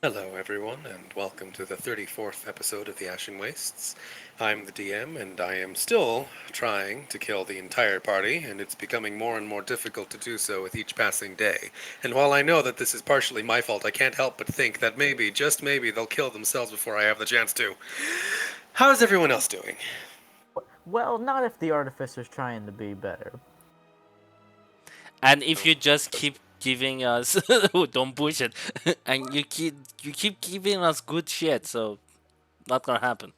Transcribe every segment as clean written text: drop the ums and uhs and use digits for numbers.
Hello, everyone, and welcome to the 34th episode of the Ashen Wastes. I'm the DM, and I am still trying to kill the entire party, and it's becoming more and more difficult to do so with each passing day. And while I know that this is partially my fault, I can't help but think that maybe, just maybe, they'll kill themselves before I have the chance to. How's everyone else doing? Well, not if the artificer's trying to be better. And if you just keep giving us, don't push it, and you keep giving us good shit, so not gonna happen.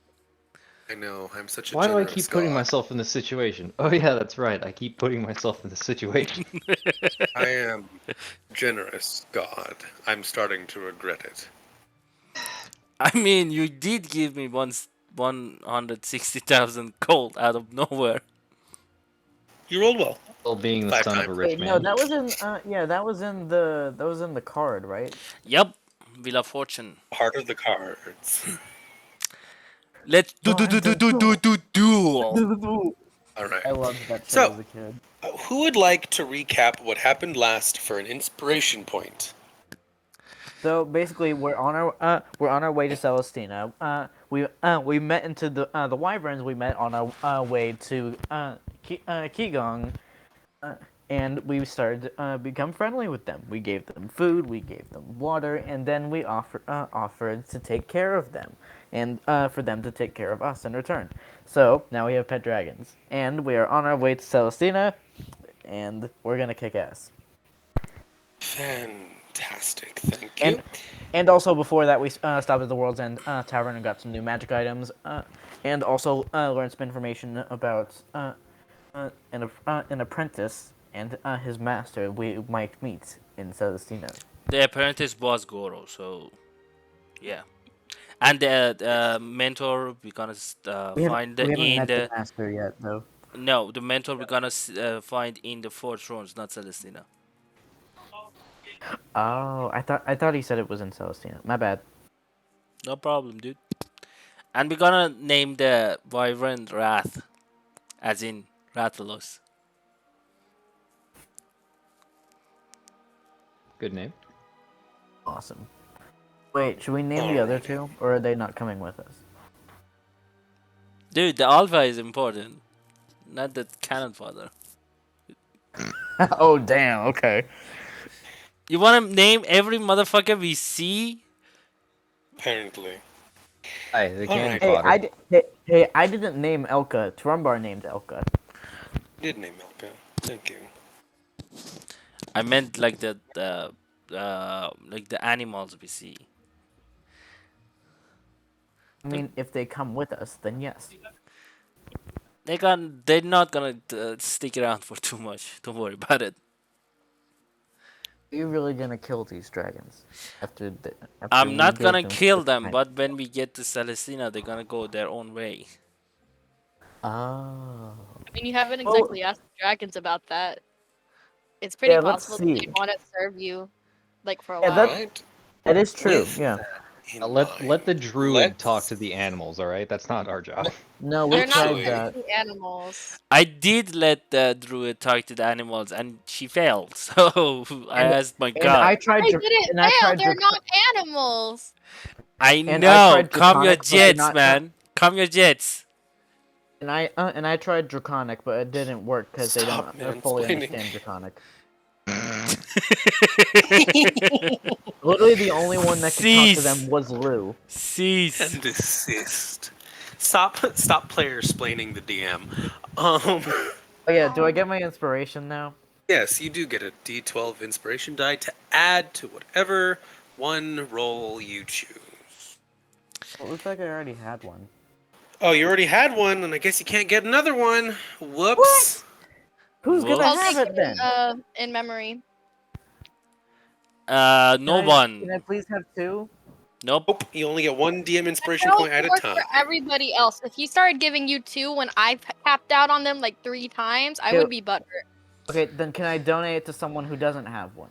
I know, I'm such a Why do I generous keep putting god. myself in this situation? Oh yeah, that's right. I keep putting myself in this situation. I am generous god. I'm starting to regret it. I mean, you did give me once 160,000 gold out of nowhere. You rolled well. Still being the Five son of times. a Wait, rich no, man. that was in the card, right? Yep, Villa Fortune. Heart of the cards. Let's do do do Cards do of do do do duel. All right. I loved that show So, as a kid. who would like to recap what happened last for an inspiration point? So basically, we're on our way to Celestina. We met into the Wyverns. We met on our way to Qigong, and we started to become friendly with them. We gave them food, we gave them water, and then we offered to take care of them, and for them to take care of us in return. So now we have pet dragons, and we are on our way to Celestina, and we're gonna kick ass. Fantastic, thank And you. and also before that, we stopped at the World's End Tavern and got some new magic items, and also learned some information about an apprentice and his master we might meet in Celestina. The apprentice was Goro, so yeah. And the mentor we're gonna find We haven't in met the the master yet, though. no, the mentor we're gonna find in the Four Thrones, not Celestina. Oh, I thought he said it was in Celestina. My bad. No problem, dude. And we're gonna name the Wyvern Wrath, as in Rathalos. Good name. Awesome. Wait, should we name the other Alrighty. two, or are they not coming with us? Dude, the Alpha is important, not the cannon fodder. Oh damn. Okay. You wanna name every motherfucker we see? Apparently. Hi, the cannon Alright, Hey, fodder. hey, I didn't name Elka. Trumbar named Elka. did name Milka. Thank you. I meant like the animals we see. I mean, if they come with us, then yes. They're not gonna stick around for too much. Don't worry about it. Are you really gonna kill these dragons after I'm we not gave gonna them kill such them, kind? but when we get to Celestina, they're gonna go their own way. Oh. I mean, you haven't Well, exactly asked the dragons about that. It's pretty yeah. Let's possible that they see. want to serve you, like for a Yeah, while. Alright. that is true. With Yeah. that in Let the mind, druid talk let's to the animals. All right, that's not our job. No, we They're not tried actually. that. the animals. I did let the druid talk to the animals, and she failed. So I And asked my and god. I tried They didn't and I fail. tried They're not animals. I and I know. tried Calm your draconic, but did jets, not. man. Calm your jets. And I tried draconic, but it didn't work because they don't Stop fully mansplaining. understand draconic. Literally, the only one that could talk to them Cease. was Lou. Cease. And desist. Stop player splaining the DM. Um Oh yeah, do I get my inspiration now? Yes, you do get a D12 inspiration die to add to whatever one roll you choose. Well, it looks like I already had one. Oh, you already had one, and I guess you can't get another one. Whoops. What? Who's gonna Whoops. I'll have take it it then? in memory. No Can one. I please have two? Nope. Nope, you only get one DM inspiration That point at also a works time. for everybody else. If he started giving you two when I tapped out on them like 3 times, I Okay, would be butthurt. okay, then can I donate it to someone who doesn't have one?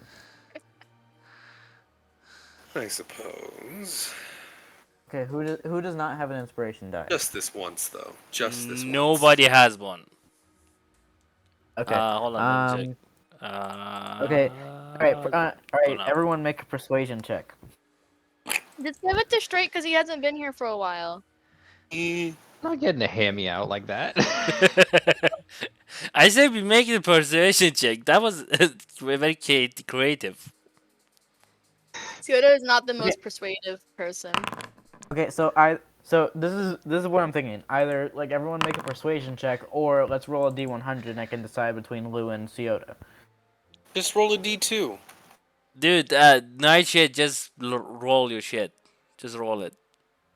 I suppose. Okay, who does not have an inspiration die? Just this once, though. Just this once. Nobody has one. Okay. Hold on, let me check. Okay. All right. All right. Gonna Everyone, make a persuasion check. Just give it to Straight because he hasn't been here for a while. Eh, I'm not getting a hammy out like that. I said we make the persuasion check. That was very creative. Kyoto is not the Okay. most persuasive person. Okay, so this is what I'm thinking. Either like everyone make a persuasion check, or let's roll a d100 and I can decide between Lou and Ciota. just roll a d2. Dude, night shit, just roll your shit. Just roll it.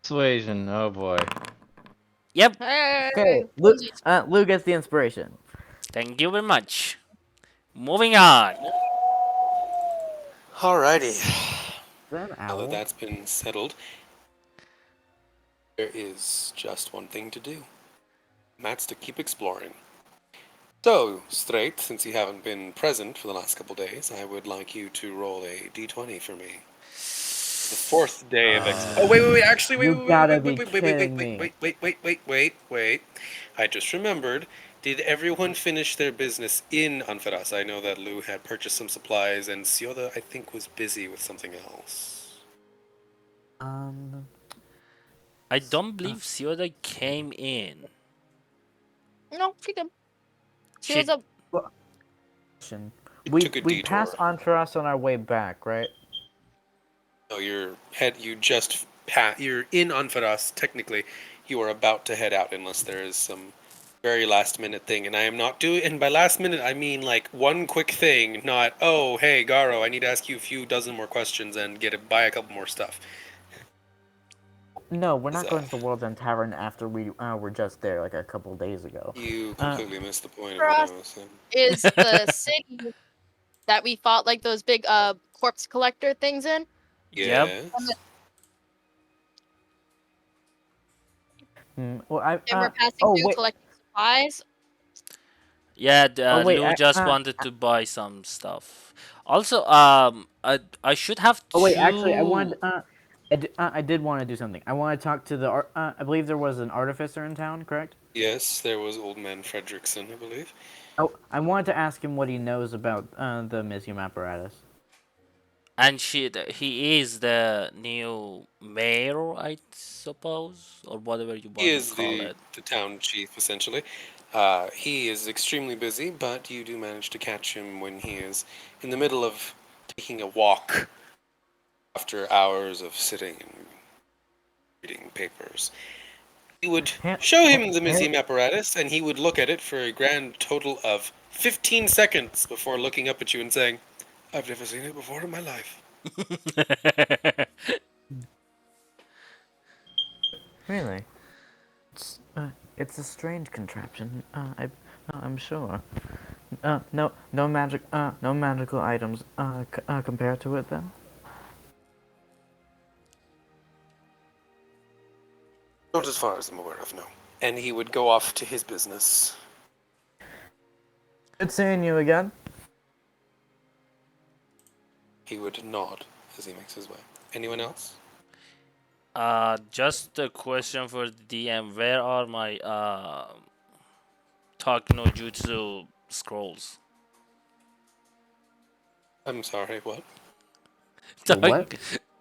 Persuasion, oh boy. Yep. Hey, Okay, Lou gets the inspiration. Thank you very much. Moving on. Alrighty. Then Now that owl. that's been settled, there is just one thing to do. And that's to keep exploring. So, Straight, since you haven't been present for the last couple days, I would like you to roll a d20 for me. The fourth day of Oh, wait, actually, wait, You wait, gotta wait, be wait, wait, wait, kidding wait, me. wait. I just remembered. Did everyone finish their business in Anfaras? I know that Lou had purchased some supplies, and Sioda, I think, was busy with something else. I don't believe Sioda came in. no, she did. She She was up. It We took a we detour. passed Antras on our way back, right? No, you just you're in Anfaras, technically. You are about to head out unless there is some very last minute thing, and I am not doing, and by last minute I mean like one quick thing, not, oh, hey, Garo, I need to ask you a few dozen more questions and buy a couple more stuff. No, we're not Is, going to the World's End Tavern after we were just there like a couple days ago. You completely missed the point of For what us I was saying. is the city that we fought like those big corpse collector things in. Yep. Yes. Well, I And we're passing oh through wait, collecting supplies. Yeah, oh wait, Lou just wanted to buy some stuff. Also, I should have oh wait. Actually, I two. wanted I did want to do something. I want to talk to the I believe there was an artificer in town, correct? Yes, there was Old Man Fredrickson, I believe. Oh, I wanted to ask him what he knows about the museum apparatus. And he is the new mayor, I suppose, or whatever you He want to is call it. the town chief, essentially. He is extremely busy, but you do manage to catch him when he is in the middle of taking a walk after hours of sitting and reading papers. You would show him the museum apparatus, and he would look at it for a grand total of 15 seconds before looking up at you and saying, I've never seen it before in my life. Really? It's a strange contraption. I'm sure. No magical items compared to it then. Not as far as I'm aware of, no. And he would go off to his business. Good seeing you again. He would nod as he makes his way. Anyone else? Just a question for the DM. Where are my Talk no Jutsu scrolls? I'm sorry, what? What?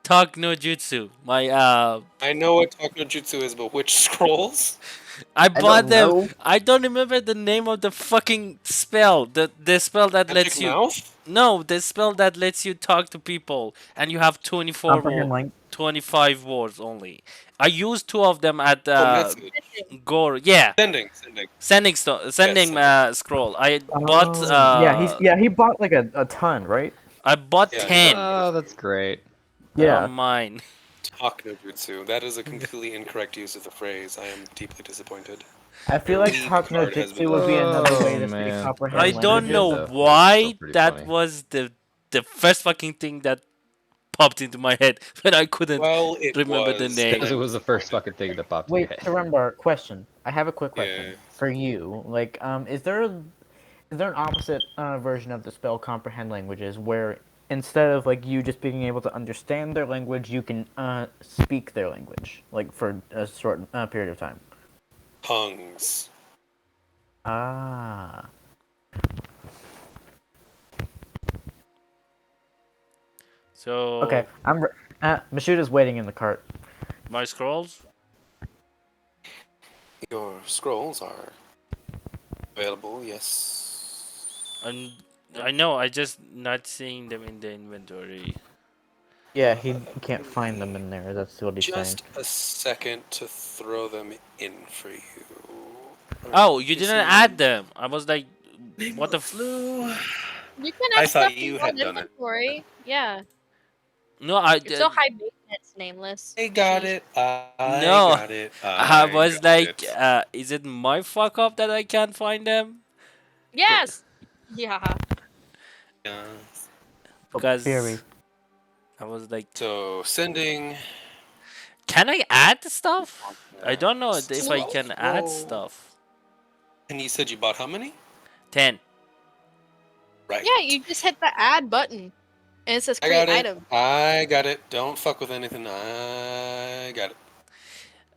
Talk no Jutsu. My I know what Talk no Jutsu is, but which scrolls? I bought don't them. know. I don't remember the name of the fucking spell. The spell that Magic lets you. Mouth? No, the spell that lets you talk to people, and you have 24 Comprehend link. 25 words only. I used two of them at Oh, message. Gore. Yeah, Sending. sending sending. scroll. I bought Yeah, he bought like a ton, right? I bought Yeah, 10. Oh, that's great. They're on Yeah. mine. Talk no Jutsu. That is a completely incorrect use of the phrase. I am deeply disappointed. I feel Your like lead talk no card has been jutsu would be another way Oh to say man, that I comprehend was pretty don't languages. good know though. That was still why pretty that funny. was the first fucking thing that popped into my head, but I couldn't Well, it remember the was, and name. Because it I'm was the first disappointed. fucking thing that popped in your Wait, head. Sarembar, question. I have a quick question Yeah. for you. Like, is there an opposite version of the spell comprehend languages where instead of like you just being able to understand their language, you can speak their language like for a short period of time? Tongues. Ah. So Okay, Mashuda's waiting in the cart. My scrolls? Your scrolls are available, yes. And I know, I just not seeing them in the inventory. Yeah, he can't Give find them me in there. That's what he's saying. just a second to throw them in for you. Alright, Oh, you didn't add them. I was like, what the Flu. You can I add thought stuff to you your had own done it. inventory. Yeah. No, I You're so did. high maintenance, nameless. I got Sheesh. it. I No, got it. I I was got like, it. is it my fuck up that I can't find them? Yes. Yeah. Yeah. Oh, Because Fury. I was like, So sending can I add stuff? I don't know if I can add Whoa. stuff. And you said you bought how many? 10. Right. Yeah, you just hit the add button. And it says I create got it. item. I got it. Don't fuck with anything. I got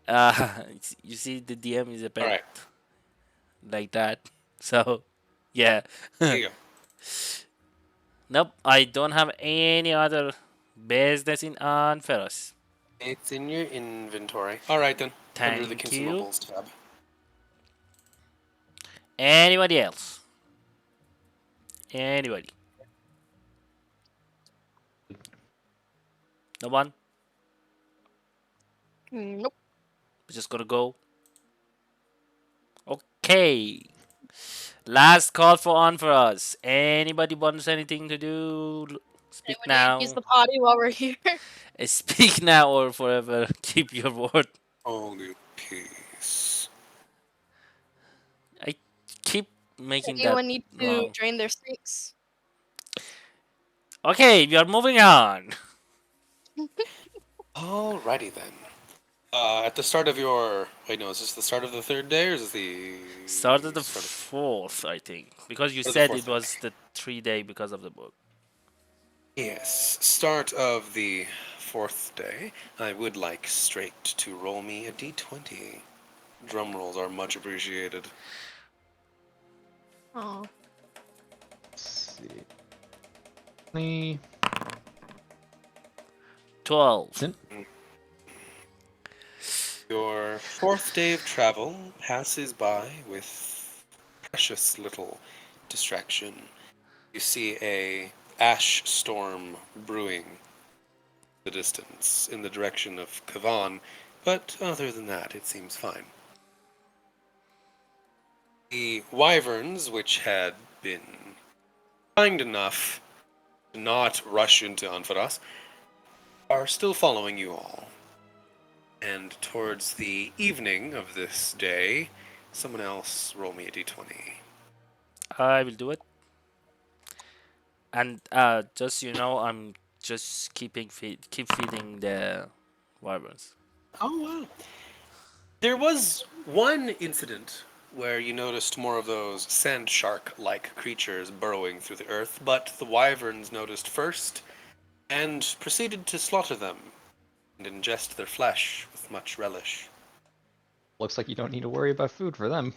it. You see, the DM is a All bit right. like that. So, yeah. Here you go. Nope, I don't have any other business in on Ferros. It's in your inventory. All right then. Under the Thank you. consumables tab. Anybody else? Anybody? No one? Nope. We're just gonna go. Okay. Last call for on for us. Anybody wants anything to do? Speak Anyone need to use now. the potty while we're here? Speak now or forever keep your word. Holy peace. I keep making that Anyone need to wrong. drain their streaks? Okay, we are moving on. Alrighty then. At the start of your wait, no, is this the start of the third day or is this the Started the start of fourth, I think, because you or the said fourth it day? was the 3 day because of the book. Yes, start of the fourth day. I would like straight to roll me a d20. Drum rolls are much appreciated. Oh. Let's see. 20. 12. Didn't- Your fourth day of travel passes by with precious little distraction. You see a ash storm brewing in the distance in the direction of Kavan, but other than that, it seems fine. The wyverns, which had been kind enough to not rush into Anfaras, are still following you all. And towards the evening of this day, someone else roll me a d20. I will do it. And just so you know, I'm just keep feeding the wyverns. Oh, wow. There was one incident where you noticed more of those sand shark like creatures burrowing through the earth, but the wyverns noticed first and proceeded to slaughter them and ingest their flesh with much relish. Looks like you don't need to worry about food for them.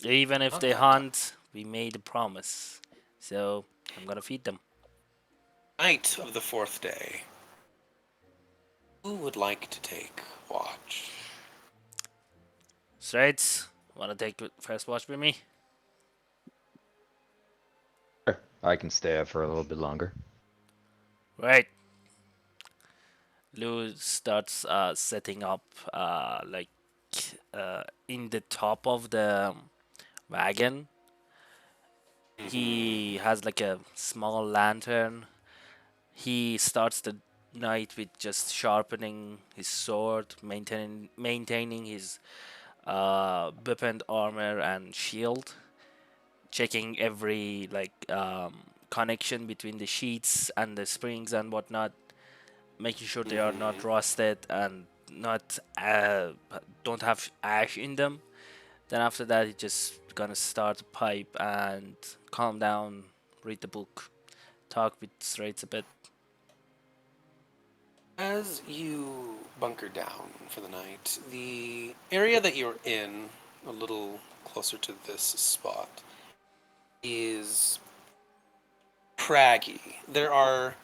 Even if Not they that time. hunt, we made a promise. So I'm gonna feed them. Night of the fourth day. Who would like to take watch? Straits, wanna take first watch with me? Sure, I can stay up for a little bit longer. Right. Lou starts setting up in the top of the wagon. He has like a small lantern. He starts the night with just sharpening his sword, maintaining his weapon armor and shield, checking every connection between the sheets and the springs and whatnot, making sure they are not rusted and not don't have ash in them. Then after that, he just gonna start a pipe and calm down, read the book, talk with Straits a bit. As you bunker down for the night, the area that you're in, a little closer to this spot, is craggy. There are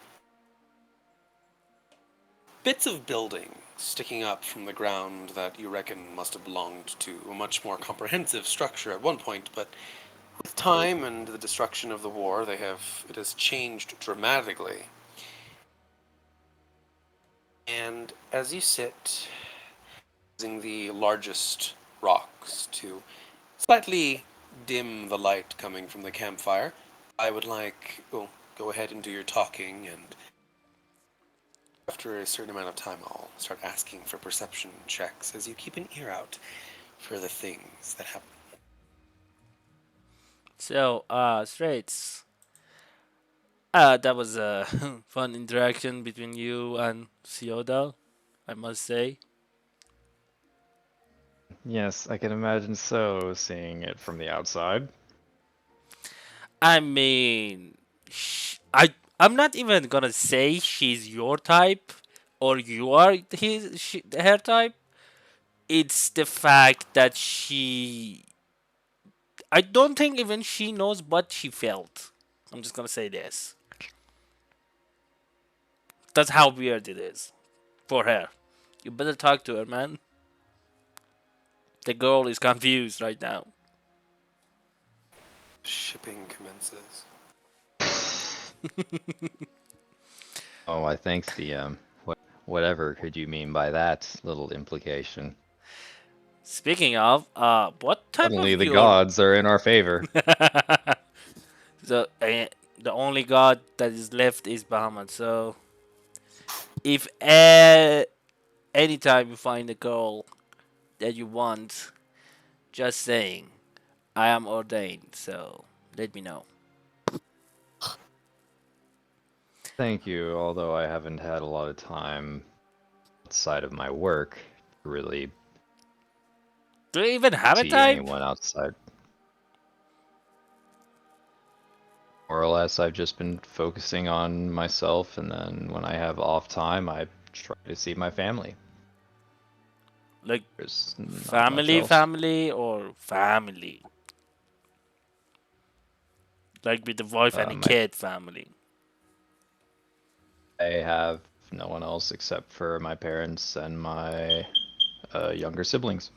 bits of building sticking up from the ground that you reckon must have belonged to a much more comprehensive structure at one point, but with time and the destruction of the war, it has changed dramatically. And as you sit, using the largest rocks to slightly dim the light coming from the campfire, I would like, well, go ahead and do your talking, and after a certain amount of time, I'll start asking for perception checks as you keep an ear out for the things that happen. So, Straits. That was a fun interaction between you and Sioda, I must say. Yes, I can imagine so, seeing it from the outside. I mean, I'm not even gonna say she's your type or you are her type. It's the fact that I don't think even she knows what she felt. I'm just gonna say this. That's how weird it is for her. You better talk to her, man. The girl is confused right now. Shipping commences. Oh, I thanks DM. Whatever could you mean by that little implication? Speaking of, what type Suddenly of the your gods are in our favor. the only god that is left is Bahamut. So if anytime you find a girl that you want, just saying, I am ordained. So let me know. Thank you, although I haven't had a lot of time outside of my work to really Do you even have a see type? anyone outside. More or less, I've just been focusing on myself, and then when I have off time, I try to see my family. Like There's not much family, else. family, or family? Like with the wife and a My kid family. I have no one else except for my parents and my younger siblings.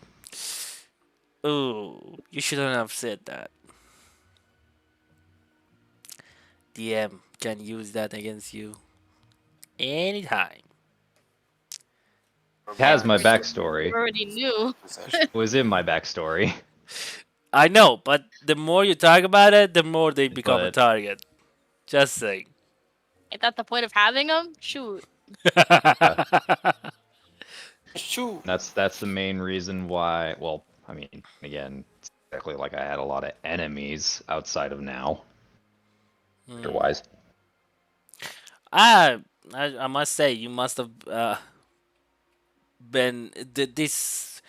Ooh, you shouldn't have said that. DM can use that against you anytime. It has my Which we backstory. already knew. Possession. It was in my backstory. I know, but the more you talk about it, the more they become a But target. Just saying. Is that the point of having them? Shoot. Shoo! that's the main reason why. Well, I mean, again, it's exactly like I had a lot of enemies outside of now. Otherwise, I, I must say, you must have been this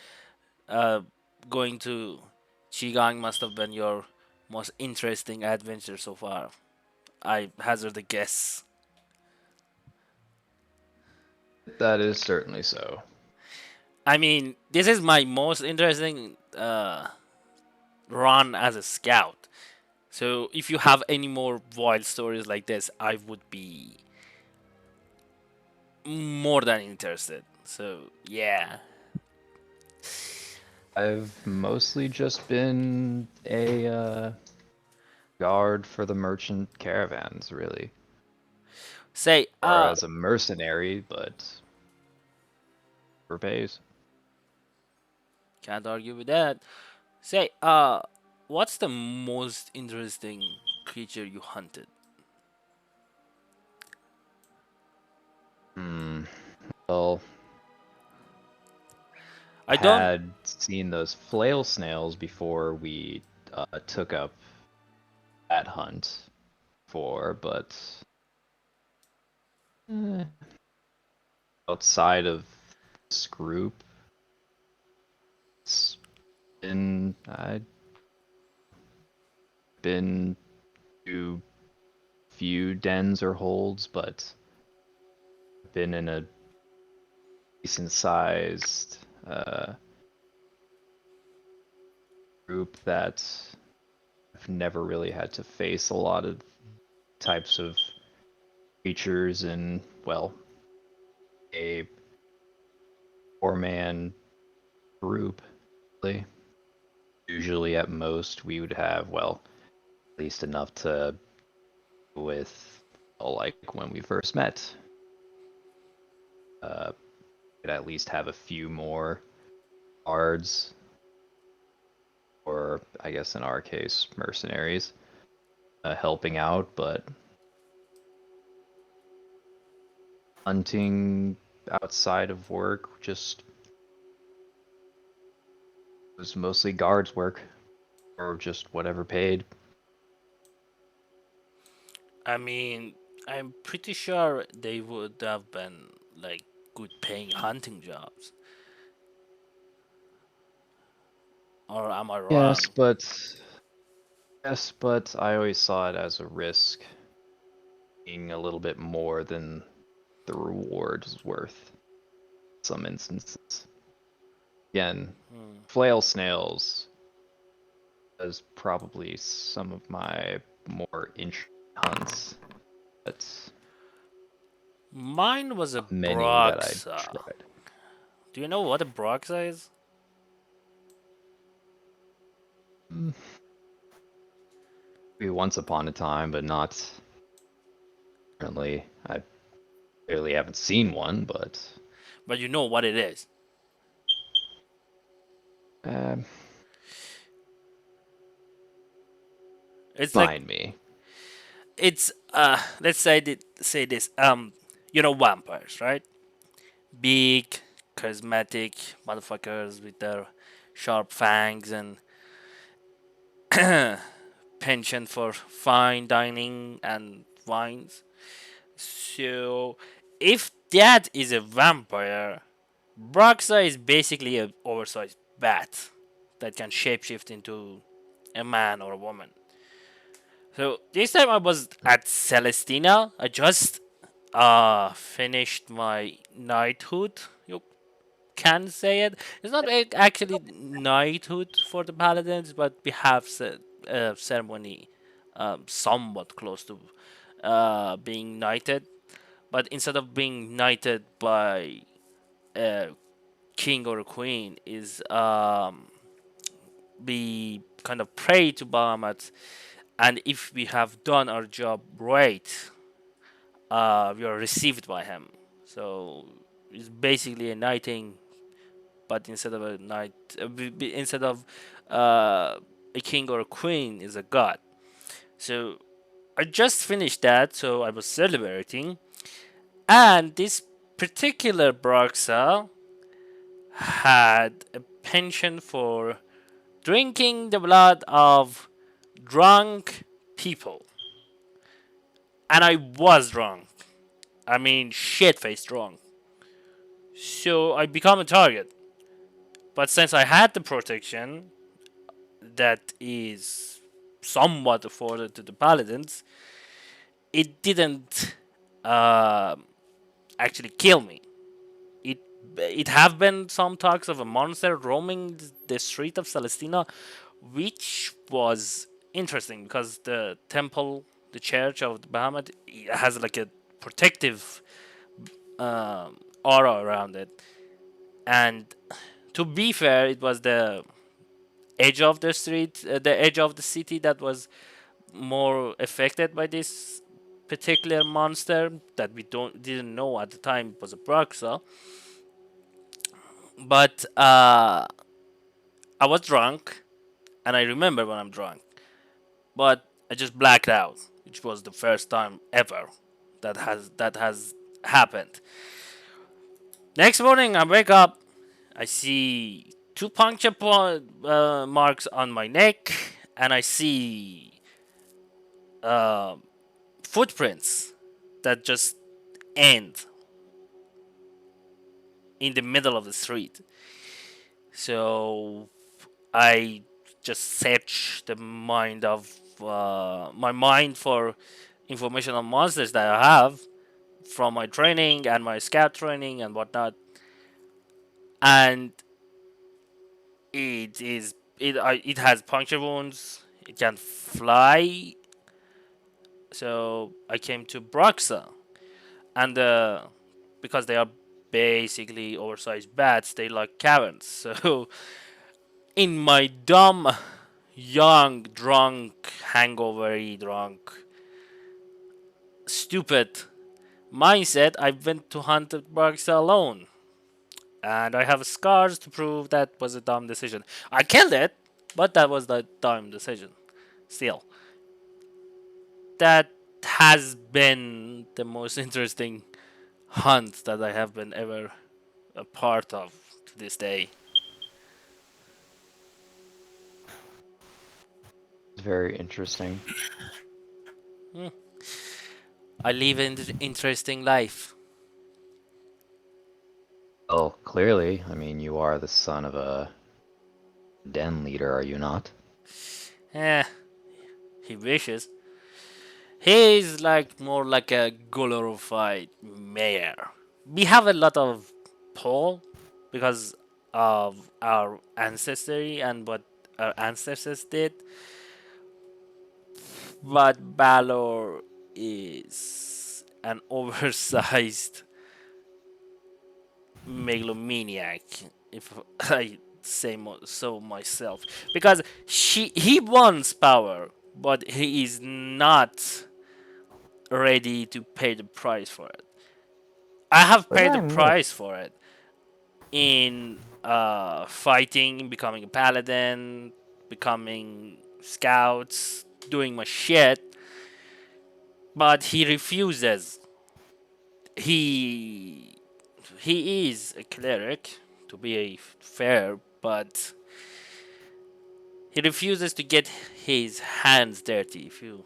uh, going to Qigong must have been your most interesting adventure so far. I hazard a guess. that is certainly so. I mean, this is my most interesting run as a scout. So if you have any more wild stories like this, I would be more than interested. So yeah. I've mostly just been a guard for the merchant caravans, really, Say, or as a mercenary, but for pays. can't argue with that. Say, what's the most interesting creature you hunted? Hmm. Well, I don't. had seen those flail snails before we took up that hunt for, but eh, outside of this group, it's I've been to few dens or holds, but been in a decent sized group that I've never really had to face a lot of types of creatures and, well, a 4-man group. Really. Usually, at most, we would have, well, at least enough to with, like when we first met. Could at least have a few more guards, or I guess in our case, mercenaries, helping out, but hunting outside of work just was mostly guards work, or just whatever paid. I mean, I'm pretty sure they would have been like good paying hunting jobs. Or am I Yes, wrong? but I always saw it as a risk, being a little bit more than the reward is worth. In some instances, again, Hmm. flail snails is probably some of my more interesting hunts, but Mine was a not many that I Broxa. tried. Do you know what a Broxa is? Mm, maybe once upon a time, but not currently. I barely haven't seen one, but But you know what it is. um, It's like mind me. it's let's say this you know vampires, right? Big, charismatic motherfuckers with their sharp fangs and penchant for fine dining and wines. So, if that is a vampire, Broxa is basically an oversized bat that can shapeshift into a man or a woman. So this time I was at Celestina. I just finished my knighthood. You can say it. It's not actually knighthood for the paladins, but we have a ceremony somewhat close to being knighted. But instead of being knighted by a king or a queen, is we kind of pray to Bahamut, and if we have done our job right, we are received by him. So it's basically a knighting, but instead of a knight, instead of a king or a queen, is a god. So I just finished that, so I was celebrating, and this particular Broxa had a penchant for drinking the blood of drunk people. And I was drunk. I mean, shit faced drunk. So I become a target. But since I had the protection that is somewhat afforded to the paladins, it didn't uh, actually kill me. It it have been some talks of a monster roaming the street of Celestina, which was interesting because the temple, the church of the Bahamut, has like a protective aura around it. And to be fair, it was the edge of the street, the edge of the city that was more affected by this particular monster that we didn't know at the time it was a Broxa. But I was drunk, and I remember when I'm drunk, but I just blacked out, which was the first time ever that has happened. Next morning, I wake up, I see two puncture marks on my neck, and I see uh, footprints that just end in the middle of the street. So I just search the mind of my mind for information on monsters that I have from my training and my scout training and whatnot, and it has puncture wounds. It can fly. So I came to Broxa, and because they are basically oversized bats. They like caverns. So, in my dumb, young, drunk, hangover drunk, stupid mindset, I went to hunt the bugs alone. And I have scars to prove that was a dumb decision. I killed it, but that was the dumb decision. Still, that has been the most interesting hunt that I have been ever a part of to this day. It's very interesting. Hmm. I live an interesting life. Well, clearly, I mean, you are the son of a den leader, are you not? Eh, he wishes. He's like more like a glorified mayor. We have a lot of pull because of our ancestry and what our ancestors did, but Balor is an oversized megalomaniac, if I say so myself, because he wants power, but he is not ready to pay the price for it. I have What did paid the I miss? price for it in fighting, becoming a paladin, becoming scouts, doing my shit, but he refuses. He he is a cleric, to be fair, but he refuses to get his hands dirty, if you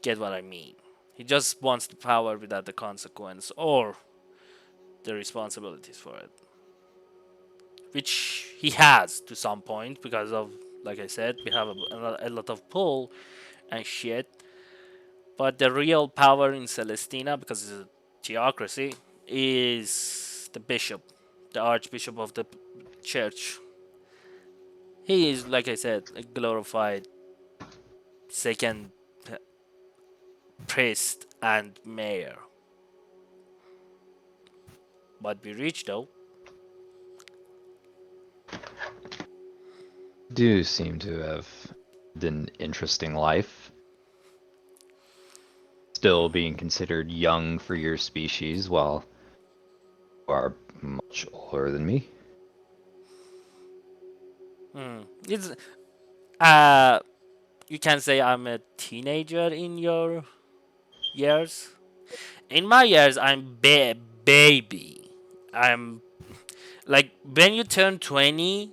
get what I mean. He just wants the power without the consequence or the responsibilities for it, which he has to some point because of, like I said, we have a lot of pull and shit. But the real power in Celestina, because it's a theocracy, is the bishop, the archbishop of the church. He is, like I said, a glorified second priest and mayor. But be rich though. Do seem to have an interesting life. Still being considered young for your species, while you are much older than me. It's uh, you can say I'm a teenager in your years. In my years, I'm baby. I'm like when you turn 20,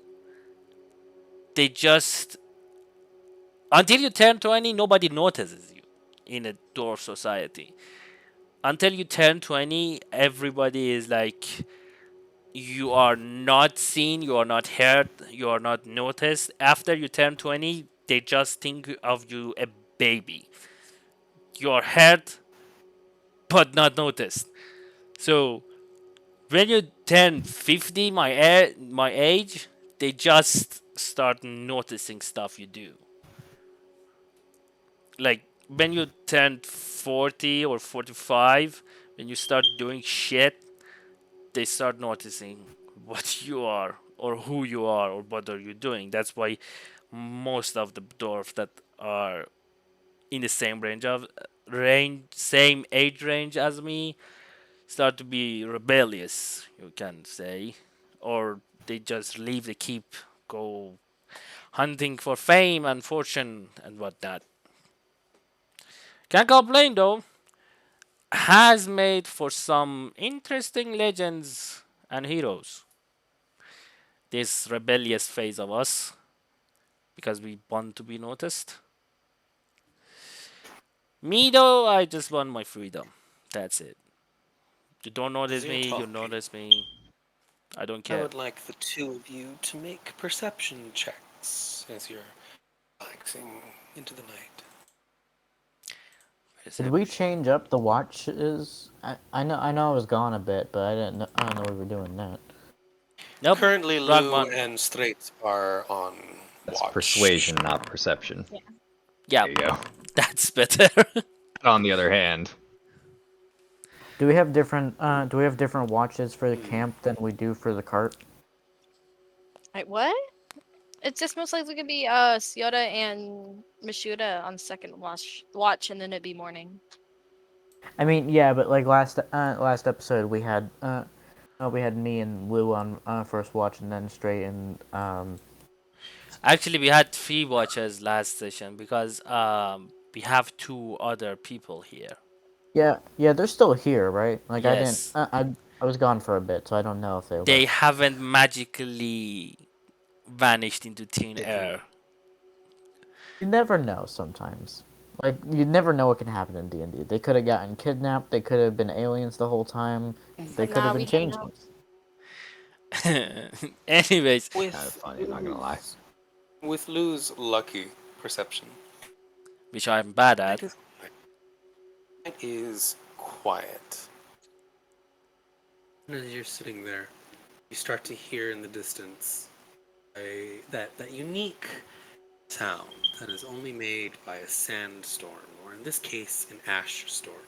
they just until you turn 20, nobody notices you in a dwarf society. Until you turn 20, everybody is like you are not seen, you are not heard, you are not noticed. After you turn 20, they just think of you a baby. You are heard but not noticed. So when you turn 50, my age, they just start noticing stuff you do. Like when you turn 40 or 45, when you start doing shit, they start noticing what you are or who you are or what are you doing. That's why most of the dwarfs that are in the same age range as me start to be rebellious, you can say, or they just leave the keep, go hunting for fame and fortune and whatnot. Can't complain though. Has made for some interesting legends and heroes. This rebellious phase of us, because we want to be noticed. Me though, I just want my freedom. That's it. You don't As notice you're me, you talking, notice me. I don't I care. would like the two of you to make perception checks as you're relaxing into the night. Did we Perception. change up the watches? I know I was gone a bit, but I don't know we were doing that. Nope. Currently, Wrong Lou one. and Straits are on That's watch. persuasion, not perception. Yeah, There you go. that's better. On the other hand, Do we have different watches for the camp than we do for the cart? Wait, what? It's just most likely gonna be Siota and Mishuda on second watch, and then it'd be morning. I mean, yeah, but like last episode we had me and Lou on first watch, and then Stray and Actually, we had 3 watches last session because we have 2 other people here. yeah, they're still here, right? Like I didn't Yes, I was gone for a bit, so I don't know if they they left. haven't magically vanished into thin air. You never know sometimes. Like you never know what can happen in D&D. They could have gotten kidnapped. They could have been aliens the whole time. They But could have nah, been we hang out. changelings. Anyways, Kind of With funny, not gonna lie. Lou's lucky perception, which I'm bad it at. is it is quiet. And as you're sitting there, you start to hear in the distance that unique sound that is only made by a sandstorm, or in this case, an ash storm.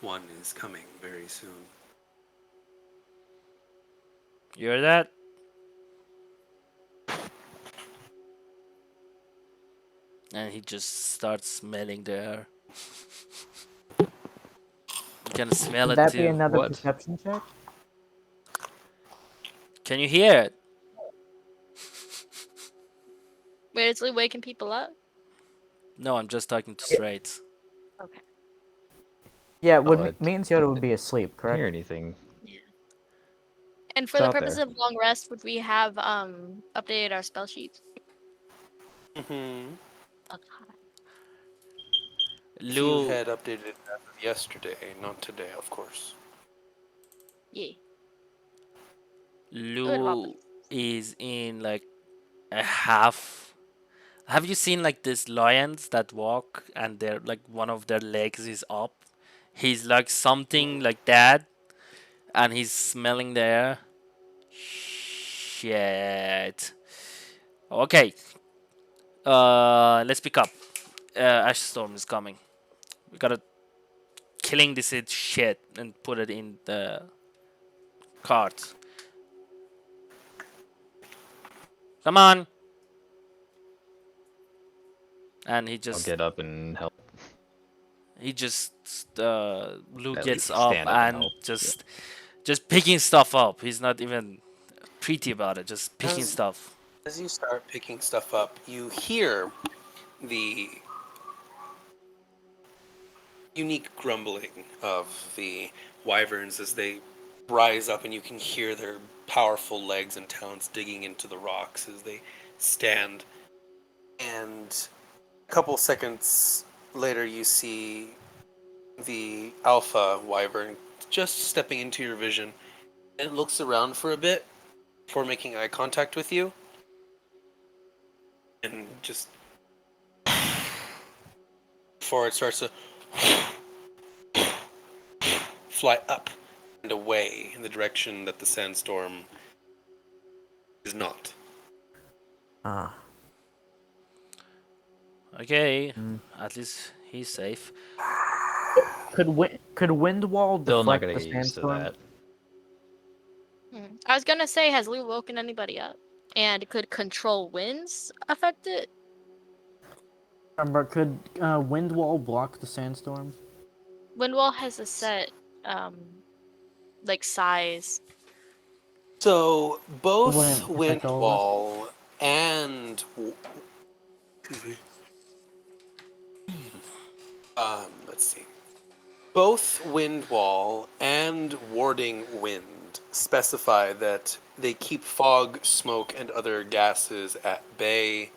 One is coming very soon. You hear that? And he just starts smelling the air. You can smell Would it that be too. another What? perception check? Can you hear it? Wait, is Lee waking people up? No, I'm just talking to straights. Okay. Yeah, Oh, me and Yoda would be asleep, I hear correct? anything? And for It's the out purpose there. of long rest, would we have updated our spell sheets? Mm-hmm. Okay. If you Lou, had updated it as of yesterday, not today, of course. Yeah. Good Lou hobby. is in like a half. Have you seen like these lions that walk and they're like one of their legs is up? He's like something like that, and he's smelling the air. Shit. Okay. Let's pick up. Ash storm is coming. We gotta killing this shit and put it in the cart. Come on. And I'll get up and help. he just Lou At gets least up stand up and and help. Yeah. just picking stuff up. He's not even pretty about it. Just picking As, stuff. as you start picking stuff up, you hear the unique grumbling of the wyverns as they rise up, and you can hear their powerful legs and talons digging into the rocks as they stand. And a couple seconds later, you see the alpha wyvern just stepping into your vision. It looks around for a bit before making eye contact with you, and just before it starts to fly up and away in the direction that the sandstorm is not. Ah. Okay, Mm. at least he's safe. Could Windwall Still not deflect gonna the get used to sandstorm? that. I was gonna say, has Lou woken anybody up? And could control winds affect it? Remember, could Windwall block the sandstorm? Windwall has a set, like size. So It both wouldn't affect all of us. Windwall and let's see, both Windwall and Warding Wind specify that they keep fog, smoke, and other gases at bay.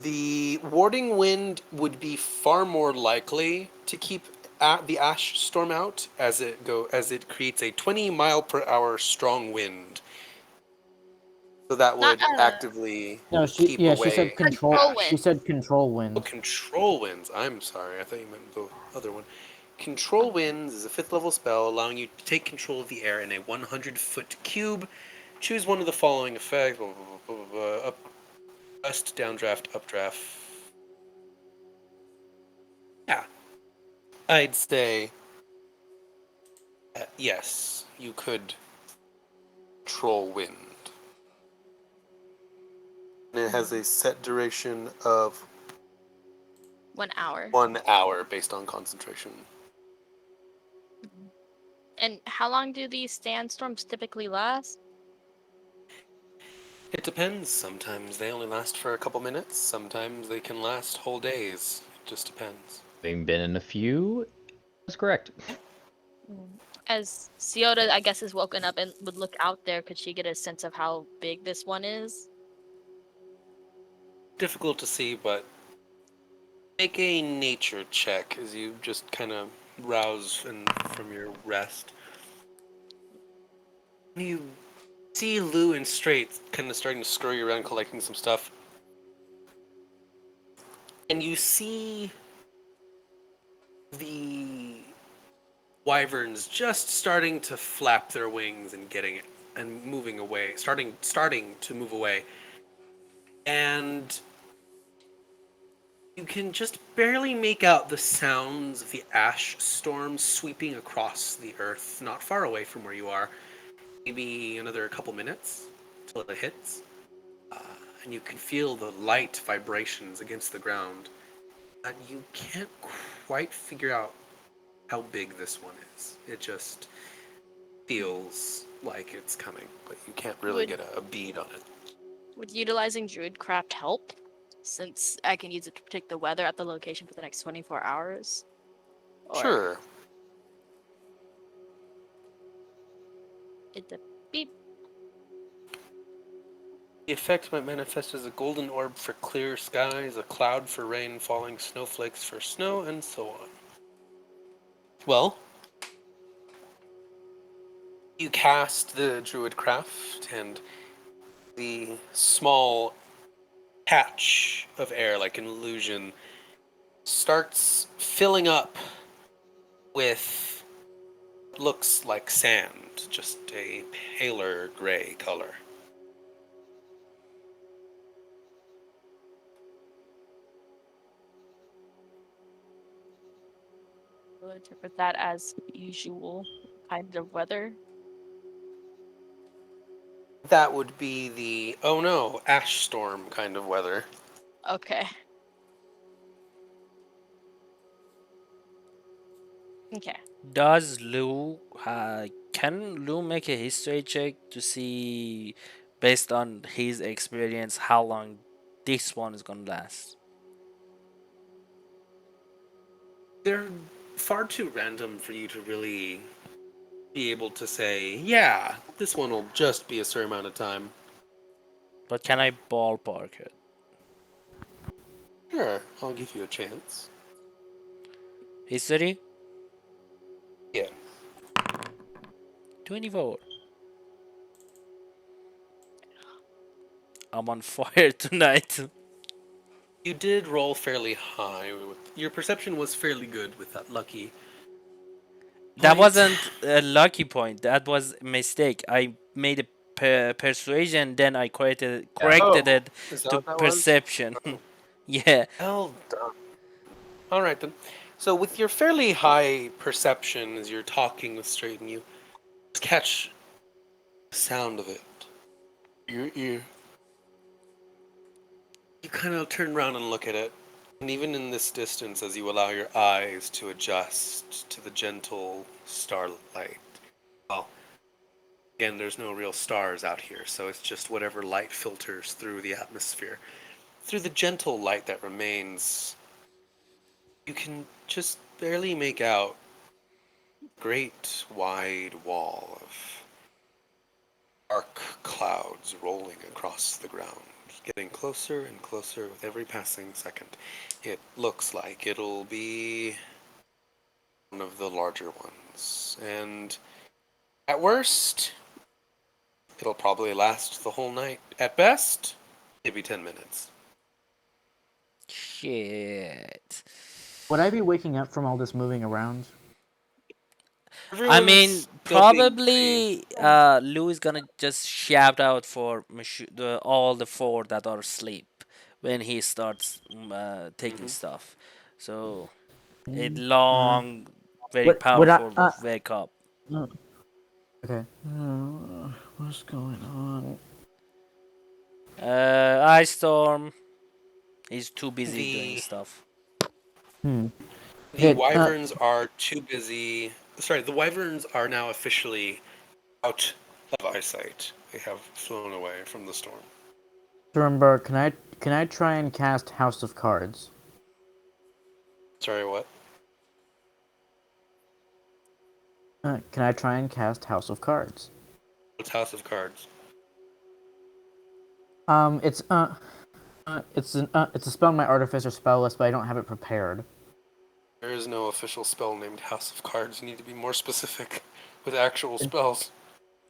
The Warding Wind would be far more likely to keep the ash storm out, as it creates a 20-mile-per-hour strong wind. So that Not would actively No, keep she said away control control. ash. She wind. said control Oh, wind. control winds. I'm sorry. I thought you meant the other one. Control winds is a 5th level spell allowing you to take control of the air in a 100-foot cube. Choose one of the following effects. Blah, blah, blah, blah, blah. Up, gust, downdraft, updraft. Yeah. I'd say Yes, you could control wind. And it has a set duration of 1 hour. 1 hour based on concentration. And how long do these sandstorms typically last? It depends. Sometimes they only last for a couple minutes. Sometimes they can last whole days. It just depends. Having been in a few, that's correct. As Ciota, I guess, is woken up and would look out there, could she get a sense of how big this one is? Difficult to see, but make a nature check as you just kind of rouse from your rest. You see Lou and Straight kind of starting to scurry around collecting some stuff. And you see the wyverns just starting to flap their wings and getting it and moving away, starting to move away. And you can just barely make out the sounds of the ash storm sweeping across the earth, not far away from where you are. Maybe another couple minutes till it hits. And you can feel the light vibrations against the ground. And you can't quite figure out how big this one is. It just feels like it's coming, but you can't really get a bead on it. Would utilizing Druidcraft help? Since I can use it to predict the weather at the location for the next 24 hours? Or Sure. it the beep. The effect might manifest as a golden orb for clear skies, a cloud for rain, falling snowflakes for snow, and so on. Well, you cast the Druidcraft, and the small patch of air, like an illusion, starts filling up with what looks like sand, just a paler gray color. We'll interpret that as usual kind of weather. That would be the, oh no, ash storm kind of weather. Okay. Okay. Does Lou can Lou make a history check to see, based on his experience, how long this one is gonna last? They're far too random for you to really be able to say, yeah, this one will just be a certain amount of time. But can I ballpark it? Sure, I'll give you a chance. History Yeah. 24. I'm on fire tonight. You did roll fairly high. Your perception was fairly good with that lucky That point. wasn't a lucky point. That was a mistake. I made a persuasion, then I corrected Oh, it is that to what that was? perception. Yeah. Well done. All right then. So with your fairly high perception as you're talking with Straight, and you catch the sound of it. Your ear. You kind of turn around and look at it. And even in this distance, as you allow your eyes to adjust to the gentle starlight, well, again, there's no real stars out here, so it's just whatever light filters through the atmosphere. Through the gentle light that remains, you can just barely make out a great wide wall of dark clouds rolling across the ground, getting closer and closer with every passing second. It looks like it'll be one of the larger ones, and at worst, it'll probably last the whole night. At best, maybe 10 minutes. Shit. Would I be waking up from all this moving around? I mean, Everyone's still being pretty. probably Lou is gonna just shout out for all the four that are asleep when he starts taking Mhm. stuff. So a Uh, long, very would I powerful wake up. Okay. What's going on? Ice Storm. He's too busy doing The stuff. Hmm. the Okay. wyverns are too busy. Sorry, the wyverns are now officially out of eyesight. They have flown away from the storm. Thornburg, can I try and cast House of Cards? Sorry, what? Can I try and cast House of Cards? What's House of Cards? It's a spell in my artificer spell list, but I don't have it prepared. There is no official spell named House of Cards. You need to be more specific with actual spells.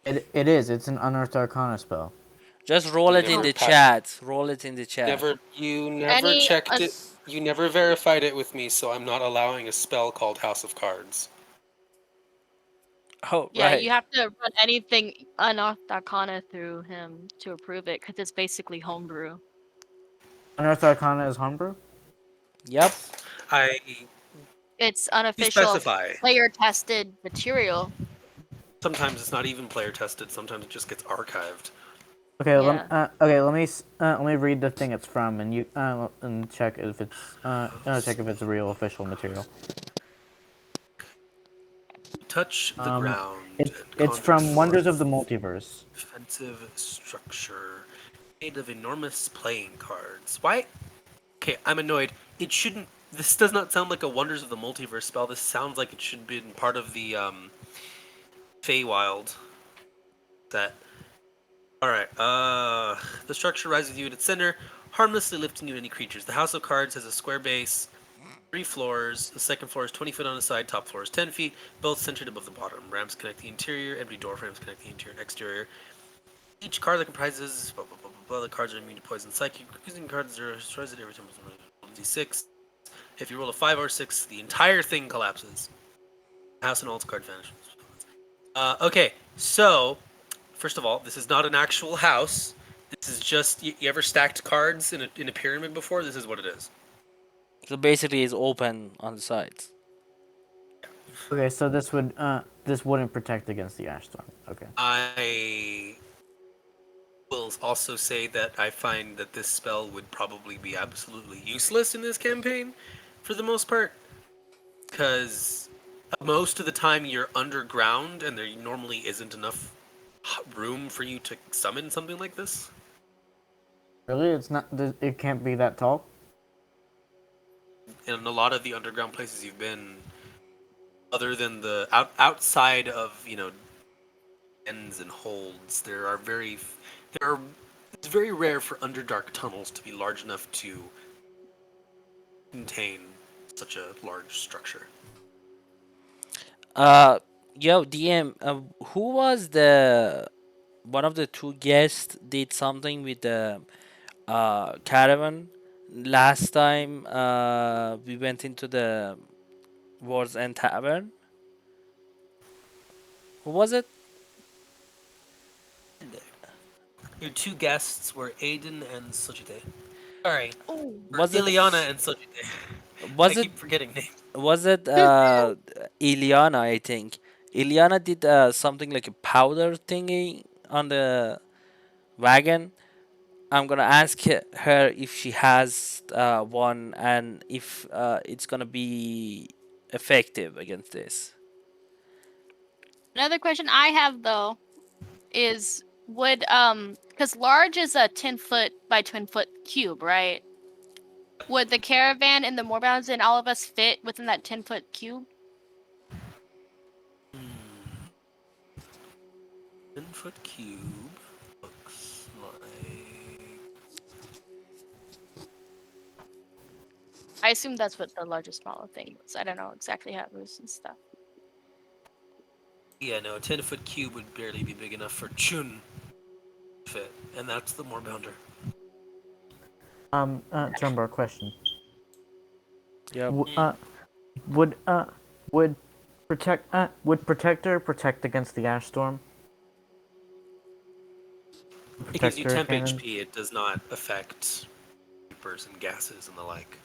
It is. It's an unearthed arcana spell. Just roll You it in never the pat. chat. Roll it in the chat. You never Any checked it. You never verified it with me, so I'm not allowing a spell called House of Cards. Oh, yeah, right. you have to run anything unorthodox arcana through him to approve it because it's basically homebrew. Unearthed arcana is homebrew. Yep. I It's you unofficial specify. player tested material. Sometimes it's not even player tested. Sometimes it just gets archived. Okay. Yeah. Let me read the thing it's from, and you and check if it's a real official material. Touch the ground and It's conjure from Wonders of the forth Multiverse. defensive structure made of enormous playing cards. Why? Okay, I'm annoyed. It shouldn't. This does not sound like a Wonders of the Multiverse spell. This sounds like it should be part of the Feywild set. Alright, the structure rises with you at its center, harmlessly lifting you any creatures. The House of Cards has a square base, 3 floors. The second floor is 20 feet on the side, top floor is 10 feet, both centered above the bottom. Ramps connect the interior, empty door frames connect the interior and exterior. Each card that comprises blah, blah, blah, blah, blah. The cards are immune to poison psychic. Using cards zero destroys it every time it's rolled d6. If you roll a 5 or 6, the entire thing collapses. House and all its card vanishes. Okay, so first of all, this is not an actual house. This is just you ever stacked cards in a pyramid before? This is what it is. So basically, it's open on the sides. Okay, so this wouldn't protect against the ash storm. Okay. I will also say that I find that this spell would probably be absolutely useless in this campaign, for the most part, because most of the time you're underground and there normally isn't enough room for you to summon something like this. Really, it's not. It can't be that tall. In a lot of the underground places you've been, other than the outside of ends and holds, there are it's very rare for underdark tunnels to be large enough to contain such a large structure. Uh, yo, DM. Who was the one of the two guests did something with the caravan last time? We went into the Wars End Tavern. Who was it? Your two guests were Aiden and Sojite. Sorry, Oh. or Was it? Ileana and Sojite. I Was it? keep forgetting names. Was it Iliana? I think Iliana did something like a powder thingy on the wagon. I'm gonna ask her if she has one and if it's gonna be effective against this. Another question I have though is would because large is a 10-foot by 10-foot cube, right? Would the caravan and the moorbounds and all of us fit within that 10-foot cube? 10-foot cube looks like. I assume that's what the largest model thing was. I don't know exactly how it moves and stuff. Yeah, no, a 10-foot cube would barely be big enough for Chun to fit, and that's the Moorbounder. Turnbar question. Yep. Would would protector protect against the ash storm? It gives you Protector temp cannon. HP. It does not affect vapors and gases and the like.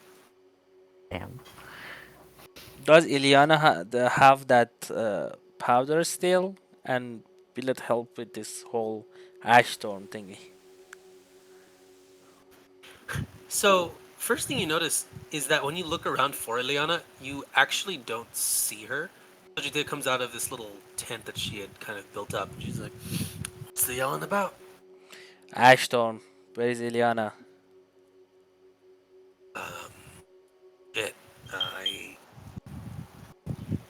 Damn. Does Iliana have that powder still, and will it help with this whole ash storm thingy? So, first thing you notice is that when you look around for Ileana, you actually don't see her. Vegeta comes out of this little tent that she had kind of built up, and she's like, "What's the yelling about?" Ash storm. Where is Ileana? Um, Shit. I.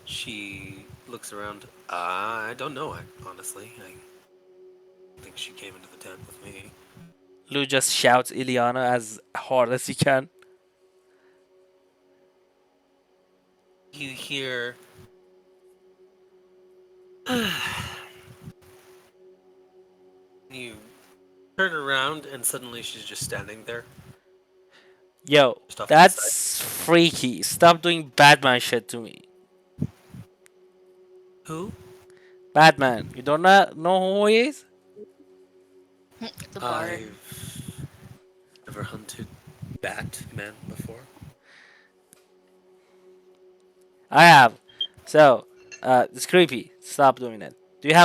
She looks around. I don't know, honestly. I think she came into the tent with me. Lou just shouts Ileana as hard as he can. You hear. You turn around, and suddenly she's just standing there, Yo, just off to the side. that's freaky. Stop doing Batman shit to me. Who? Batman, you don't know who he is? The bard. I've never hunted Batman before. I have. So, it's creepy. Stop doing it. Do you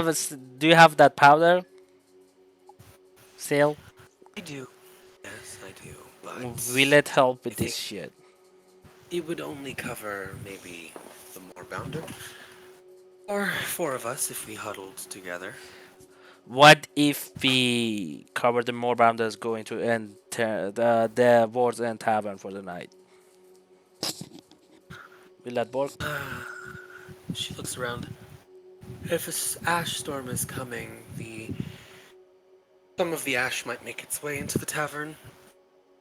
have that powder still? I do. Yes, I do. Will But it help I with this think shit? it would only cover maybe the more bounder. Or four of us if we huddled together. What if we cover the more bounders going to enter the Ward's End Tavern for the night? Will that work? She looks around. If a ash storm is coming, the some of the ash might make its way into the tavern.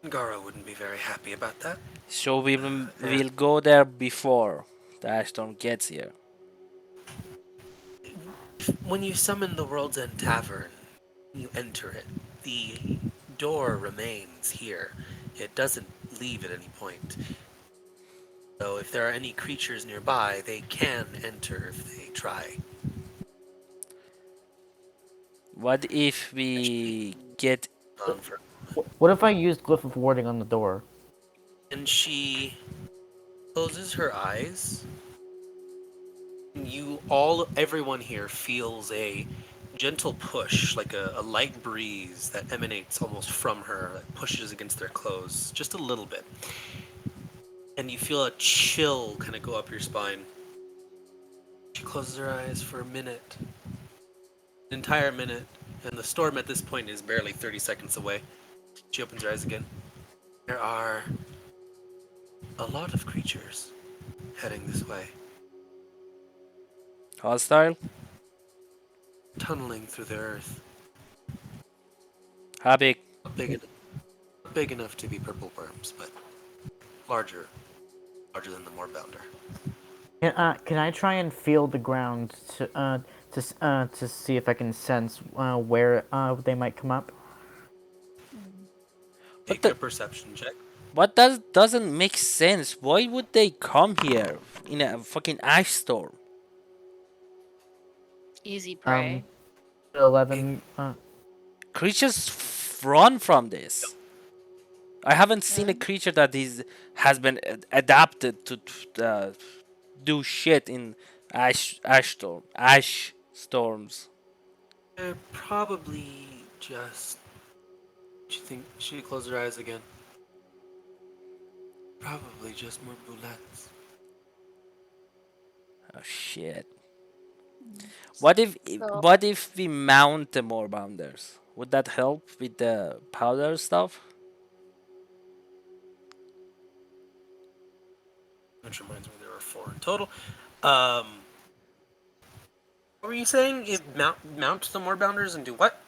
Gara wouldn't be very happy about that. So And we'll go there before the ash storm gets here. when you summon the World's End Tavern, you enter it. The door remains here. It doesn't leave at any point. So if there are any creatures nearby, they can enter if they try. What if Actually, we get on for. What if I used glyph of warding on the door? And she closes her eyes. Everyone here feels a gentle push, like a light breeze that emanates almost from her, that pushes against their clothes, just a little bit. And you feel a chill kind of go up your spine. She closes her eyes for a minute, an entire minute, and the storm at this point is barely 30 seconds away. She opens her eyes again. There are a lot of creatures heading this way, hostile? tunneling through the earth. How big? Not big enough to be purple worms, but larger, larger than the moorbounder. Can I try and feel the ground to see if I can sense where they might come up? What Make a the? perception check. What doesn't make sense? Why would they come here in a fucking ash storm? Easy Um, prey. 11. Creatures run from this. I haven't seen a Really? creature that has been adapted to do shit in ash storms. Probably just. She think she closed her eyes again. Probably just more boulettes. Oh shit! So What if we mount the more bounders? Would that help with the powder stuff? Which reminds me there were four in total. Um, what were you saying? If mount the moorbounders and do what?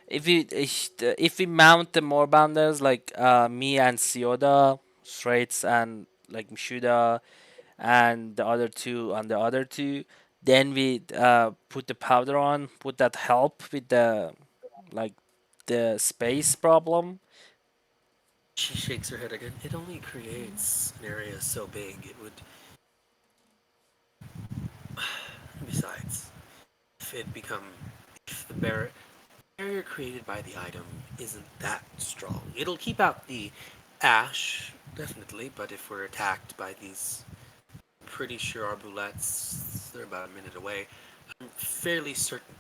If we mount the more bounders like me and Sioda, Straits and like Mishuda and the other two on the other two, then we put the powder on. Would that help with the like the space problem? She shakes her head again. It only creates an area so big. It would. Besides, if it become if the barrier created by the item isn't that strong, it'll keep out the ash definitely. But if we're attacked by these, pretty sure our boulettes, they're about a minute away. I'm fairly certain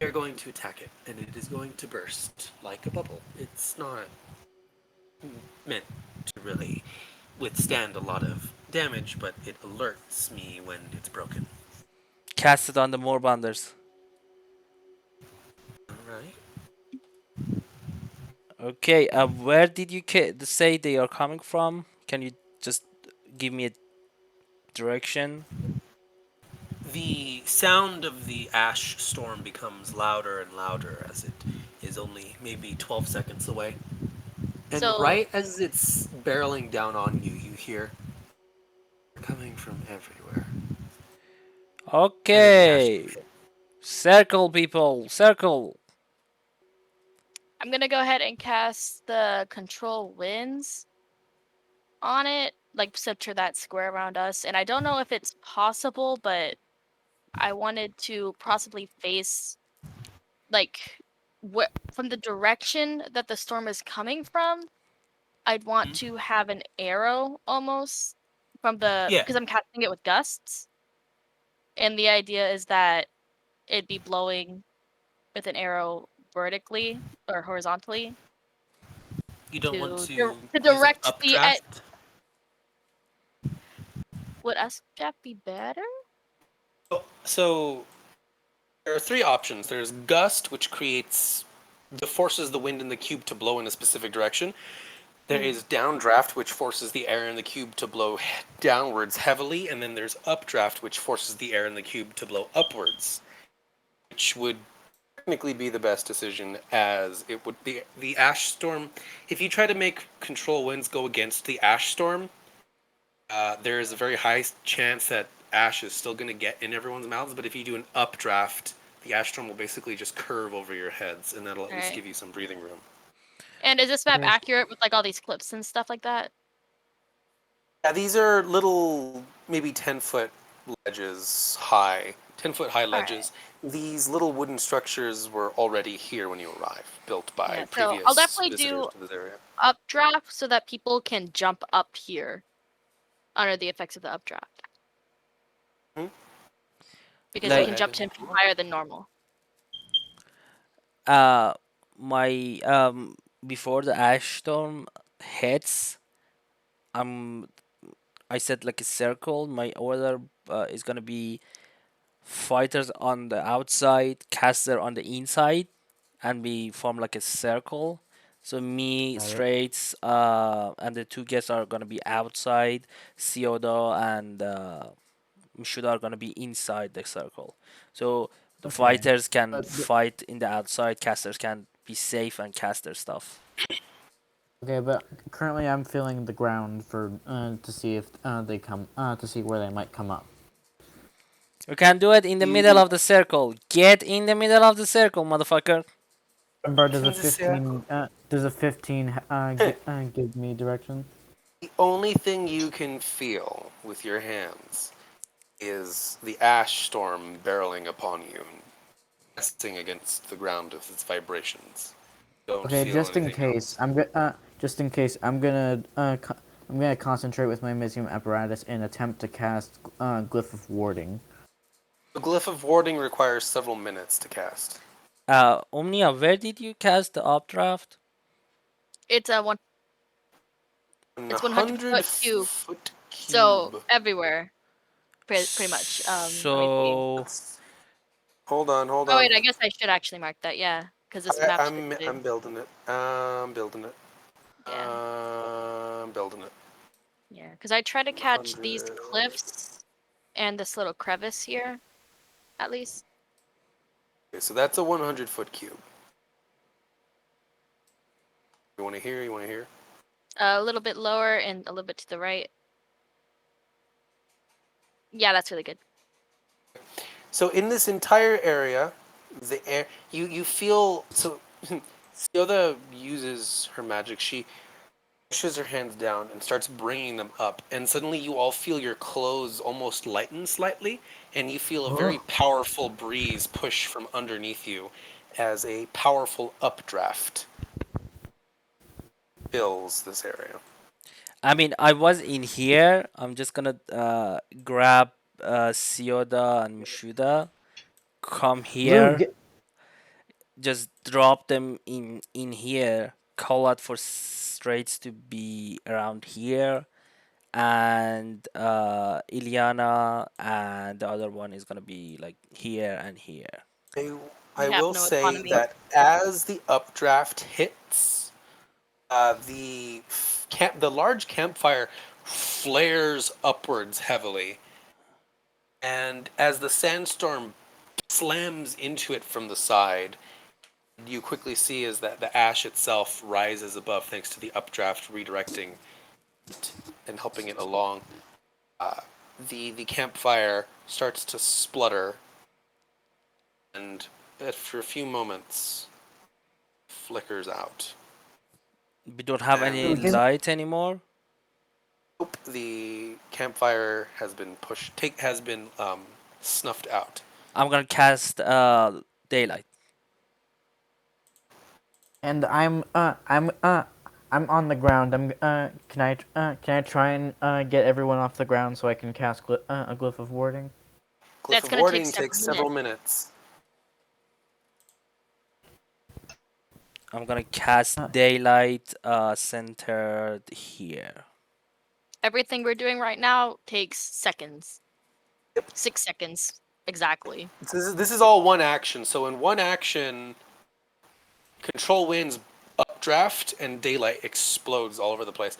they're going to attack it, and it is going to burst like a bubble. It's not meant to really withstand a lot of damage, but it alerts me when it's broken. Cast it on the Moorbanders. Alright. Okay, where did you say they are coming from? Can you just give me a direction? The sound of the ash storm becomes louder and louder as it is only maybe 12 seconds away. And So right as it's barreling down on you, you hear coming from everywhere. And then the ash Okay. Circle, people. Circle. I'm gonna go ahead and cast the control winds on it, like center that square around us. And I don't know if it's possible, but I wanted to possibly face like what from the direction that the storm is coming from. I'd want to have an arrow almost from the Yeah, because I'm casting it with gusts, and the idea is that it'd be blowing with an arrow vertically or horizontally you don't want to to use an direct the updraft. would SJAP be better? So there are three options. There's gust, which creates the forces the wind in the cube to blow in a specific direction. There is downdraft, which forces the air in the cube to blow downwards heavily, and then there's updraft, which forces the air in the cube to blow upwards, which would technically be the best decision, as it would the ash storm. If you try to make control winds go against the ash storm, there is a very high chance that ash is still going to get in everyone's mouths. But if you do an updraft, the ash storm will basically just curve over your heads, and that'll at least Right. give you some breathing room. And is this map Okay. accurate with like all these clips and stuff like that? Yeah, these are little, maybe 10-foot ledges high, 10-foot high All right. ledges. These little wooden structures were already here when you arrived, built by Yeah. So I'll previous definitely visitors do to this area. updraft so that people can jump up here under the effects of the updraft Hmm? because they Go Like, can ahead jump and 10 feet higher than normal. uh, my before the ash storm hits, um, I said like a circle. My order is gonna be fighters on the outside, caster on the inside, and we form like a circle. So me, Got it. Straits, and the two guests are gonna be outside. Siodo and Mishuda are gonna be inside the circle. So the Okay. fighters can But fight in the outside. Casters can be safe and cast their stuff. okay, but currently I'm feeling the ground for to see if they come to see where they might come up. You can do it in the middle You of the circle. Get in the middle of the circle, motherfucker. Remember, does a in the circle. 15 give me direction? The only thing you can feel with your hands is the ash storm barreling upon you, pressing against the ground with its vibrations. Don't Okay, feel anything else. just in case I'm gonna concentrate with my Mysium apparatus and attempt to cast Glyph of Warding. The glyph of warding requires several minutes to cast. Omnia, where did you cast the updraft? It's a one. A It's 100-foot cube, foot so cube. everywhere, pretty much. Let me see. So Let's hold on, hold Oh on. wait, I guess I should actually mark that. Yeah, because this map shifted. I'm building it. I'm building it. Yeah, I'm building it. yeah. Because I try to catch these 100. cliffs and this little crevice here, at least. Okay, so that's a 100-foot cube. You want to hear? You want to hear? A little bit lower and a little bit to the right. Yeah, that's really good. So in this entire area, the air you feel so. Yoda uses her magic. She pushes her hands down and starts bringing them up, and suddenly you all feel your clothes almost lighten slightly, and you feel a very powerful breeze push from underneath you as a powerful updraft fills this area. I mean, I was in here. I'm just gonna grab Sioda and Mishuda come Lou, here. Just drop them in here. Call out for straits to be around here, and Ilyana and the other one is gonna be like here and here. I, We I have will no say autonomy. that as the updraft hits, the large campfire flares upwards heavily, and as the sandstorm slams into it from the side, you quickly see is that the ash itself rises above thanks to the updraft redirecting it and helping it along. Uh, the campfire starts to splutter, and after a few moments, flickers out. We don't have any And Lou, didn't light anymore. nope, the campfire has been snuffed out. I'm gonna cast daylight. and I'm on the ground. Can I try and get everyone off the ground so I can cast a glyph of warding? Glyph That's of gonna take warding several takes several minutes. minutes. I'm gonna cast daylight centered here. Everything we're doing right now takes seconds. Yep. 6 seconds exactly. This is all one action. So in one action, control winds updraft and daylight explodes all over the place.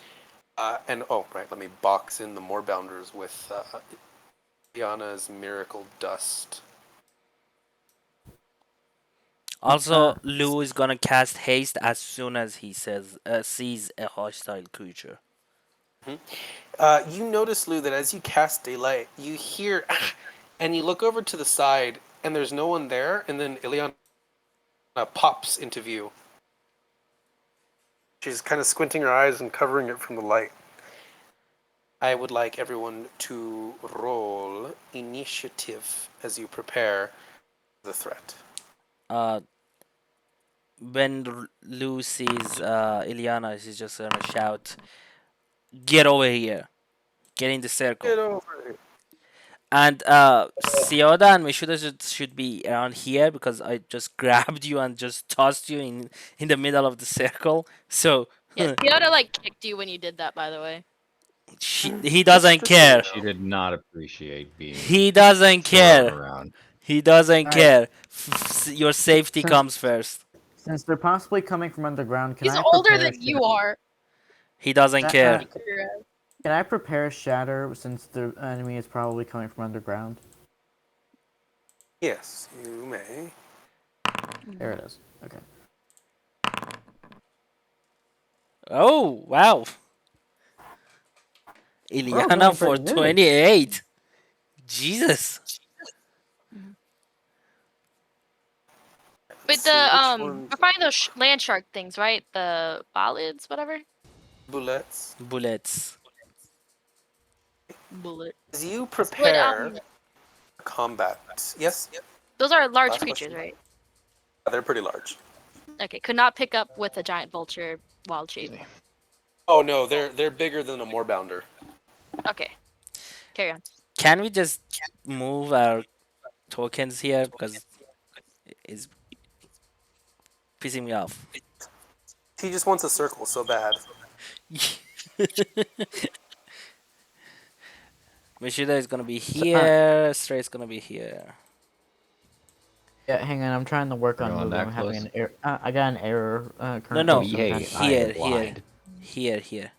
And oh right, let me box in the Moorbounders with Diana's miracle dust. Also, Lou is gonna cast haste as soon as he sees a hostile creature. You notice, Lou, that as you cast daylight, you hear, and you look over to the side, and there's no one there, and then Ileana pops into view. She's kind of squinting her eyes and covering it from the light. I would like everyone to roll initiative as you prepare the threat. Uh, when Lou sees Ilyana, she's just gonna shout, "Get over here! Get in the circle!" Get over it. And Sioda and Mishuda should be around here because I just grabbed you and just tossed you in the middle of the circle. So Yeah, Theoda like kicked you when you did that, by the way. he doesn't Just so you care. know. She did not appreciate being He doesn't thrown care. around. He doesn't All right. care. Your safety Since comes first. since they're possibly coming from underground, He's older than you are. He doesn't care. Can I prepare shatter since the enemy is probably coming from underground? Yes, you may. There it is. Okay. Oh wow, We're all Ilyana doing for pretty good. 28. Jesus. But Let's see which we're ones. finding those land shark things, right? The bolids, whatever. Bullets. Bullets. Bullet. As you What prepare combat, yes, those are large Last creatures, question. right? They're pretty large. Okay, could not pick up with a giant vulture wild shape. Oh no, they're bigger than a Moorbounder. Okay, carry on. Can we just move our tokens here because it's pissing me off? He just wants a circle so bad. Mishida is gonna be So, here. Stray's gonna be here. Yeah, hang on. I'm trying to work We're on going moving. that I'm having close? an error. I got an error No, currently. no. So I'm trying Hey, to- I am Here, here, blind. here.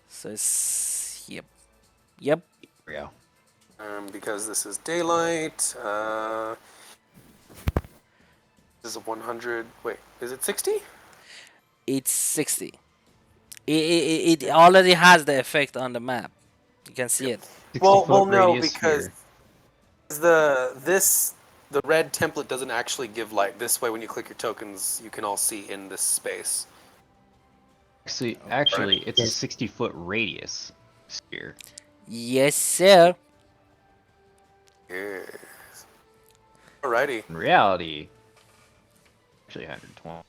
So it's yep, yep. There we go. Because this is daylight. This is a 100. Wait, is it 60? It's 60. It already has the effect on the map. You can see it. 60-foot No, radius because here. the red template doesn't actually give light. This way, when you click your tokens, you can all see in this space. Actually, it's a 60-foot radius sphere. Yes, sir. Yes. Alrighty. In reality, actually 120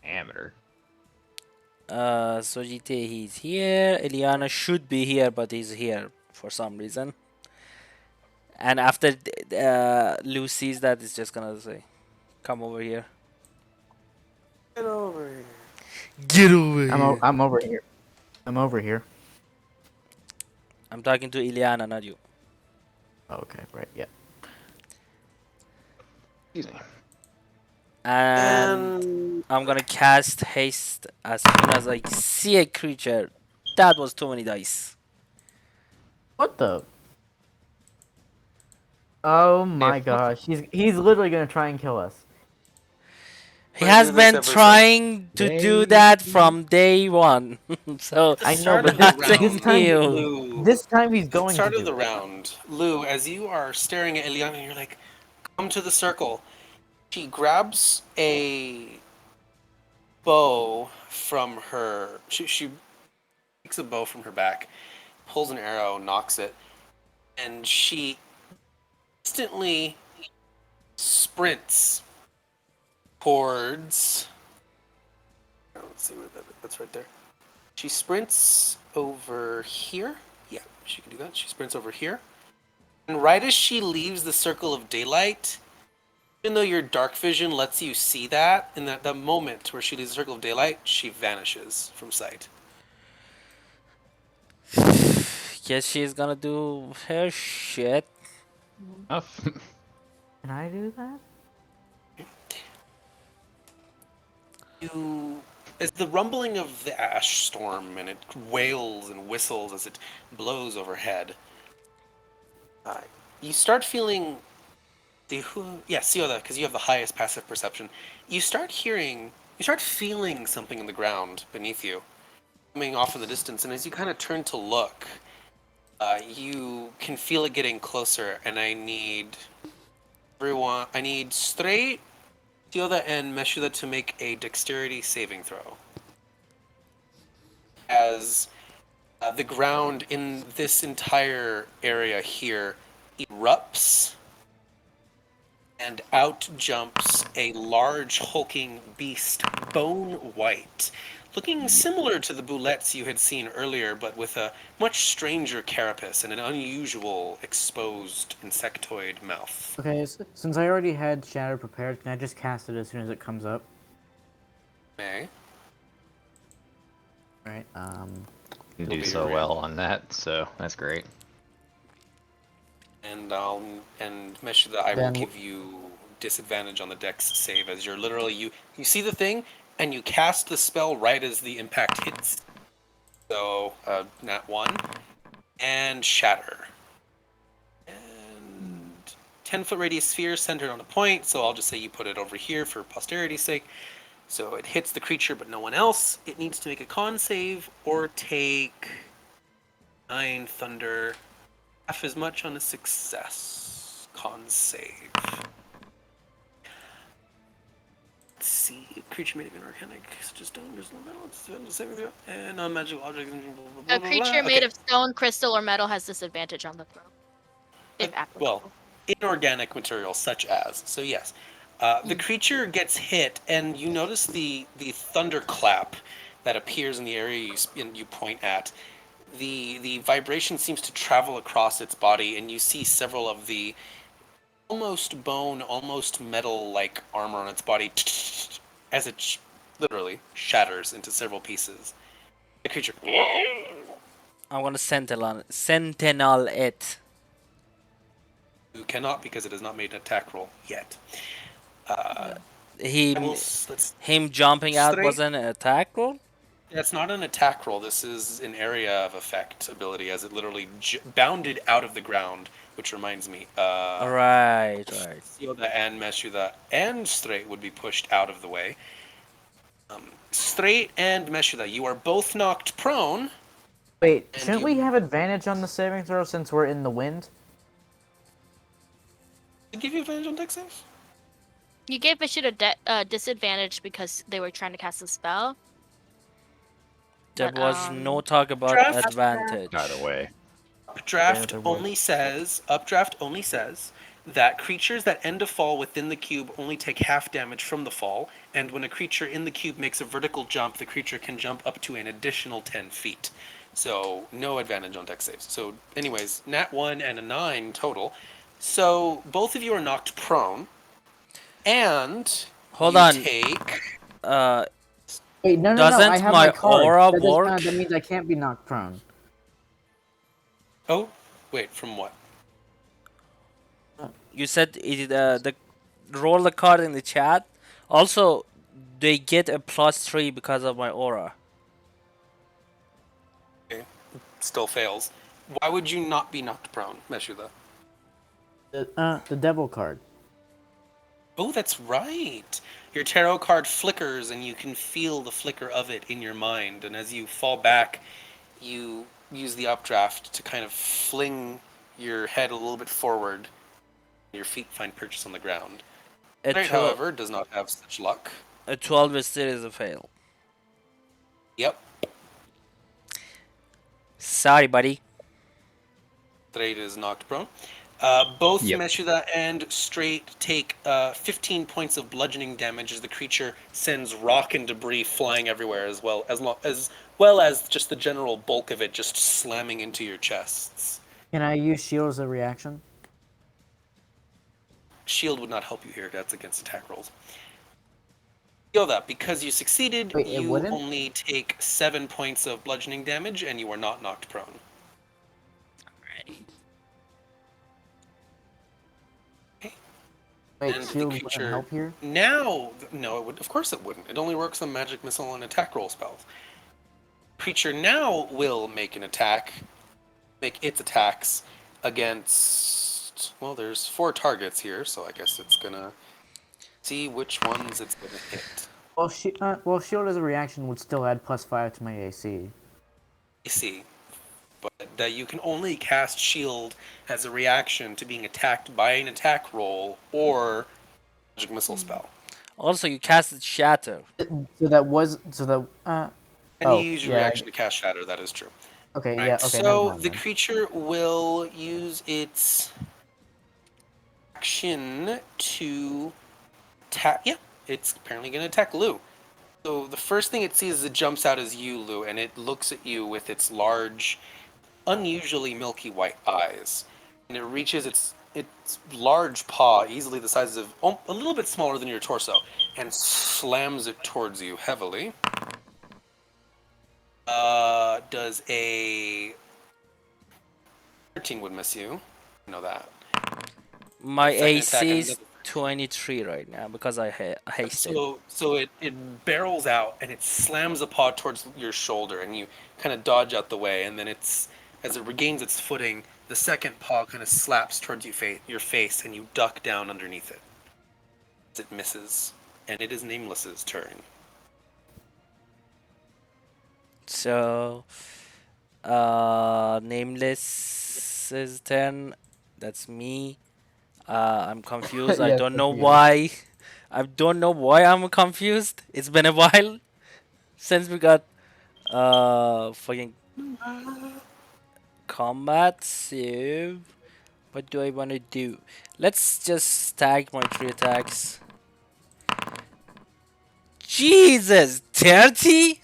diameter. Sojite, he's here. Eliana should be here, but he's here for some reason. And after Lou sees that, it's just gonna say, "Come over here." Get over here. Get over here. I'm over here. I'm over here. I'm talking to Eliana, not you. Oh, okay, right, yeah. Excuse me. And And I'm gonna cast haste as soon as I see a creature. That was too many dice. What the? Oh my If gosh, he's literally gonna try and kill us. He I'm gonna has do this been ever trying to do that they from day one, so at the I know, start but of the this nothing round, time, new. Lou. this time he's At the going to start of do the it. round, Lou, as you are staring at Eliana, you're like, "Come to the circle." She grabs a bow from her. She takes a bow from her back, pulls an arrow, knocks it, and she instantly sprints towards. Let's see where that's right there. She sprints over here. Yeah, she can do that. She sprints over here. And right as she leaves the circle of daylight, even though your dark vision lets you see that, in that the moment where she leaves the circle of daylight, she vanishes from sight. Guess she's gonna do her shit. enough. Can I do that? You, as the rumbling of the ash storm and it wails and whistles as it blows overhead, uh, you start feeling Sioda, because you have the highest passive perception. You start feeling something in the ground beneath you, coming off in the distance, and as you kind of turn to look, you can feel it getting closer. And I need straight Sioda and Meshuda to make a dexterity saving throw. As the ground in this entire area here erupts, and out jumps a large hulking beast, bone white, looking similar to the boulettes you had seen earlier, but with a much stranger carapace and an unusual exposed insectoid mouth. Okay, since I already had Shatter prepared, can I just cast it as soon as it comes up? Okay. Right. You It'll do be so your well on that, so that's great. And Meshuda, I will Then give you disadvantage on the dex save as you're literally you see the thing and you cast the spell right as the impact hits. So nat 1 and shatter. And 10-foot radius sphere centered on a point, so I'll just say you put it over here for posterity's sake. So it hits the creature but no one else. It needs to make a con save or take 9 thunder, half as much on a success. Con save. Let's see. Creature made of inorganic, such as stone, crystal, metal, and non-magical objects. A creature made of stone, crystal, or metal has disadvantage on the throw, if Well, applicable. inorganic materials such as. So yes, the creature gets hit, and you notice the thunderclap that appears in the area you point at. The vibration seems to travel across its body, and you see several of the almost bone, almost metal-like armor on its body as it literally shatters into several pieces. The creature. I'm gonna sentinel it. You cannot because it has not made an attack roll yet. I will. Him, Let's him jumping out straight. wasn't an attack roll. That's not an attack roll. This is an area of effect ability, as it literally bounded out of the ground. Which reminds me, Right. Yoda and Meshuda and Straight would be pushed out of the way. Straight and Meshuda, you are both knocked prone. wait, And shouldn't you- we have advantage on the saving throw since we're in the wind? Did give you advantage on dex saves? You gave Vishit a disadvantage because they were trying to cast a spell. There But, was no talk about Draft. advantage. By the way, Updraft there was. only says that creatures that end a fall within the cube only take half damage from the fall, and when a creature in the cube makes a vertical jump, the creature can jump up to an additional 10 feet. So, no advantage on dex saves. So, anyways, nat 1 and a 9 total. So, both of you are knocked prone, and Hold you on. take. Uh, Wait, no, no, no. I doesn't have my my card. aura That does, work? that means I can't be knocked prone. Oh, wait, from what? You said the roll the card in the chat. Also, they get a +3 because of my aura. Okay, still fails. Why would you not be knocked prone, Meshuda? The devil card. Oh, that's right. Your tarot card flickers and you can feel the flicker of it in your mind. And as you fall back, you use the updraft to kind of fling your head a little bit forward. Your feet find purchase on the ground. A Right, 12, however, does not have such luck. a 12 is still is a fail. Yep, Sorry, buddy. Straight is knocked prone. Both Yep. Meshuda and Straight take 15 points of bludgeoning damage as the creature sends rock and debris flying everywhere, as well as just the general bulk of it just slamming into your chests. Can I use shield as a reaction? Shield would not help you here. That's against attack rolls. Feel that because you succeeded, Wait, it you wouldn't? only take 7 points of bludgeoning damage, and you are not knocked prone. Wait, And the shield wouldn't creature help here? now, no, it would. Of course, it wouldn't. It only works on magic missile and attack roll spells. Creature now will make its attacks against. Well, there's 4 targets here, so I guess it's gonna see which ones it's gonna hit. Well, shield as a reaction would still add +5 to my AC. You see, but that you can only cast shield as a reaction to being attacked by an attack roll or magic missile spell. Also, you casted Shatter. So that was so that. And Oh, you use your yeah. reaction to cast Shatter. That is true. Okay, Right, yeah. Okay, never so mind the then. creature will use its action to attack. Yeah, it's apparently going to attack Lou. So the first thing it sees as it jumps out is you, Lou, and it looks at you with its large, unusually milky white eyes. And it reaches its large paw, easily the size of a little bit smaller than your torso, and slams it towards you heavily. Does a 13 would miss you. I know that. My Second attack, AC and is 23 right now because I hasted. so it barrels out and it slams a paw towards your shoulder, and you kind of dodge out the way, and then as it regains its footing, the second paw kind of slaps towards your face, and you duck down underneath it. As it misses, and it is Nameless's turn. So, Nameless 10. That's me. I'm confused. I Yes, don't that's know you. why. I don't know why I'm confused. It's been a while since we got fucking combat. So, what do I want to do? Let's just stack my 3 attacks. Jesus, 30,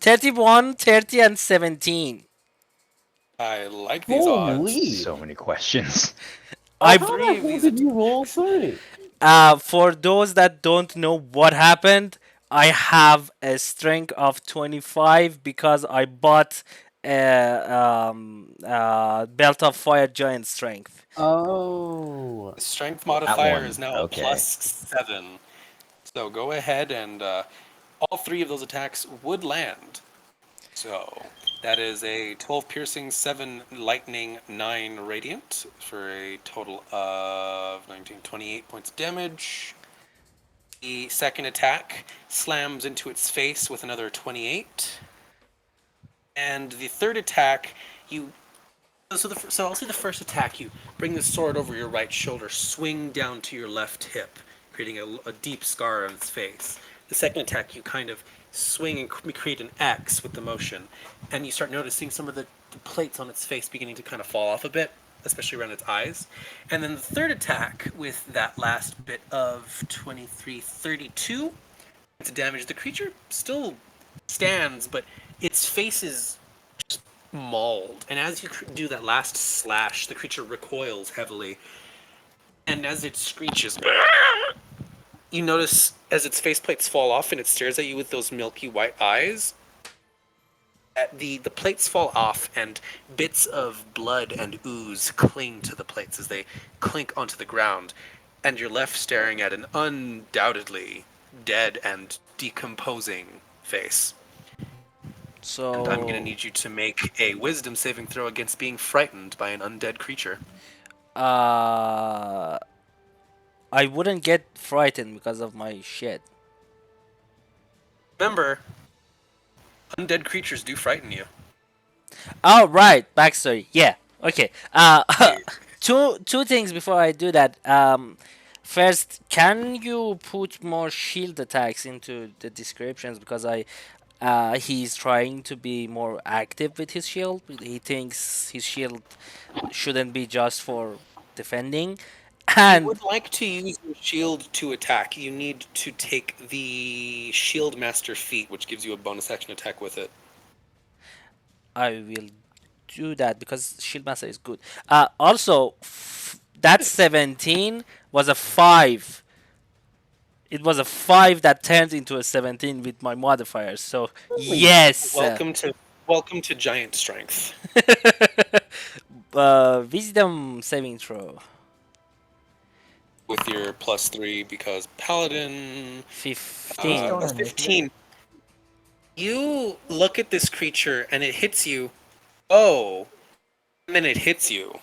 31, 30, and 17. I like these odds. Holy! So many questions. I How Three the of hell these did you roll 30? For those that don't know what happened, I have a strength of 25 because I bought Belt of Fire Giant Strength. Oh. The strength modifier one, is now okay. a +7. So go ahead and all 3 of those attacks would land. So that is a 12 piercing, 7 lightning, 9 radiant for a total of 19, 28 points of damage. The second attack slams into its face with another 28. And the third attack, so I'll say the first attack, you bring the sword over your right shoulder, swing down to your left hip, creating a deep scar on its face. The second attack, you kind of swing and create an X with the motion, and you start noticing some of the plates on its face beginning to kind of fall off a bit. especially around its eyes. And then the third attack with that last bit of 23, 32 to damage. The creature still stands, but its face is just mauled. And as you do that last slash, the creature recoils heavily. And as it screeches, you notice as its faceplates fall off and it stares at you with those milky white eyes, the plates fall off and bits of blood and ooze cling to the plates as they clink onto the ground, and you're left staring at an undoubtedly dead and decomposing face. And I'm going to So, need you to make a wisdom saving throw against being frightened by an undead creature. uh, I wouldn't get frightened because of my shit. Remember, undead creatures do frighten you. Oh, right, backstory. Yeah. Okay. Two things before I do that. First, can you put more shield attacks into the descriptions because he's trying to be more active with his shield. He thinks his shield shouldn't be just for defending, If you and would like to use your shield to attack, you need to take the Shield Master feat, which gives you a bonus action attack with it. I will do that because shield master is good. Also, that 17 was a 5. It was a 5 that turned into a 17 with my modifiers. So yes. Welcome to giant strength. Wisdom saving throw. With your +3 because paladin 15. Stone a initiative. 15. You look at this creature and it hits you. Oh, and then it hits you.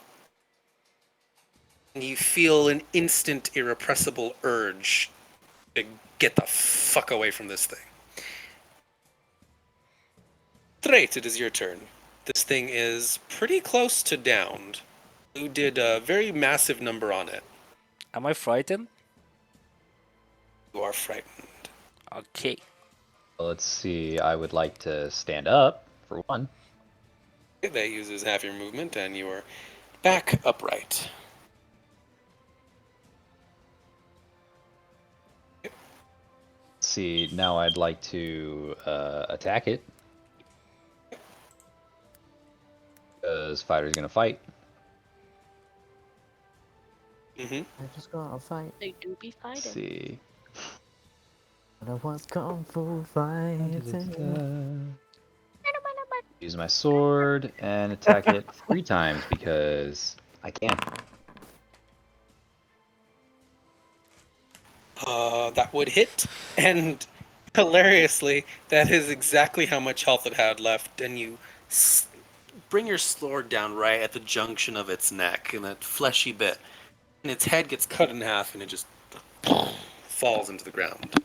And you feel an instant irrepressible urge to get the fuck away from this thing. Straight, it is your turn. This thing is pretty close to downed. You did a very massive number on it. Am I frightened? You are frightened. Okay. Let's see. I would like to stand up for one. That uses half your movement, and you are back upright. Let's see. Now I'd like to attack it. Because fighter's gonna fight. Mm-hmm. I just gonna fight. They do be Let's fighting. see. I was kung fu fighting. Use my sword and attack it 3 times because I can. That would hit, and hilariously, that is exactly how much health it had left, and you bring your sword down right at the junction of its neck, in that fleshy bit, and its head gets cut in half, and it just falls into the ground.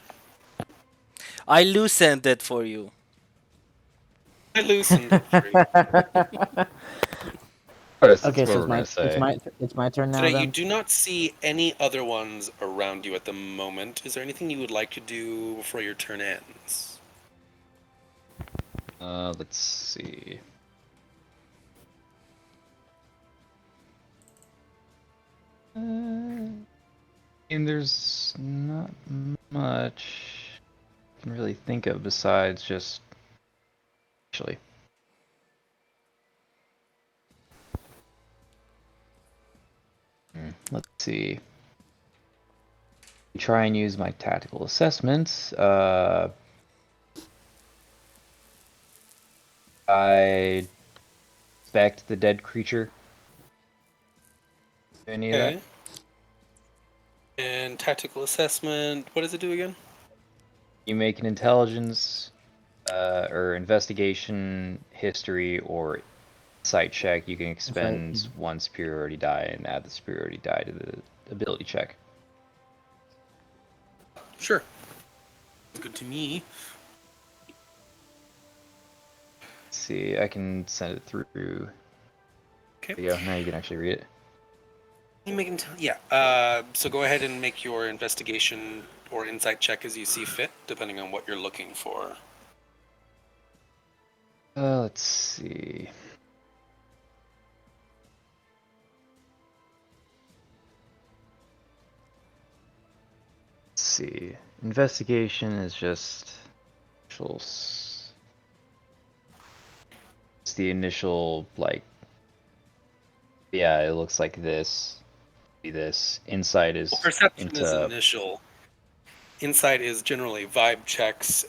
I loosened it for you. I loosened it for you. That's Okay, what so we're gonna say. it's my turn now Today, you then. do not see any other ones around you at the moment. Is there anything you would like to do before your turn ends? Let's see. And there's not much I can really think of besides just actually. Let's see. Try and use my tactical assessments. I inspect the dead creature. Any of that? Okay. And tactical assessment, what does it do again? You make an intelligence or investigation, history, or insight check. You can expend 1 superiority die and add the superiority die to the ability check. Sure. Good to me. Let's see, I can send it through. Okay. There you go. Now you can actually read it. You make yeah. So go ahead and make your investigation or insight check as you see fit, depending on what you're looking for. Let's see. see. Investigation is just it's the initial like. Yeah, it looks like this. Be this. Insight is Well, perception is into. initial. Insight is generally vibe checks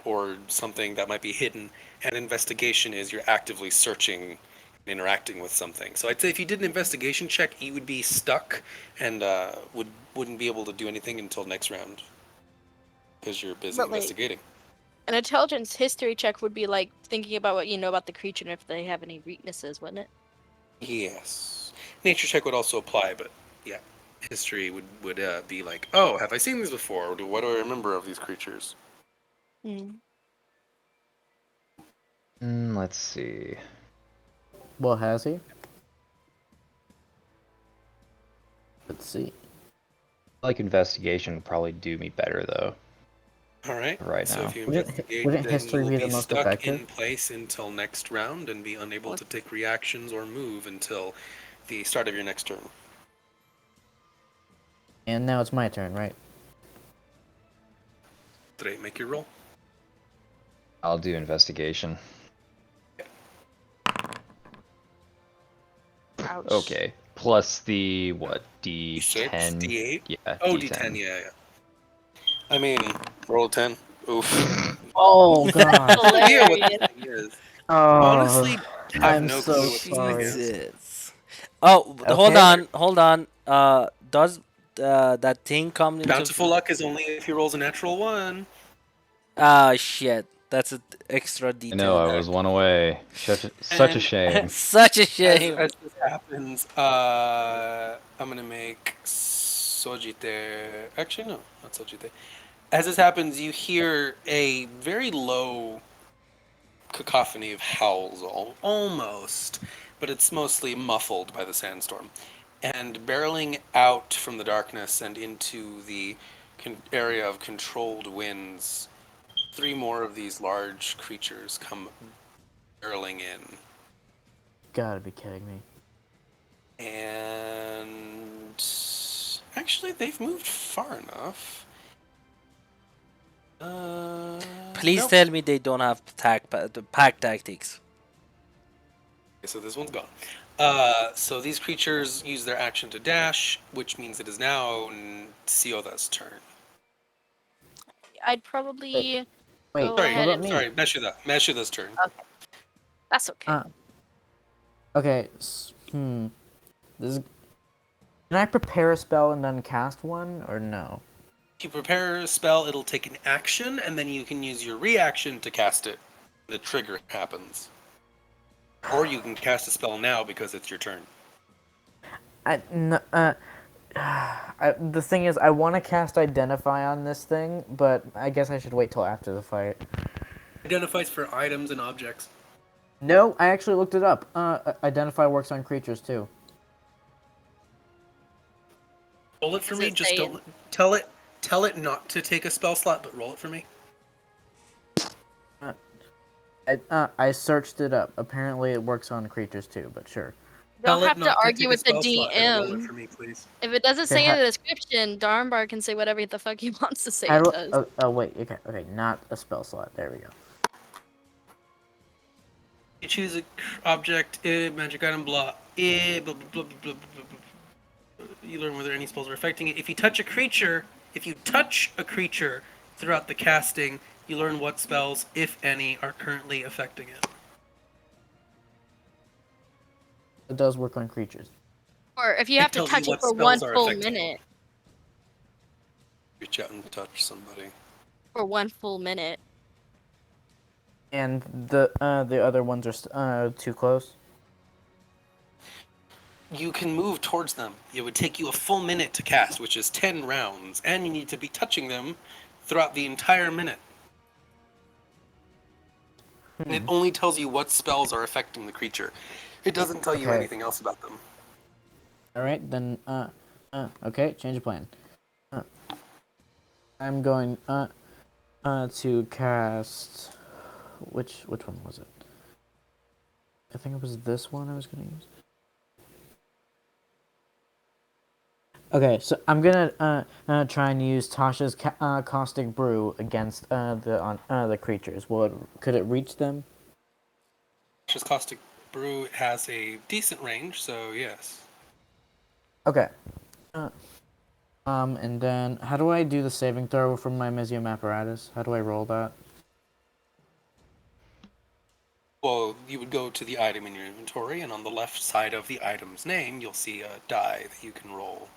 or something that might be hidden, and investigation is you're actively searching and interacting with something. So I'd say if you did an investigation check, you would be stuck and wouldn't be able to do anything until next round because you're busy But like investigating. an intelligence history check would be like thinking about what you know about the creature and if they have any weaknesses, wouldn't it? Yes, nature check would also apply, but yeah, history would be like, oh, have I seen these before? Or what do I remember of these creatures? Let's see. Well, has he? Let's see. Like investigation would probably do me better though. All right. Right so now. if you Wouldn't- investigate, wouldn't then history you will be the be most stuck effective? in place until next round and be unable to take reactions or move until the start of your next turn. And now it's my turn, right? Did I make your roll? I'll do investigation. Ouch. Okay. Plus the what? D6, D10. D8? Yeah. Oh, D10, yeah. I mean, roll a 10. Oof. Oh god. No idea what Hilarious. this thing is. Oh, Honestly, have I'm no so clue what this thing sorry. is. Jesus. Oh, Okay. hold on. Does that thing come into? Bountiful luck is only if he rolls a natural 1. Ah, shit. That's an extra I know, I D10. was one away. Such a And shame. Such a shame. as this happens, I'm gonna make Sojite. Actually, no, not Sojite. As this happens, you hear a very low cacophony of howls, almost, but it's mostly muffled by the sandstorm. And barreling out from the darkness and into the area of controlled winds, 3 more of these large creatures come barreling in. Gotta be kidding me. And actually, they've moved far enough. Please Nope. tell me they don't have pack tactics. Okay, so this one's gone. So these creatures use their action to dash, which means it is now Sioda's turn. I'd probably Wait, go what ahead about and me? Sorry, Meshuda's turn. Okay. That's okay. Okay. This is... Can I prepare a spell and then cast one, or no? If you prepare a spell, it'll take an action, and then you can use your reaction to cast it. The trigger happens. Or you can cast a spell now because it's your turn. The thing is, I want to cast Identify on this thing, but I guess I should wait till after the fight. Identifies for items and objects. No, I actually looked it up. Identify works on creatures too. Roll it for Does me. it Just say don't tell it not to take a spell slot, but roll it for me. I searched it up. Apparently, it works on creatures too, but sure. Don't Tell it have to not to argue take a with the spell slot and roll it DM. for me, please. If it doesn't Okay, say in the description, Darnbar can say whatever the fuck he wants to say How it do? does. Oh wait. Okay, not a spell slot. There we go. You choose a object, magic item, blah, blah, blah, blah, blah, blah, blah, blah. You learn whether any spells are affecting it. If you touch a creature throughout the casting, you learn what spells, if any, are currently affecting it. It does work on creatures. Or if you It have to tells you touch it what for one spells are full affecting it. minute. Reach out and touch somebody. For one full minute. And the other ones are too close. You can move towards them. It would take you a full minute to cast, which is 10 rounds, and you need to be touching them throughout the entire minute. And it only tells you what spells are affecting the creature. It doesn't tell you Okay. anything else about them. All right, then. Okay, change of plan. I'm going to cast. Which one was it? I think it was this one I was gonna use. Okay, so I'm gonna try and use Tasha's caustic brew against the creatures. Could it reach them? Tasha's caustic brew has a decent range, so yes. Okay. And then how do I do the saving throw from my Mizium apparatus? How do I roll that? Well, you would go to the item in your inventory, and on the left side of the item's name, you'll see a die that you can roll.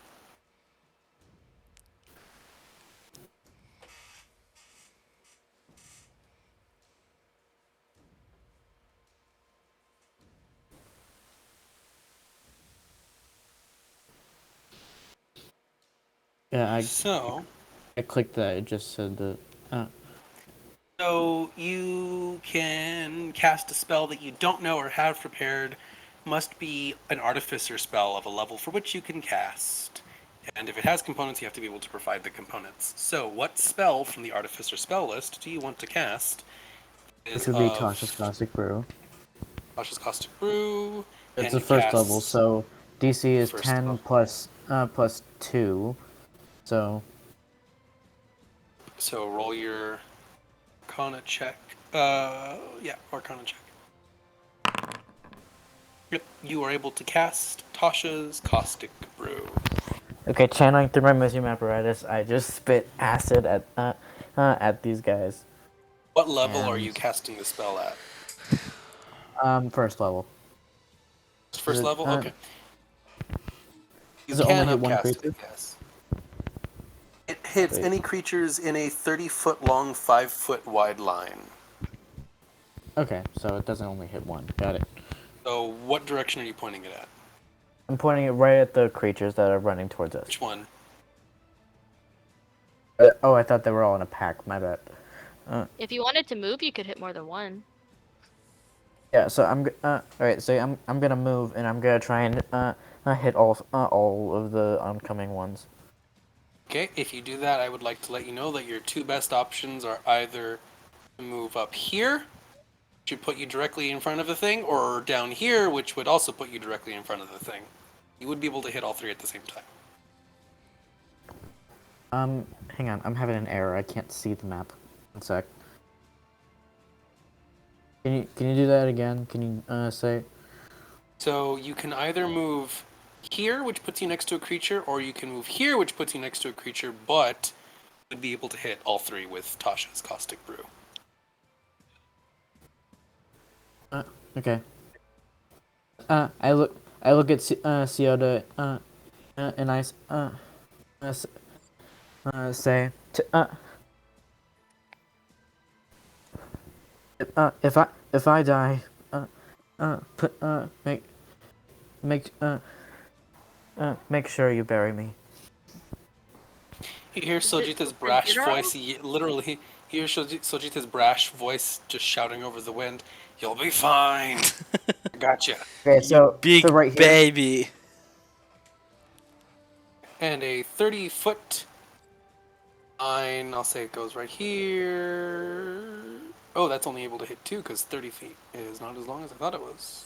Yeah, So, I clicked that. It just said the. so you can cast a spell that you don't know or have prepared. Must be an artificer spell of a level for which you can cast. And if it has components, you have to be able to provide the components. So, what spell from the artificer spell list do you want to cast? Which Is would be of Tasha's caustic brew. Tasha's Caustic Brew, It's and the it first level, casts so DC is first 10 level. plus 2. So So roll your Arcana check. Yeah, Arcana check. Yep, you are able to cast Tasha's Caustic Brew. okay, channeling through my Mizium apparatus, I just spit acid at these guys. What level are And you casting the spell at? first level. First level? Okay. You Does it only can hit one upcast creature? it, yes. It hits Wait. any creatures in a 30-foot long, 5-foot wide line. Okay, so it doesn't only hit one. Got it. So what direction are you pointing it at? I'm pointing it right at the creatures that are running towards us. Which one? Oh, I thought they were all in a pack. My bad. If you wanted to move, you could hit more than one. Yeah, so all right. So I'm gonna move and I'm gonna try and hit all of the oncoming ones. Okay, if you do that, I would like to let you know that your two best options are either to move up here, which would put you directly in front of the thing, or down here, which would also put you directly in front of the thing. You would be able to hit all three at the same time. Hang on. I'm having an error. I can't see the map. One sec. Can you do that again? Can you say? So you can either move here, which puts you next to a creature, or you can move here, which puts you next to a creature, but would be able to hit all three with Tasha's Caustic Brew. Okay. I look at Ciota and I say if I die, put make make sure you bury me. You hear Sojita's brash voice, literally, you hear Sojita's brash voice just shouting over the wind, "You'll be fine! I gotcha!" Okay, You big so right here. baby. And a 30-foot line, I'll say it goes right here. Oh, that's only able to hit two, because 30 feet is not as long as I thought it was.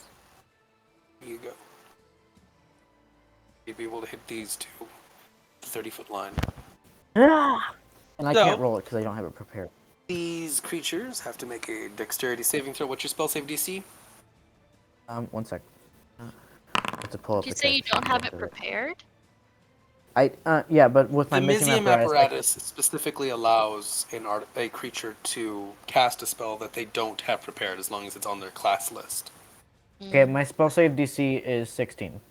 There you go. You'd be able to hit these two. 30-foot line. And I So- can't roll it because I don't have it prepared. These creatures have to make a dexterity saving throw. What's your spell save DC? One sec. I have to pull up Did you the say you don't have it character. prepared? Yeah, but with The my Mizium Mizium apparatus, apparatus specifically allows a creature to cast a spell that they don't have prepared as long as it's on their class list. okay, my spell save DC is 16.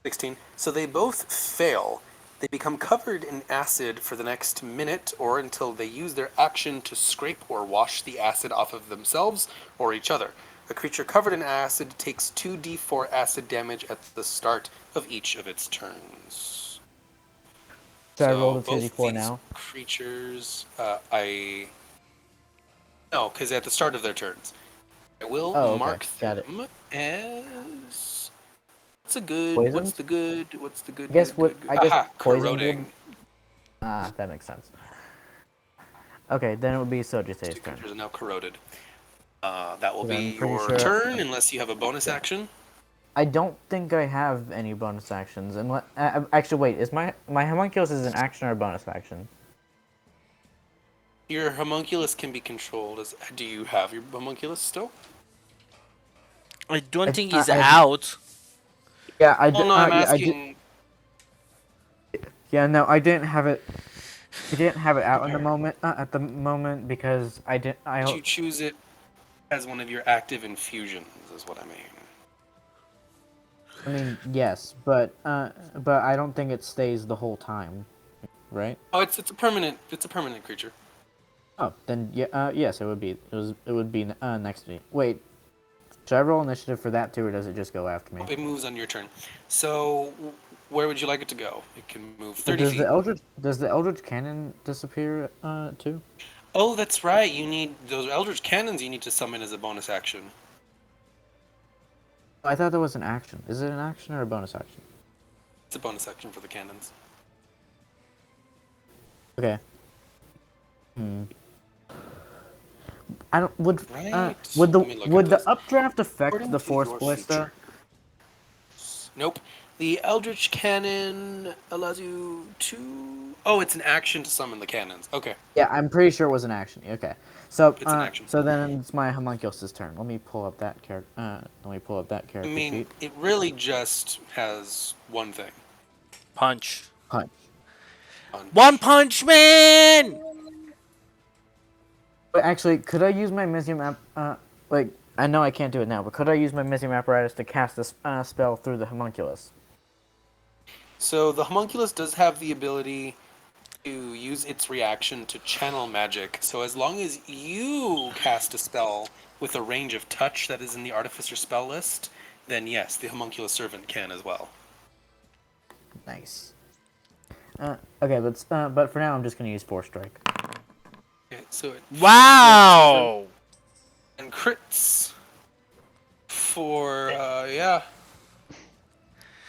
16. So they both fail. They become covered in acid for the next minute or until they use their action to scrape or wash the acid off of themselves or each other. A creature covered in acid takes 2d4 acid damage at the start of each of its turns. So I rolled a both 2d4 these now. creatures, no, because at the start of their turns. I will Oh, okay. mark Got it. them as... What's the Poisons? good? I guess good? I guess Aha, poison corroding. that makes sense. Okay, then it would be Sojita's Two turn. creatures are now corroded. That will Then be I'm pretty your sure- turn, unless you have a bonus action. I don't think I have any bonus actions. And actually, wait, is my homunculus is an action or a bonus action? Your homunculus can be controlled. Do you have your homunculus still? I don't think he's I out. yeah, Oh no, I'm yeah, I did. asking. Yeah, no, I didn't have it. I didn't have it out in the moment at the moment because I didn't. Did you choose it as one of your active infusions? Is what I mean. I mean, yes, but I don't think it stays the whole time, right? Oh, it's a permanent creature. Oh, then yeah, yes, it would be next to me. Wait, should I roll initiative for that too, or does it just go after me? It moves on your turn. So, where would you like it to go? It can move 30 feet. Does the Eldritch Cannon disappear too? Oh, that's right. You need those Eldritch Cannons. You need to summon as a bonus action. I thought that was an action. Is it an action or a bonus action? It's a bonus action for the cannons. Okay. I don't would Right. would Let me look would at the this. updraft affect According the to Force your Ballista? Nope. The Eldritch Cannon allows you to. Oh, it's an action to summon the cannons. Okay. Yeah, I'm pretty sure it was an action. Okay, so It's an action. so then it's my homunculus's turn. Let me pull up that character. Let me pull up that I character mean, sheet. it really just has one thing. Punch. Punch. One Punch Man! But actually, could I use my Mysium like I know I can't do it now, but could I use my Mysium apparatus to cast this spell through the homunculus? So the homunculus does have the ability to use its reaction to channel magic. So as long as you cast a spell with a range of touch that is in the artificer spell list, then yes, the homunculus servant can as well. Nice. Okay, but for now I'm just gonna use Force Strike. Okay, so it Wow! and crits for yeah.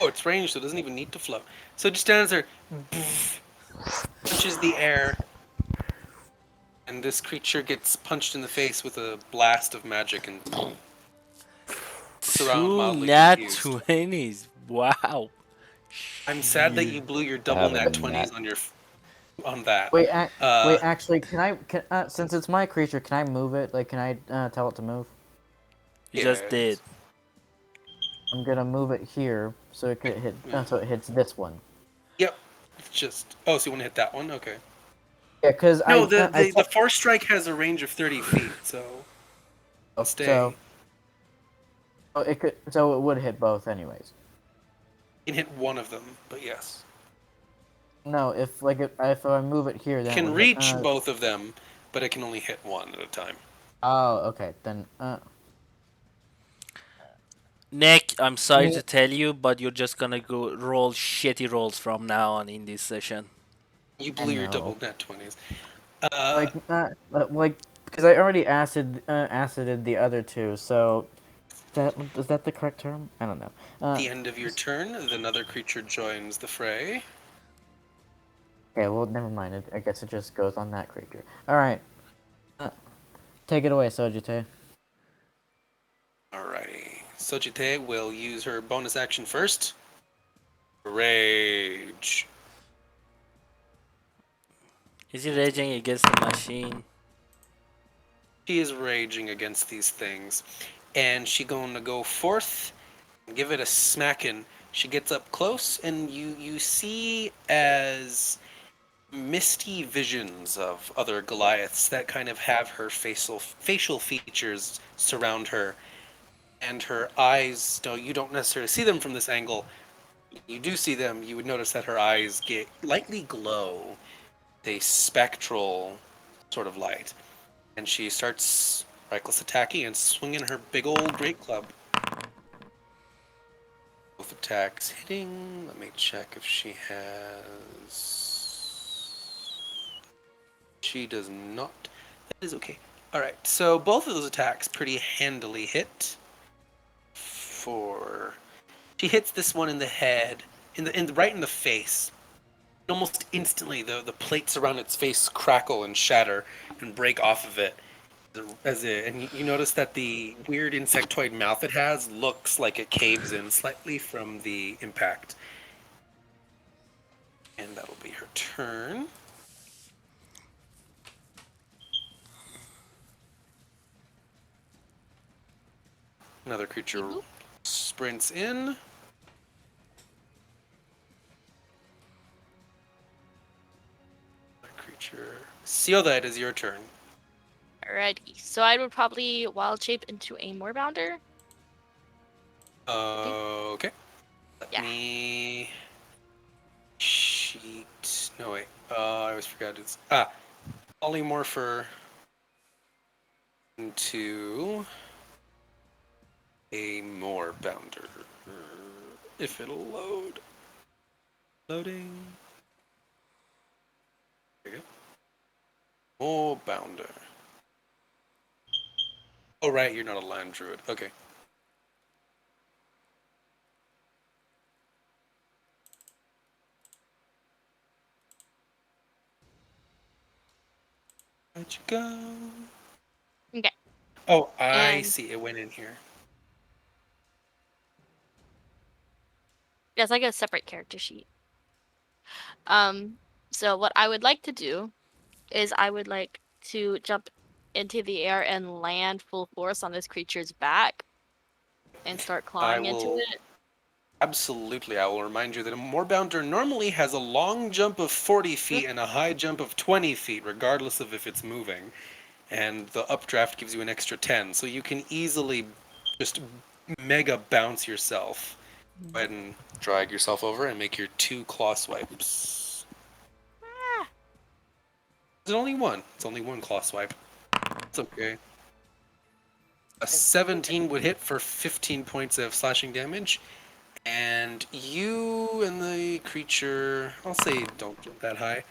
Oh, it's ranged, so it doesn't even need to float. So it just stands there, punches the air, and this creature gets punched in the face with a blast of magic and looks around Two mildly nat confused. 20s. Wow. I'm sad that you blew your double have a nat 20s nat- on that. Wait, Uh, actually, since it's my creature, can I move it? Like, can I tell it to move? You just Yes. did. I'm gonna move it here so it could hit. Yeah. So it hits this one. Yep. It's just. Oh, so you want to hit that one? Okay. Yeah, because No, the force strike has a range of 30 feet, so stay. so it would hit both anyways. You can hit one of them, but yes. No, if I move it here, You then it can would reach hit, both of them, but it can only hit one at a time. Oh, okay, then Nick, I'm sorry Me- to tell you, but you're just gonna go roll shitty rolls from now on in this session. You blew your know. double nat 20s. like because I already acided the other two, so is that the correct term? I don't know. At the end of your turn, another creature joins the fray. Okay, well, never mind. I guess it just goes on that creature. All right. Take it away, Sojite. Alrighty. Sojite will use her bonus action first. Rage. Is he raging against the machine? She is raging against these things. And she going to go forth and give it a smacking. She gets up close, and you see as misty visions of other Goliaths that kind of have her facial features surround her, and her eyes. Though you don't necessarily see them from this angle, you do see them. You would notice that her eyes get lightly glow, a spectral sort of light, and she starts reckless attacking and swinging her big old great club. Both attacks hitting. Let me check if she has. She does not. That is okay. Alright, so both of those attacks pretty handily hit. She hits this one in the head, right in the face. Almost instantly, the plates around its face crackle and shatter and break off of it. And you notice that the weird insectoid mouth it has looks like it caves in slightly from the impact. And that'll be her turn. Another creature Mhm. sprints in. Another creature. Seoda, it is your turn. Alrighty. So I would probably wild shape into a moorbounder. Okay. Let Yeah. me sheet. No wait. I always forgot it's polymorpher into a moorbounder. If it'll load. Loading. There you go. Moorbounder. Oh right, you're not a land druid. Okay. Where'd you go? Okay. Oh, I And see. It went in here. it's like a separate character sheet. Um, so what I would like to do is I would like to jump into the air and land full force on this creature's back and start I clawing into will it. absolutely. I will remind you that a moorbounder normally has a long jump of 40 feet and a high jump of 20 feet, regardless of if it's moving. And the updraft gives you an extra 10, so you can easily just mega bounce yourself. Go ahead and drag yourself over and make your 2 claw swipes. Ah, It's only one. It's only one claw swipe. It's okay. A 17 would hit for 15 points of slashing damage. And you and the creature, I'll say don't jump that high.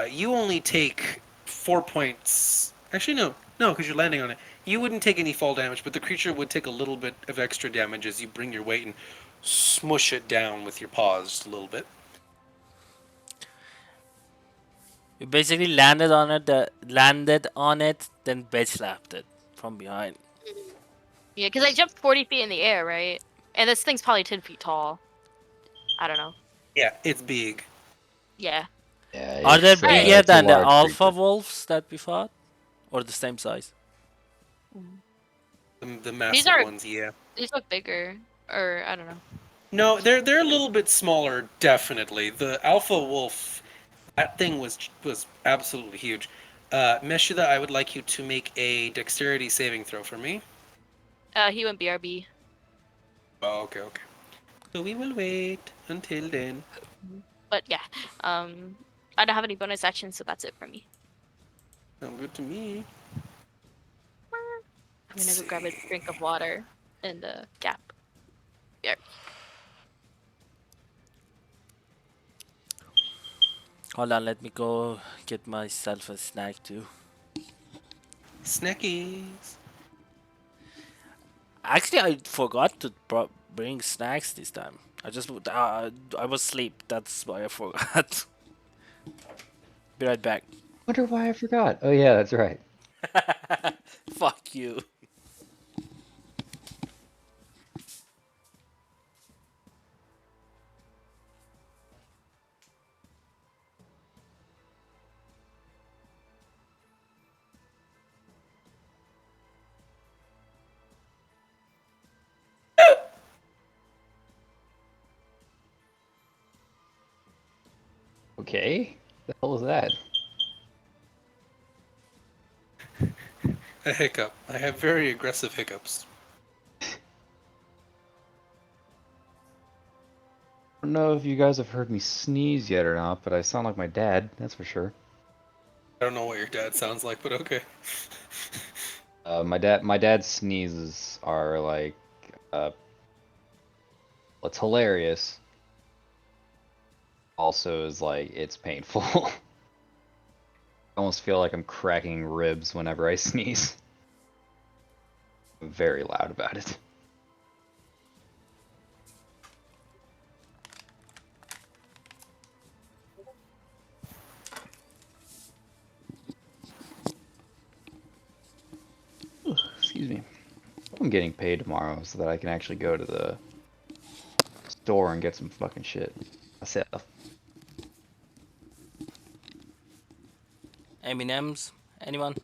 You only take 4 points. Actually, no, because you're landing on it. You wouldn't take any fall damage, but the creature would take a little bit of extra damage as you bring your weight and smush it down with your paws just a little bit. You basically landed on it, then bitch slapped it from behind. yeah, because I jumped 40 feet in the air, right? And this thing's probably 10 feet tall. I don't know. Yeah, it's big. Yeah. Yeah, Are they Alright. bigger it's a than the large alpha creature. wolves that we fought, or the same size? The These massive are ones, yeah. these look bigger, or I don't know. No, they're a little bit smaller, definitely. The alpha wolf, that thing was absolutely huge. Meshuda, I would like you to make a dexterity saving throw for me. He went BRB. Oh, okay, okay. So we will wait until then. But yeah, I don't have any bonus actions, so that's it for me. Sounds good to me. I'm Let's gonna go grab a see. drink of water in the gap. Yeah. Hold on, let me go get myself a snack too. Snackies. Actually, I forgot to bring snacks this time. I was asleep. That's why I forgot. Be right back. Wonder why I forgot. Oh yeah, that's right. Fuck you. Okay, the hell is that? A hiccup. I have very aggressive hiccups. I don't know if you guys have heard me sneeze yet or not, but I sound like my dad. That's for sure. I don't know what your dad sounds like, but okay. My dad's sneezes are like, well, it's hilarious. Also, is like it's painful. I almost feel like I'm cracking ribs whenever I sneeze. I'm very loud about it. I'm getting paid tomorrow so that I can actually go to the store and get some fucking shit myself. M&M's? Anyone?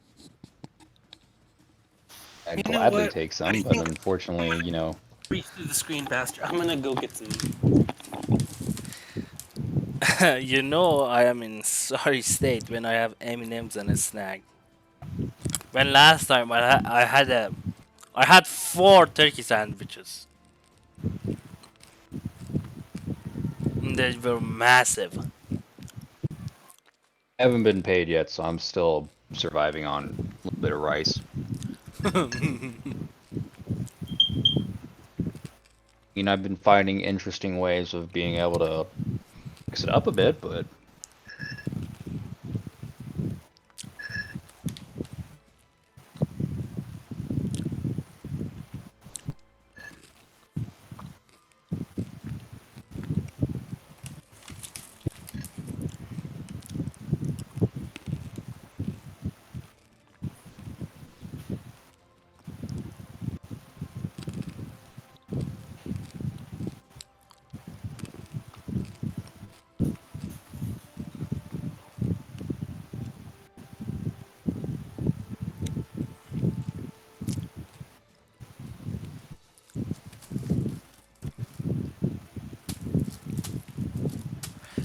I'd You know gladly what? take I some, but think unfortunately, you know, reach through the screen faster. I'm gonna go get some. You know I am in sorry state when I have M&M's and a snack. When last time I had 4 turkey sandwiches. And they were massive. I haven't been paid yet, so I'm still surviving on a little bit of rice. I mean, I've been finding interesting ways of being able to mix it up a bit, but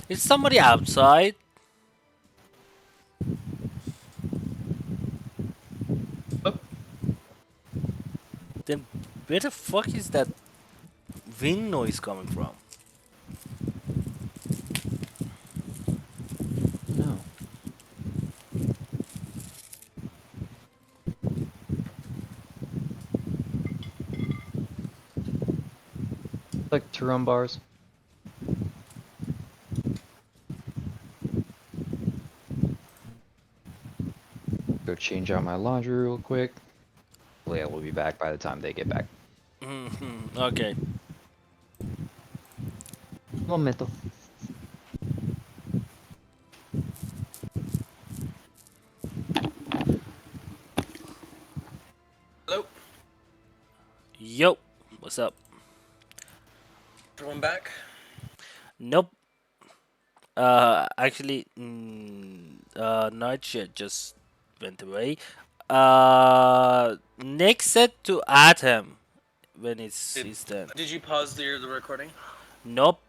Is somebody outside? oh, Then where the fuck is that wind noise coming from? no. Like Turum bars. Go change out my laundry real quick. Leia will be back by the time they get back. Okay. Momento. Hello, Yo, what's up? everyone back. Nope. Actually, Nightshade just went away. Nick said to add him when it's Did, his turn. did you pause the recording? Nope.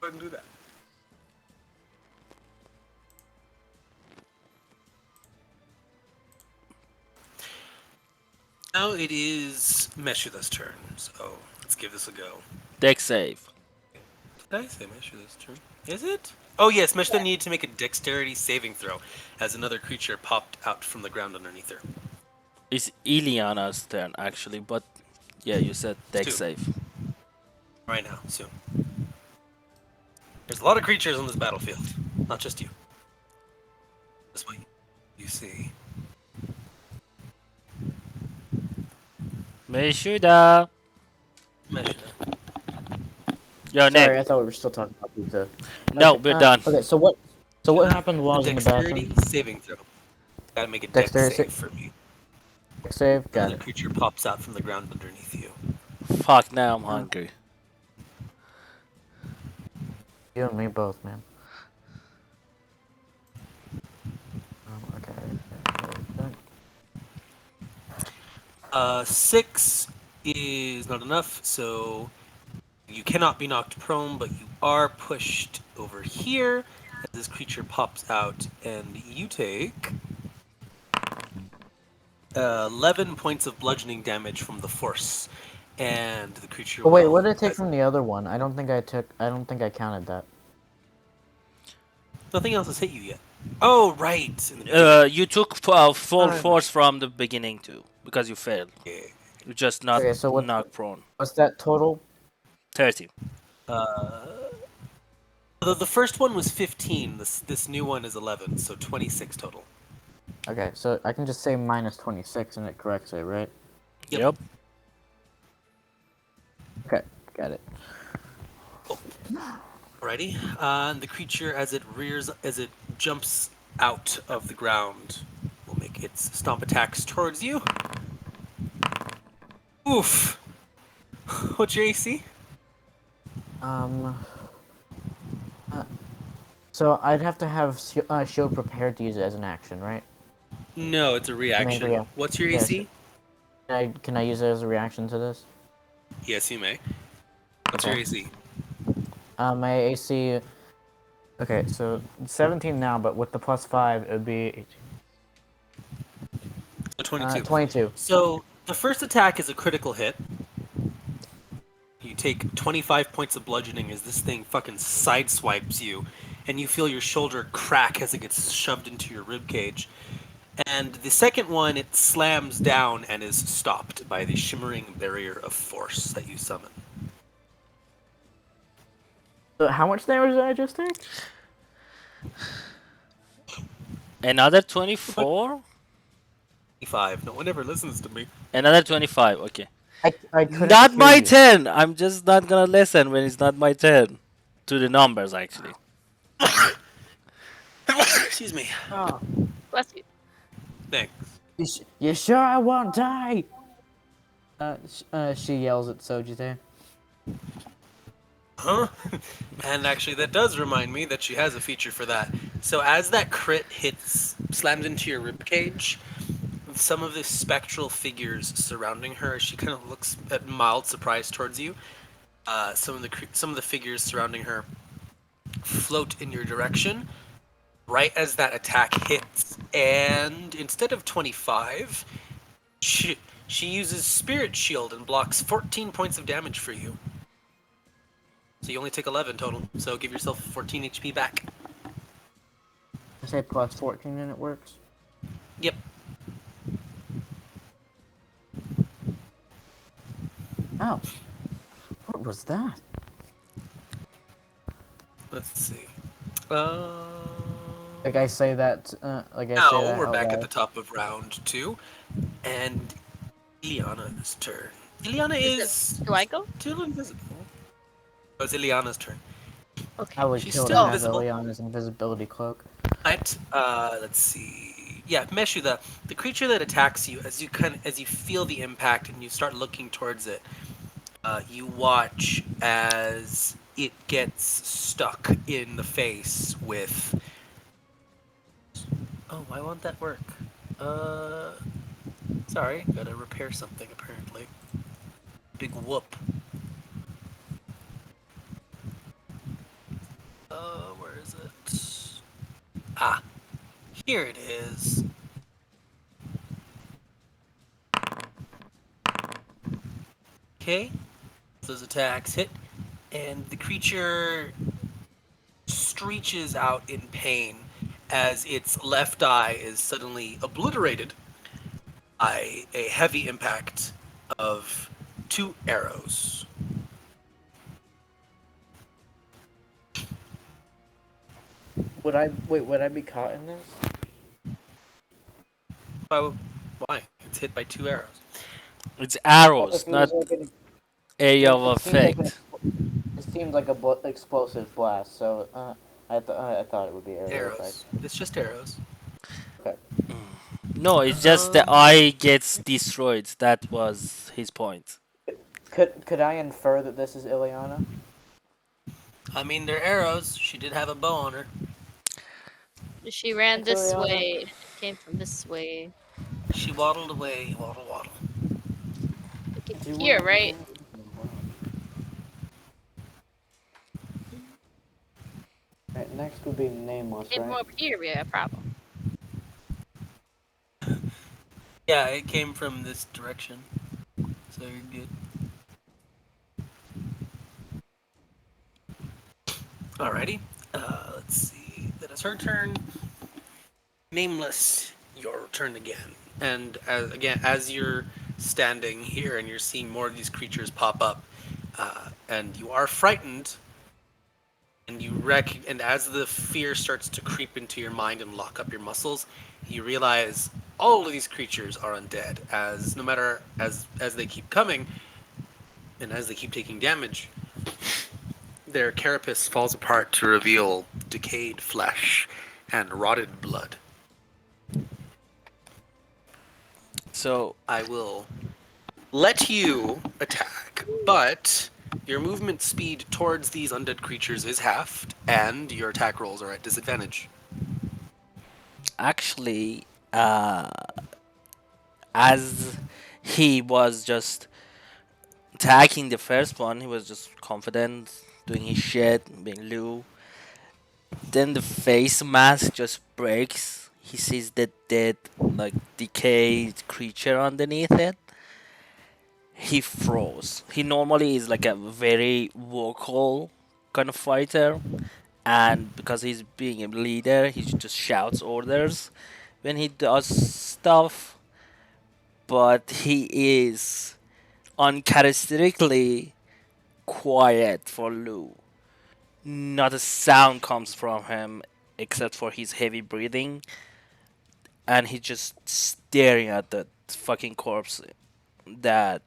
Go ahead and do that. Now it is Meshuda's turn, so let's give this a go. Deck save. Did I say Meshuda's turn? Is it? Oh yes, Meshuda needed to make a dexterity saving throw as another creature popped out from the ground underneath her. It's Iliana's turn actually, but yeah, you said deck Two. save. Right now, soon. There's a lot of creatures on this battlefield, not just you. That's what you see. Meshuda. Meshuda. Yo, Sorry, I Nick. thought we were still talking about pizza. No, Okay, we're done. Okay, so what? So what happened while I was in the Dexterity bathroom? saving throw. Gotta make a dex Dexterity save for me. Save. Got Another it. creature pops out from the ground underneath you. Fuck, now I'm hungry. You and me both, man. Okay. 6 is not enough, so you cannot be knocked prone, but you are pushed over here as this creature pops out, and you take 11 points of bludgeoning damage from the force. And the creature Oh wait, will. what did I take from the other one? I don't think I took. I don't think I counted that. Nothing else has hit you yet. Oh, right. In the beginning. You took full force from the beginning too, because you failed. Yeah. You just not Okay, so knock prone. what's that total? 30. The first one was 15. This new one is 11, so 26 total. Okay, so I can just say minus 26 and it corrects it, right? Yep. Okay, got it. Alrighty. The creature, as it jumps out of the ground will make its stomp attacks towards you. Oof. What's your AC? Um. uh, so I'd have to have shield prepared to use it as an action, right? No, it's a I mean, reaction. yeah. What's your Yes. AC? Can I use it as a reaction to this? Yes, you may. What's your Okay. AC? My AC. Okay, so 17 now, but with the +5, it would be 18. So 22. 22. So the first attack is a critical hit. You take 25 points of bludgeoning as this thing fucking sideswipes you, and you feel your shoulder crack as it gets shoved into your rib cage. And the second one, it slams down and is stopped by the shimmering barrier of force that you summon. So how much damage did I just take? Another 24? 25. No one ever listens to me. Another 25. Okay. I couldn't Not hear my you. turn. I'm just not gonna listen when it's not my turn. To the numbers, actually. Excuse me. Oh. Bless you. Thanks. You sure I won't die? She yells at Sojite. Huh? And actually, that does remind me that she has a feature for that. So as that crit slams into your ribcage, some of the spectral figures surrounding her, as she kind of looks at mild surprise towards you. Some of the figures surrounding her float in your direction. Right as that attack hits, and instead of 25, she uses Spirit Shield and blocks 14 points of damage for you. So you only take 11 total. So give yourself 14 HP back. I say +14 and it works. Yep. Oh. What was that? Let's see. Like I say that, like I say Now that we're out back at loud. the top of round 2, and Ileana's turn. Ileana is Do I go? still invisible. Oh, it's Ileana's turn. I would She's kill to still have invisible. Ileana's invisibility cloak. But let's see. Yeah, Meshu, the creature that attacks you, as you feel the impact and you start looking towards it, you watch as it gets stuck in the face with. Oh, why won't that work? Sorry, gotta repair something apparently. Big whoop. Where is it? Ah, here it is. Okay, those attacks hit, and the creature screeches out in pain as its left eye is suddenly obliterated by a heavy impact of 2 arrows. Would I be caught in this? Why? It's hit by 2 arrows. It's Well, arrows, if it not was like an, area of effect. it seemed like a explosive blast, so I thought it would be arrow effect. Arrows. It's just arrows. Okay. No, it's just the eye gets destroyed. That was his point. Could I infer that this is Ileana? I mean, they're arrows. She did have a bow on her. She ran It's this Ileana. way. Came from this way. She waddled away, waddle, waddle. Here, right? Right, next would be nameless, Came from right? over here. We have a problem. Yeah, it came from this direction. So you're good. Alrighty. Let's see. That is her turn. Nameless, your turn again. And as you're standing here and you're seeing more of these creatures pop up, and you are frightened, and and as the fear starts to creep into your mind and lock up your muscles, you realize all of these creatures are undead. As no matter as they keep coming, and as they keep taking damage, their carapace falls apart to reveal decayed flesh, and rotted blood. So I will let you attack, but your movement speed towards these undead creatures is halved, and your attack rolls are at disadvantage. actually, as he was just attacking the first one, he was just confident, doing his shit, being Lou. Then the face mask just breaks. He sees the dead, like decayed creature underneath it. He froze. He normally is like a very vocal kind of fighter, and because he's being a leader, he just shouts orders when he does stuff. But he is uncharacteristically quiet for Lou. Not a sound comes from him except for his heavy breathing, and he's just staring at the fucking corpse that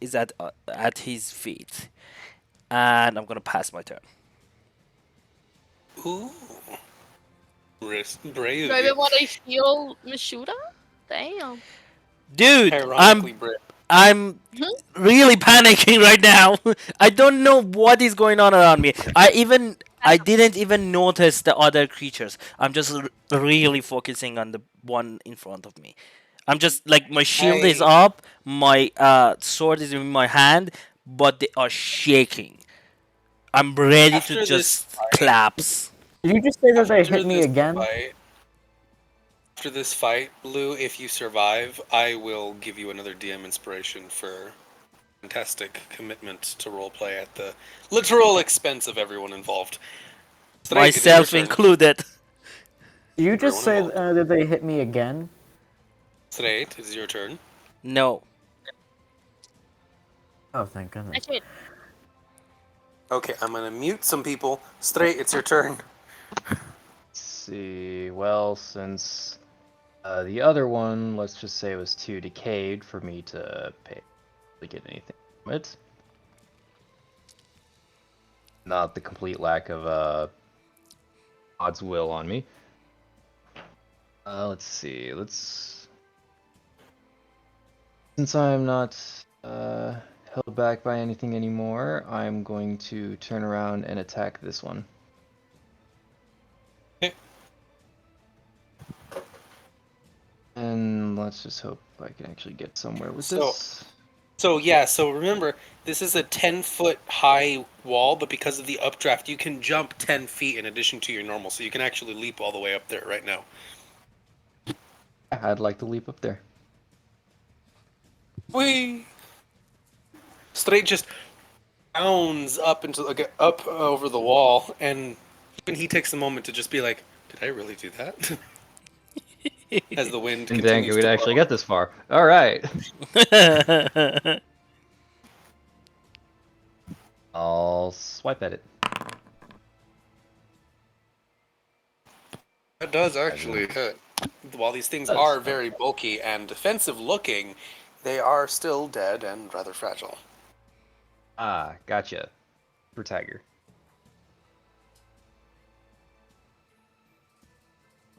is at his feet. And I'm gonna pass my turn. Ooh. Brave Do of I you. even want to heal Mishuda? Damn. Dude, Ironically brave. I'm really panicking right now. I don't know what is going on around me. I didn't even notice the other creatures. I'm just really focusing on the one in front of me. I'm just like my shield is I up, my sword is in my hand, but they are shaking. I'm ready to after this just fight, collapse. Did you just say that they after hit me this again? fight, after this fight, Blue, if you survive, I will give you another DM inspiration for fantastic commitment to roleplay at the literal expense of everyone involved. Straight, it is your Myself turn. included. Did you Everyone just say involved. that they hit me again? Straight, it is your turn. No. Oh, thank goodness. Actually, Okay, I'm gonna mute some people. Straight, it's your turn. Let's see. Well, since the other one, let's just say, was too decayed for me to pay to get anything from it. Not the complete lack of God's will on me. Let's see. Since I'm not held back by anything anymore, I'm going to turn around and attack this one. Okay. And let's just hope I can actually get somewhere with So- this. So remember, this is a 10-foot high wall, but because of the updraft, you can jump 10 feet in addition to your normal, so you can actually leap all the way up there right now. I'd like to leap up there. Whee! Straight just bounds up into up over the wall, and even he takes a moment to just be like, "Did I really do that?" As the wind And then continues we'd to actually blow. get this far. All right. I'll swipe at it. That does actually hit. While these things Does, are okay. very bulky and defensive looking, they are still dead and rather fragile. Ah, gotcha. For Tiger.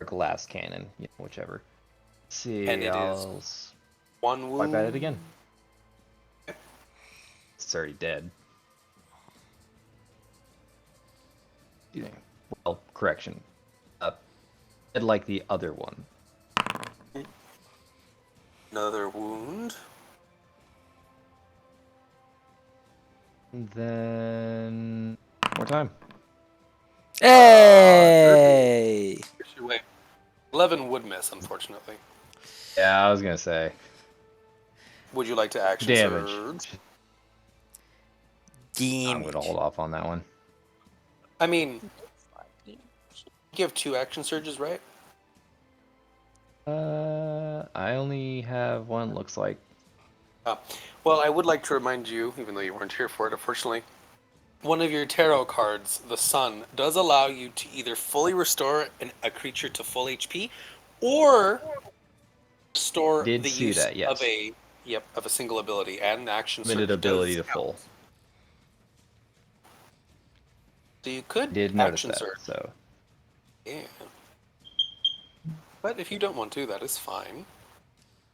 Or glass cannon, whichever. Let's see, And it is I'll one wound. swipe at it again. It's already dead. Yeah. Well, correction. Dead like the other one. Another wound. And then more time. Hey! Wait, 11 would miss, unfortunately. Yeah, I was gonna say. Would you like to action Damage. surge? I'm gonna hold off on that one. I mean, you have 2 action surges, right? I only have one, looks like. Well, I would like to remind you, even though you weren't here for it, unfortunately, one of your tarot cards, the Sun, does allow you to either fully restore a creature to full HP, or restore Did the see use that, yes. of a single ability, and an action Limited surge ability does to full. count. So you could Did notice action that, surge. so. Yeah. But if you don't want to, that is fine.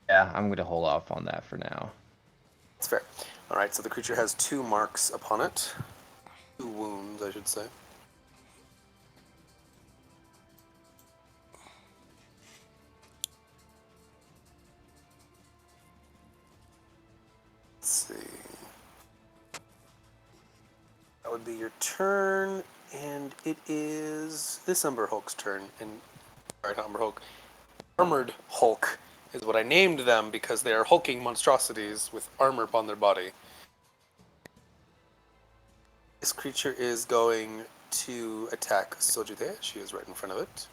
Yeah, I'm gonna hold off on that for now. That's fair. Alright, so the creature has 2 marks upon it. 2 wounds, I should say. Let's see. That would be your turn, and it is this Umber Hulk's turn. And sorry, not Umber Hulk. Armored Hulk is what I named them because they are hulking monstrosities with armor upon their body. This creature is going to attack Sojute. She is right in front of it.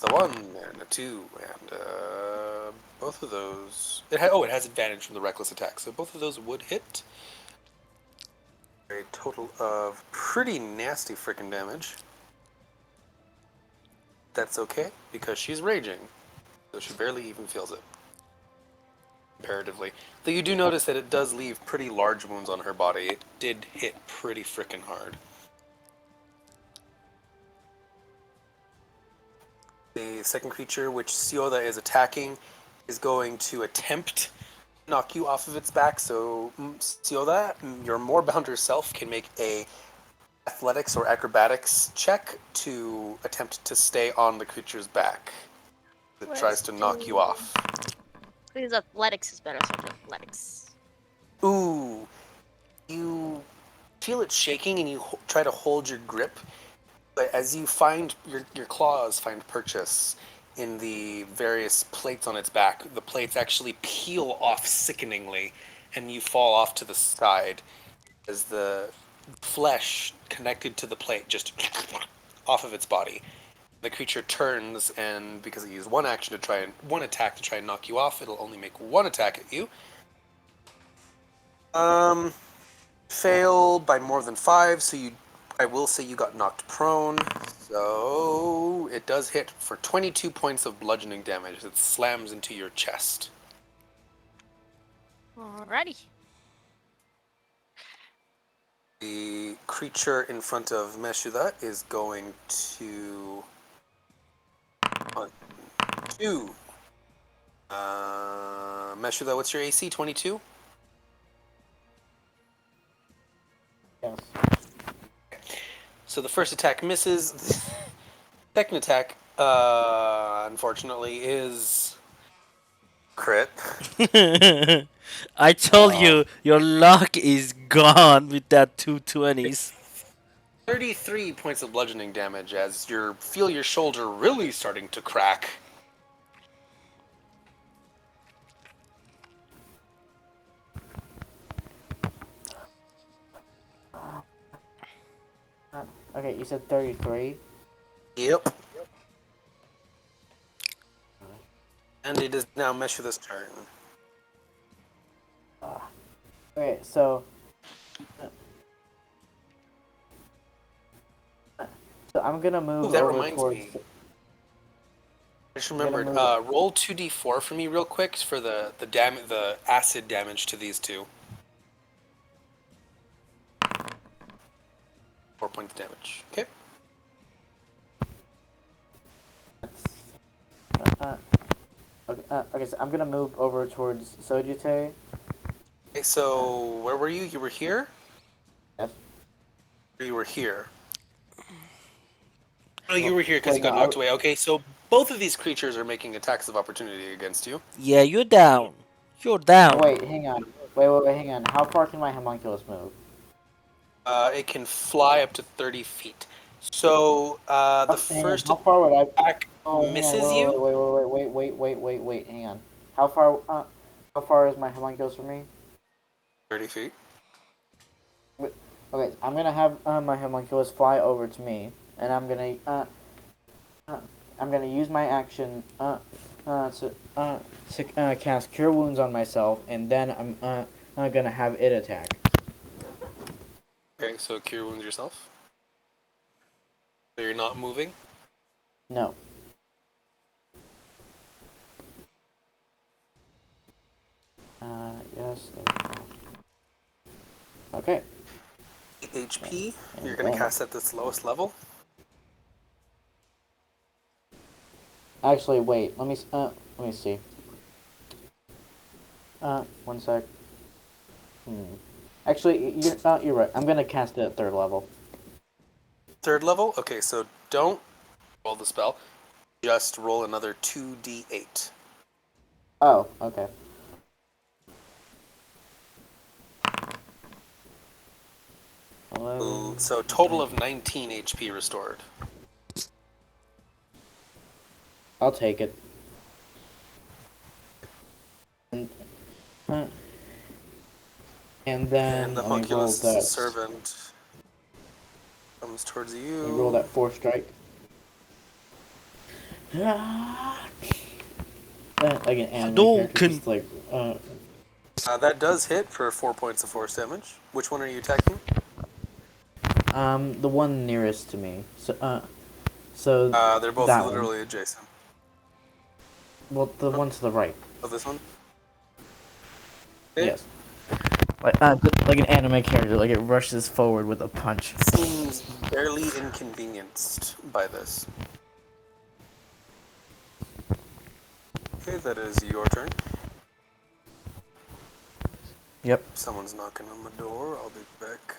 The 1 and a 2, and both of those. It has advantage from the reckless attack, so both of those would hit. A total of pretty nasty freaking damage. That's okay, because she's raging, so she barely even feels it. Comparatively. Though you do notice that it does leave pretty large wounds on her body. It did hit pretty freaking hard. The second creature, which Sioda is attacking, is going to attempt to knock you off of its back. So Sioda, your Moorbounder self can make a athletics or acrobatics check to attempt to stay on the creature's back. It tries to knock you off. Because athletics is better, so I'll do athletics. Ooh, you feel it shaking and you try to hold your grip, but as you find your claws find purchase in the various plates on its back, the plates actually peel off sickeningly, and you fall off to the side as the flesh connected to the plate just off of its body. The creature turns, and because it used one attack to try and knock you off, it'll only make 1 attack at you. Failed by more than 5, so I will say you got knocked prone. So it does hit for 22 points of bludgeoning damage. It slams into your chest. Alrighty. The creature in front of Meshuda is going to 1, 2. Meshuda, what's your AC? 22? Yes. So the first attack misses. Second attack, unfortunately, is crit. I told you your luck is gone with that 220s. 33 points of bludgeoning damage as you feel your shoulder really starting to crack. Okay, you said 33. Yep. And it is now Meshuda's turn. Okay, so I'm gonna move Ooh, that over reminds towards. me. I just remembered. Roll 2d4 for me real quick for the acid damage to these two. 4 points of damage. Okay. Okay, so I'm gonna move over towards Sojute. Okay, so where were you? You were here? Yes. Or you were here? Oh, you were here because you Wait, got no, knocked away. Okay, so both of these creatures are making attacks of opportunity against you. Yeah, you're down. You're down. Wait, hang on. Wait, hang on. How far can my homunculus move? It can fly up to 30 feet. So the Hang on, first how far would I? attack Oh, hang on. misses you. Wait. Hang on. How far is my homunculus from me? 30 feet. Okay, I'm gonna have my homunculus fly over to me, and I'm gonna use my action to cast Cure Wounds on myself, and then I'm gonna have it attack. Okay, so cure wounds yourself. So you're not moving. No. Yes. Okay. HP. You're gonna cast at this lowest level. Actually, wait. Let me see. 1 sec. Actually, you're right. I'm gonna cast it at 3rd level. Third level? Okay, so don't roll the spell. Just roll another 2d8. Oh, okay. Ooh, 11. so total of 19 HP restored. I'll take it. And, uh, and then And the let me roll homunculus that. servant comes towards Let me roll you. that 4 strike. Like an anime character, Hadouken! just like That does hit for 4 points of force damage. Which one are you attacking? the one nearest to me. So They're both that one. literally adjacent. Well, the one to the right. Oh, this one? Okay. Yes. Like an anime character, like it rushes forward with a punch. Seems barely inconvenienced by this. Okay, that is your turn. Yep. Someone's knocking on the door. I'll be back.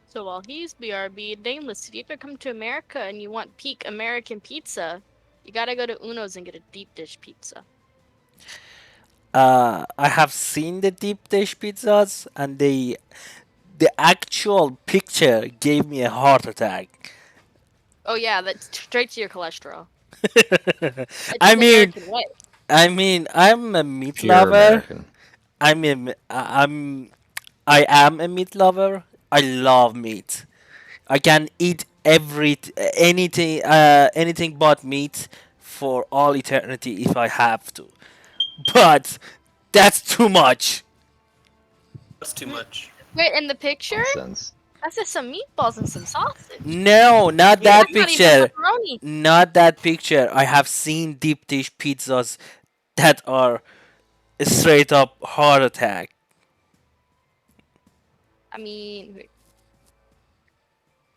So while he's BRB, Nameless, if you ever come to America and you want peak American pizza, you gotta go to Uno's and get a deep dish pizza. I have seen the deep dish pizzas, and the actual picture gave me a heart attack. Oh yeah, that's straight to your cholesterol. It's I the mean, American way. I'm a meat Pure lover. American. I'm a, m- I am a meat lover. I love meat. I can eat anything but meat for all eternity if I have to. But that's too much. That's too much. Wait, in the picture, Nonsense. that's just some meatballs and some sausage. No, not Yeah. that That's not even picture. pepperoni. Not that picture. I have seen deep dish pizzas that are straight up heart attack. I mean, wait.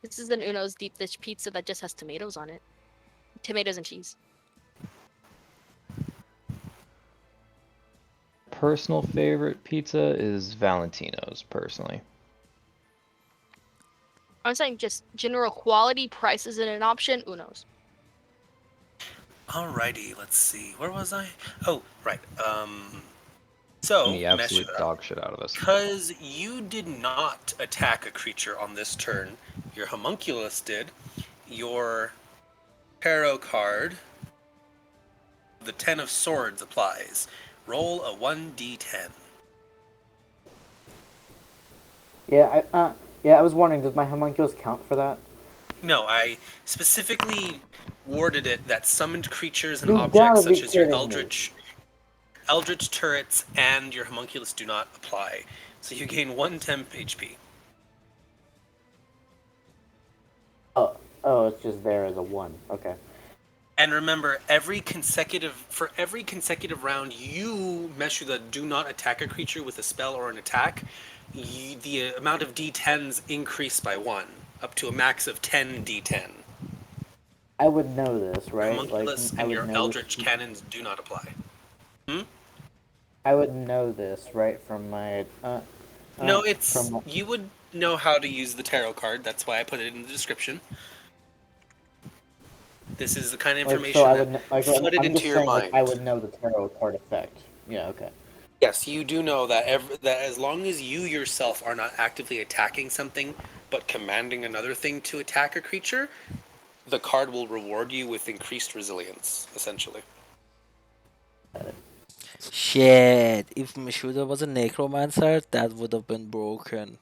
This is an Uno's deep dish pizza that just has tomatoes on it. Tomatoes and cheese. Personal favorite pizza is Valentino's, personally. I'm saying just general quality, price isn't an option. Uno's. Alrighty, let's see. Where was I? Oh, right. And So, the absolute Meshra, dog shit out of us. because you did not attack a creature on this turn, your homunculus did. Your tarot card, the 10 of swords, applies. Roll a 1d10. Yeah, I was wondering, does my homunculus count for that? No, I specifically worded it that summoned creatures and You objects gotta be such as your kidding me. eldritch turrets and your homunculus do not apply. So you gain 1 temp HP. Oh, it's just there as a 1. Okay. And remember, for every consecutive round, you, Meshuda, do not attack a creature with a spell or an attack. The amount of d10s increase by 1, up to a max of 10 d10. I would know this, Your right? Like, homunculus I and would your know this. eldritch cannons do not apply. I would know this, right, from my No, from you would know how to use the tarot card. That's why I put it in the description. This is the kind of like, so information I that would like flooded I'm into just your saying, like, mind. I would know the tarot card effect. Yeah, okay. Yes, you do know that that as long as you yourself are not actively attacking something, but commanding another thing to attack a creature, the card will reward you with increased resilience, essentially. Shit, if Mishuda was a necromancer, that would have been broken.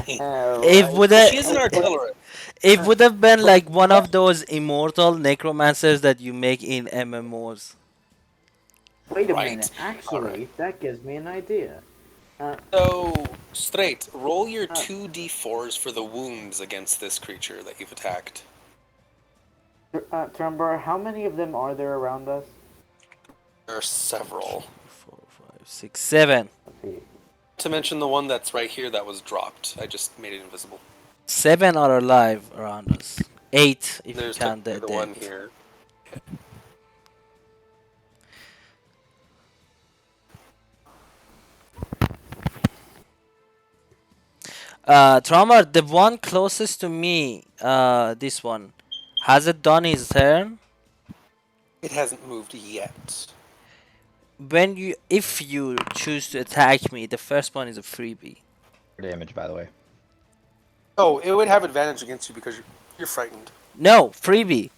It Right. would have, She is an artillerist. it would have been But like one of those immortal necromancers that you make in MMOs. wait a Right. minute. All right. Actually, that gives me an idea. So, straight, roll your 2d4s for the wounds against this creature that you've attacked. Trumber, how many of them are there around us? There are several. 4, 5, 6, 7. Let's see. To mention the one that's right here that was dropped. I just made it invisible. 7 are alive around us. 8 if you There's count technically the the dead. one here. Trauma, the one closest to me, this one, has it done his turn? It hasn't moved yet. If you choose to attack me, the first one is a freebie. Damage, by the way. Oh, it would have advantage against you because you're frightened. No, freebie.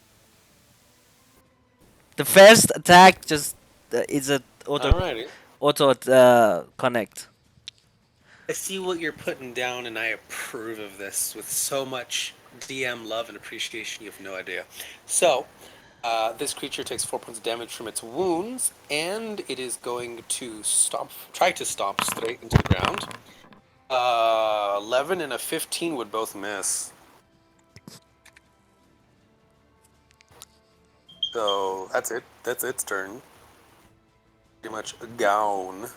The first attack just is a Alrighty. auto connect. I see what you're putting down, and I approve of this with so much DM love and appreciation. You have no idea. So, this creature takes 4 points of damage from its wounds, and it is going to try to stomp straight into the ground. 11 and a 15 would both miss. So that's it. That's its turn. Pretty much gone.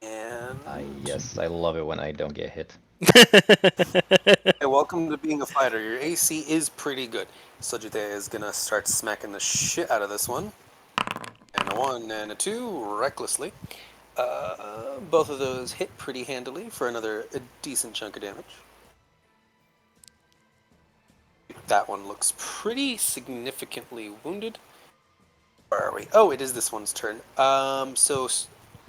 And Yes, I love it when I don't get hit. hey, welcome to being a fighter. Your AC is pretty good. Sojite is gonna start smacking the shit out of this one. And a 1 and a 2, recklessly. Both of those hit pretty handily for a decent chunk of damage. That one looks pretty significantly wounded. Where are we? Oh, it is this one's turn. So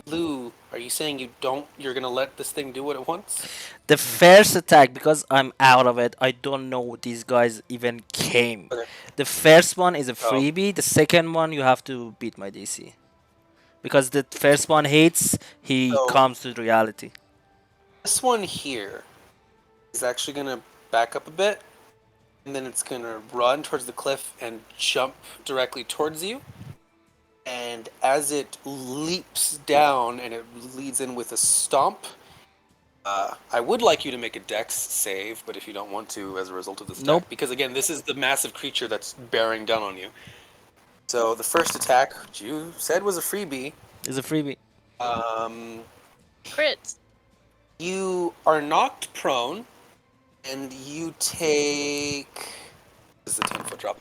Lou, are you saying you're gonna let this thing do what it wants? The first attack, because I'm out of it, I don't know these guys even came. Okay. The first one is a Oh. freebie. The second one you have to beat my DC. Because the first one hits, he So comes to reality. this one here is actually gonna back up a bit, and then it's gonna run towards the cliff and jump directly towards you. And as it leaps down and it leads in with a stomp, I would like you to make a dex save, but if you don't want to as a result of this Nope. attack, because again, this is the massive creature that's bearing down on you. So the first attack, which you said was a freebie, It's a freebie. Crits. you are knocked prone, and you take. This is a 10-foot drop.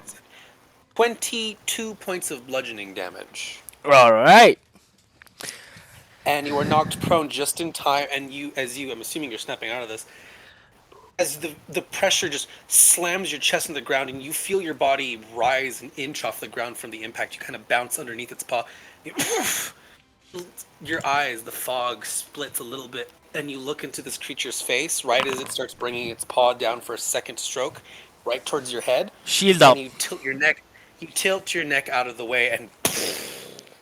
22 points of bludgeoning damage. Alright. And you are knocked prone just in time, and I'm assuming you're snapping out of this, as the pressure just slams your chest in the ground, and you feel your body rise an inch off the ground from the impact. You kind of bounce underneath its paw. Your eyes, the fog splits a little bit, and you look into this creature's face right as it starts bringing its paw down for a second stroke, right towards your head. Shield And up. you tilt your neck. You tilt your neck out of the way, and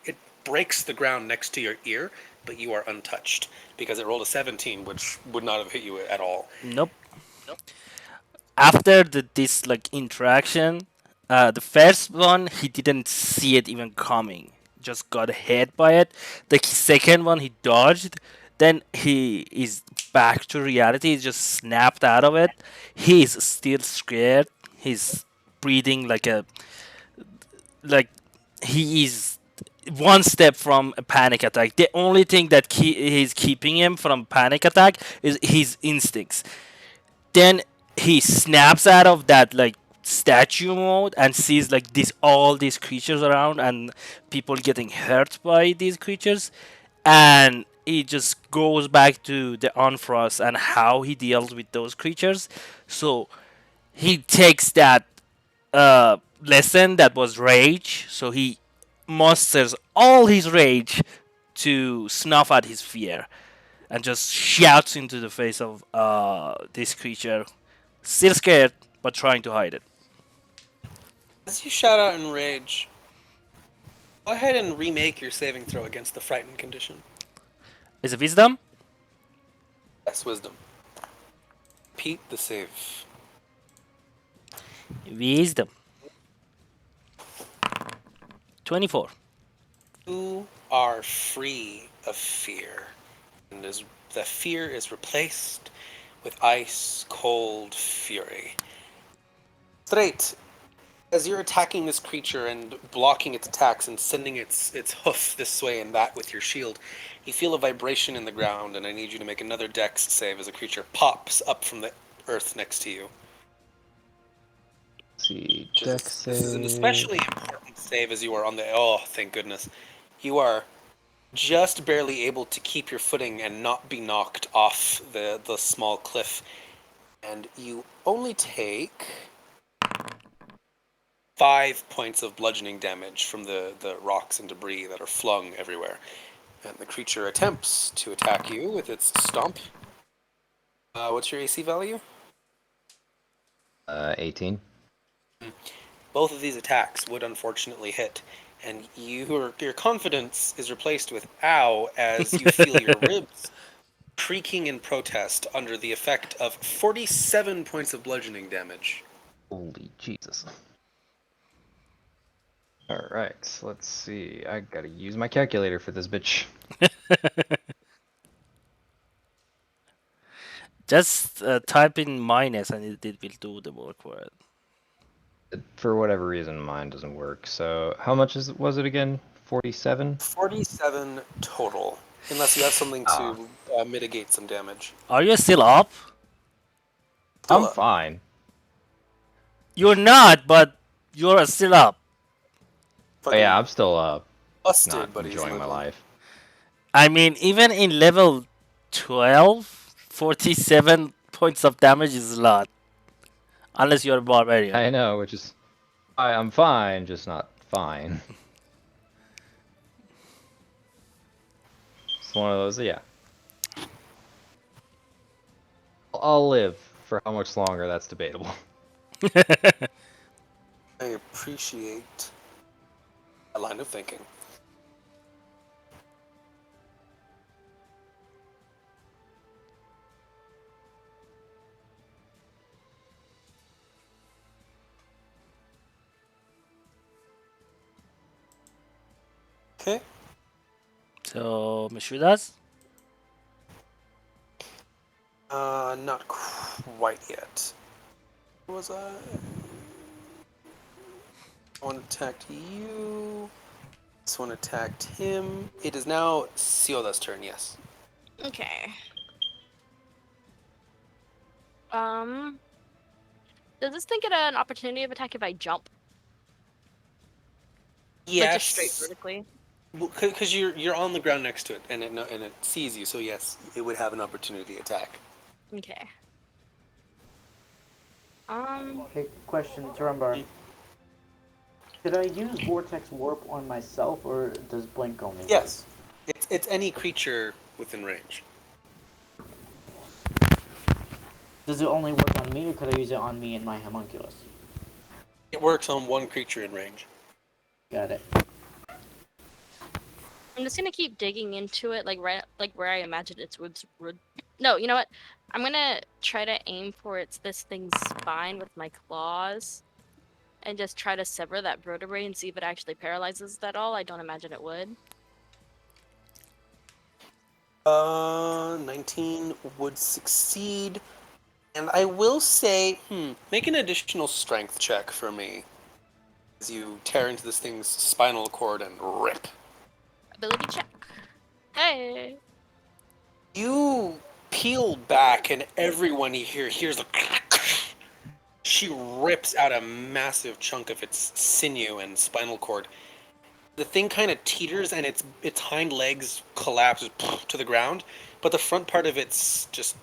it breaks the ground next to your ear, but you are untouched because it rolled a 17, which would not have hit you at all. Nope. After this like interaction, the first one he didn't see it even coming, just got hit by it. The second one he dodged, then he is back to reality. He just snapped out of it. He is still scared. He's breathing like he is one step from a panic attack. The only thing that is keeping him from panic attack is his instincts. Then he snaps out of that like statue mode and sees like all these creatures around and people getting hurt by these creatures, and he just goes back to the unfrost and how he deals with those creatures. So he takes that lesson that was rage, so he musters all his rage to snuff out his fear and just shouts into the face of this creature, still scared but trying to hide it. As you shout out in rage, go ahead and remake your saving throw against the frightened condition. Is it wisdom? That's wisdom. Repeat the save. Wisdom. 24. You are free of fear, and the fear is replaced with ice cold fury. Straight, As you're attacking this creature and blocking its attacks and sending its hoof this way and that with your shield, you feel a vibration in the ground, and I need you to make another dex save as a creature pops up from the earth next to you. Let's see, Which deck this is an save. especially important save as you are on the... Oh, thank goodness. You are just barely able to keep your footing and not be knocked off the small cliff. And you only take 5 points of bludgeoning damage from the rocks and debris that are flung everywhere. And the creature attempts to attack you with its stomp. What's your AC value? 18. Both of these attacks would unfortunately hit, and your confidence is replaced with ow as you feel your ribs creaking in protest under the effect of 47 points of bludgeoning damage. Holy Jesus. Alright, let's see. I gotta use my calculator for this bitch. Just type in minus and it will do the work for it. For whatever reason, mine doesn't work. So, how much was it again? 47? 47 total, unless you have something Ah, to mitigate some damage. Are you still up? Still I'm up. fine. You're not, but you're still up. Oh yeah, Fucking I'm still up, not busted, but he's enjoying my living. life. I mean, even in level 12, 47 points of damage is a lot. Unless you're a barbarian. I know, which is I'm fine, just not fine. It's one of those, yeah. I'll live. For how much longer, that's debatable. I appreciate a line of thinking. Okay. So, Mishudas? Not quite yet. Where was I? One attacked you. This one attacked him. It is now Sioda's turn, yes. Okay. Does this thing get an opportunity of attack if I jump? Like just straight Yes. vertically? Because you're on the ground next to it, and it sees you, so yes, it would have an opportunity attack. Okay. Okay, question, Tarumbar. Could I use Vortex Warp on myself, or does Blink only work? Yes. It's any creature within range. Does it only work on me, or could I use it on me and my homunculus? It works on one creature in range. Got it. I'm just gonna keep digging into it, like right, like where I imagine its roots would. No, you know what? I'm gonna try to aim for this thing's spine with my claws, and just try to sever that vertebrae and see if it actually paralyzes that all. I don't imagine it would. 19 would succeed. And I will say, make an additional strength check for me. As you tear into this thing's spinal cord and rip. Ability check. Hey. You peel back, and everyone you hears a... She rips out a massive chunk of its sinew and spinal cord. The thing kind of teeters, and its hind legs collapse to the ground, but the front part of it's just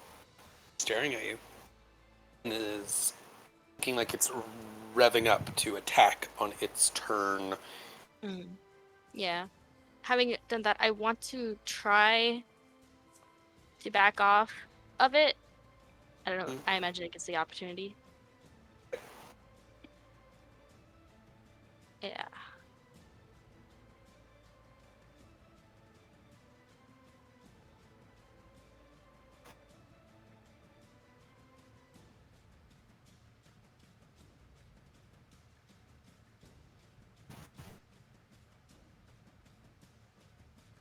staring at you. And it is looking like it's revving up to attack on its turn. Yeah. Having done that, I want to try to back off of it. I don't know. I imagine it gets the opportunity. Yeah.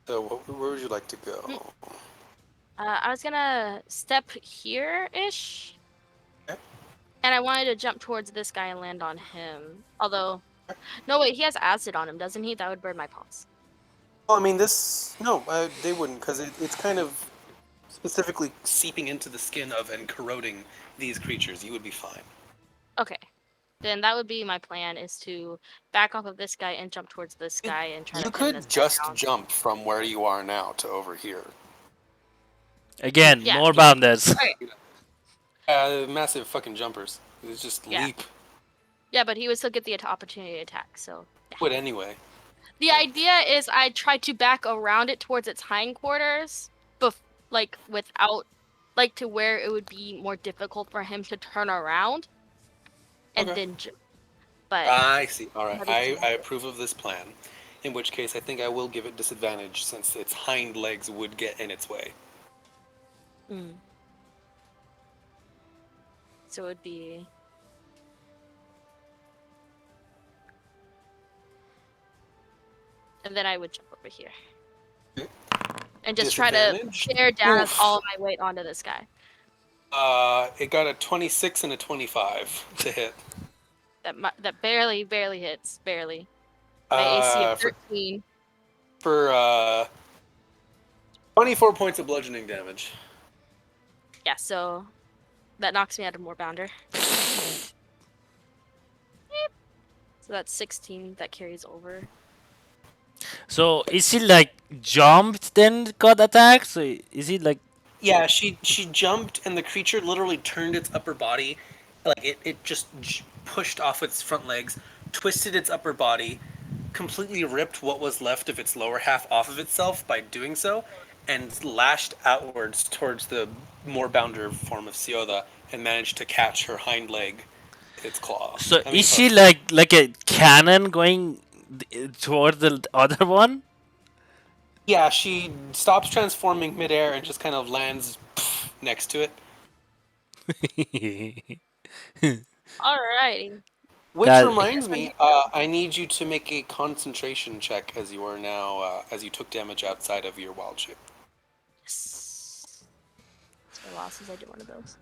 So where would you like to go? I was gonna step here-ish. Okay. And I wanted to jump towards this guy and land on him. Although, no wait, he has acid on him, doesn't he? That would burn my paws. Well, I mean, they wouldn't, because it's kind of specifically seeping into the skin of and corroding these creatures. You would be fine. Okay. Then that would be my plan, is to back off of this guy and jump towards this guy and try You to pin this could guy just down. jump from where you are now to over here. Again, Yeah. more bounders. Okay. Massive fucking jumpers. It's just Yeah. leap. Yeah, but he would still get the opportunity to attack, so. Yeah. Would anyway. The idea is I try to back around it towards its hindquarters, like without, like to where it would be more difficult for him to turn around, and Okay. then. But I see. All right. That is I approve of this plan. In which case, I think I will give it disadvantage since its hind legs would get in its way. So it would be. And then I would jump over here. Okay. And just try to Disadvantage? bear down Oof. all of my weight onto this guy. It got a 26 and a 25 to hit. That barely hits. Barely. My AC of 13. For 24 points of bludgeoning damage. Yeah, so that knocks me out of more bounder. So that's 16 that carries over. So is he like jumped then got attacked? So is he like Yeah, she jumped and the creature literally turned its upper body, like it just pushed off its front legs, twisted its upper body, completely ripped what was left of its lower half off of itself by doing so, and lashed outwards towards the more bounder form of Sioda and managed to catch her hind leg with its claw. so I mean, is she like a cannon going toward the other one? Yeah, she stops transforming midair and just kind of lands next to it. Alrighty. Which That- reminds me, I need you to make a concentration check as you are now, as you took damage outside of your wild shape. Yes. It's my losses. I did one of those.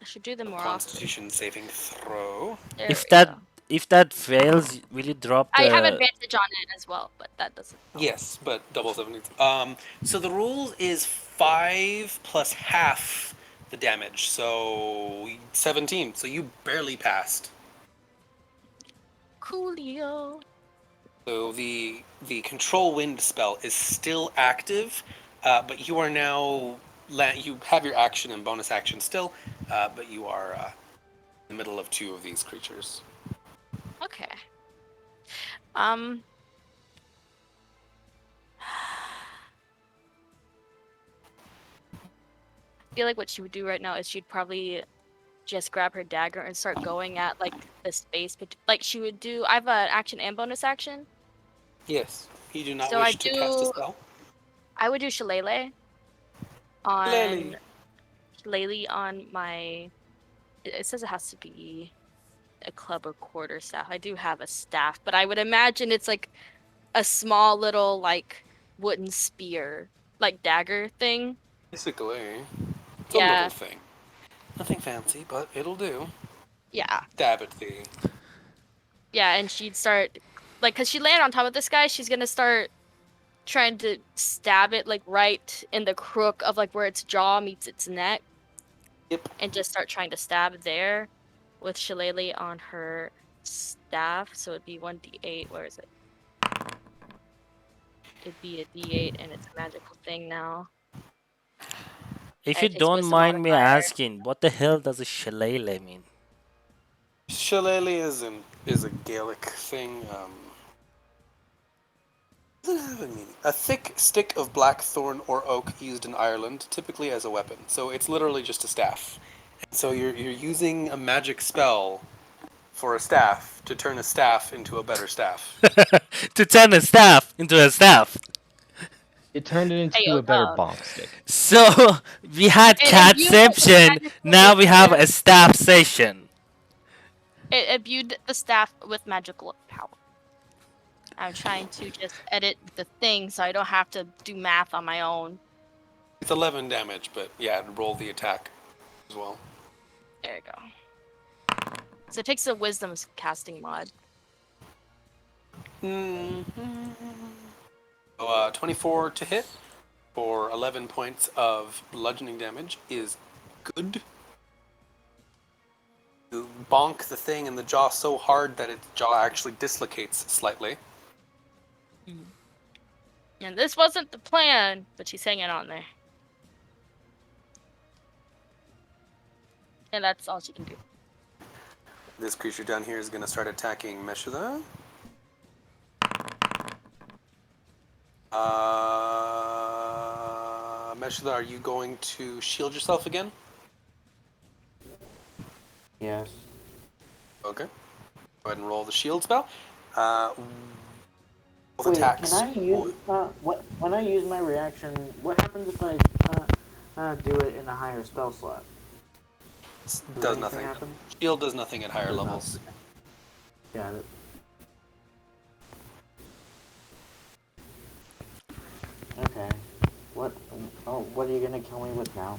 I should do them more Constitution saving throw. often. There If we that go. if that fails, will you drop the I have advantage on it as well, but that doesn't. Yes, but double 17. So the rule is 5 plus half the damage, so 17. So you barely passed. Coolio. So the control wind spell is still active, but you are now you have your action and bonus action still, but you are in the middle of two of these creatures. Okay. I feel like what she would do right now is she'd probably just grab her dagger and start going at like the space, like she would do. I have an action and bonus action. Yes, you do not So I wish to cast a do- spell. I would do shillelagh on Shillelagh. shillelagh on my. It says it has to be a club or quarter staff. I do have a staff, but I would imagine it's like a small little like wooden spear, like dagger thing. Basically, it's a Yeah. little thing. Nothing fancy, but it'll do. Yeah. Dab at thee. Yeah, and she'd start like, cause she landed on top of this guy, she's gonna start trying to stab it like right in the crook of like where its jaw meets its neck. Yep. And just start trying to stab there with shillelagh on her staff. So it'd be 1d8. Where is it? It'd be a d8 and it's a magical thing now. If It you takes don't wisdom mind me modifier. asking, what the hell does a shillelagh mean? Shillelagh is a Gaelic thing. Doesn't have a meaning. A thick stick of black thorn or oak used in Ireland, typically as a weapon. So it's literally just a staff. And so you're using a magic spell for a staff to turn a staff into a better staff. To turn a staff into a staff. It turned it into Hey, a better dog. bonk stick. So we had It imbued it with catception, magical now we have wisdom. a staff session. It imbued the staff with magical power. I'm trying to just edit the thing so I don't have to do math on my own. It's 11 damage, but yeah, roll the attack as well. There you go. So it takes a wisdom casting mod. Mm-hmm. 24 to hit for 11 points of bludgeoning damage is good. You bonk the thing in the jaw so hard that its jaw actually dislocates slightly. And this wasn't the plan, but she's hanging on there. And that's all she can do. This creature down here is going to start attacking Meshuda. Meshuda, are you going to shield yourself again? Yes. Okay. Go ahead and roll the shield spell. Both Wait, attacks. can I use when I use my reaction? What happens if I do it in a higher spell slot? Does anything nothing. happen? Shield does nothing at higher Does levels. Got it. Okay. What? Oh, what are you gonna kill me with now?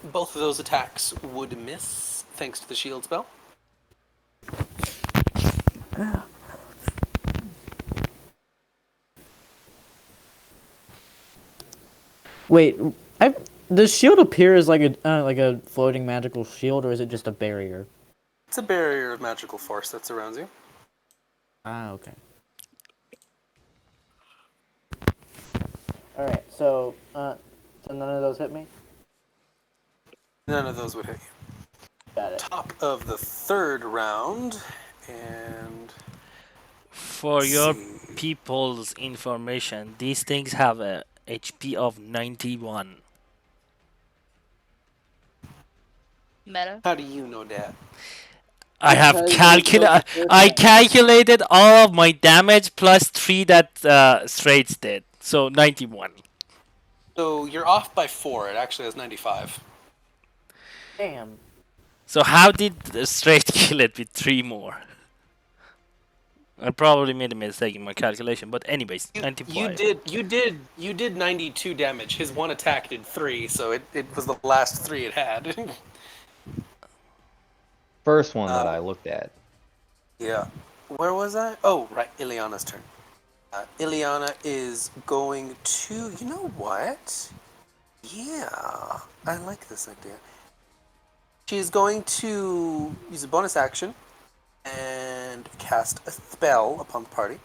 Both of those attacks would miss thanks to the shield spell. Wait, does shield appear as like a floating magical shield, or is it just a barrier? It's a barrier of magical force that surrounds you. Ah, okay. All right. So none of those hit me. None of those would hit you. Got it. Top of the third round, and For let's your see. people's information, these things have a HP of 91. Meta. How do you know that? I have Because it was I calculated all of my damage plus 3 that Straits did. So 91. So you're off by 4. It actually has 95. Damn. So how did the Straight kill it with 3 more? I probably made a mistake in my calculation, but anyways, You 95. did 92 damage. His one attack did 3, so it was the last 3 it had. First one that I looked at. Yeah. Where was I? Oh, right. Ileana's turn. Ileana is going to. You know what? Yeah, I like this idea. She's going to use a bonus action and cast a spell upon the party.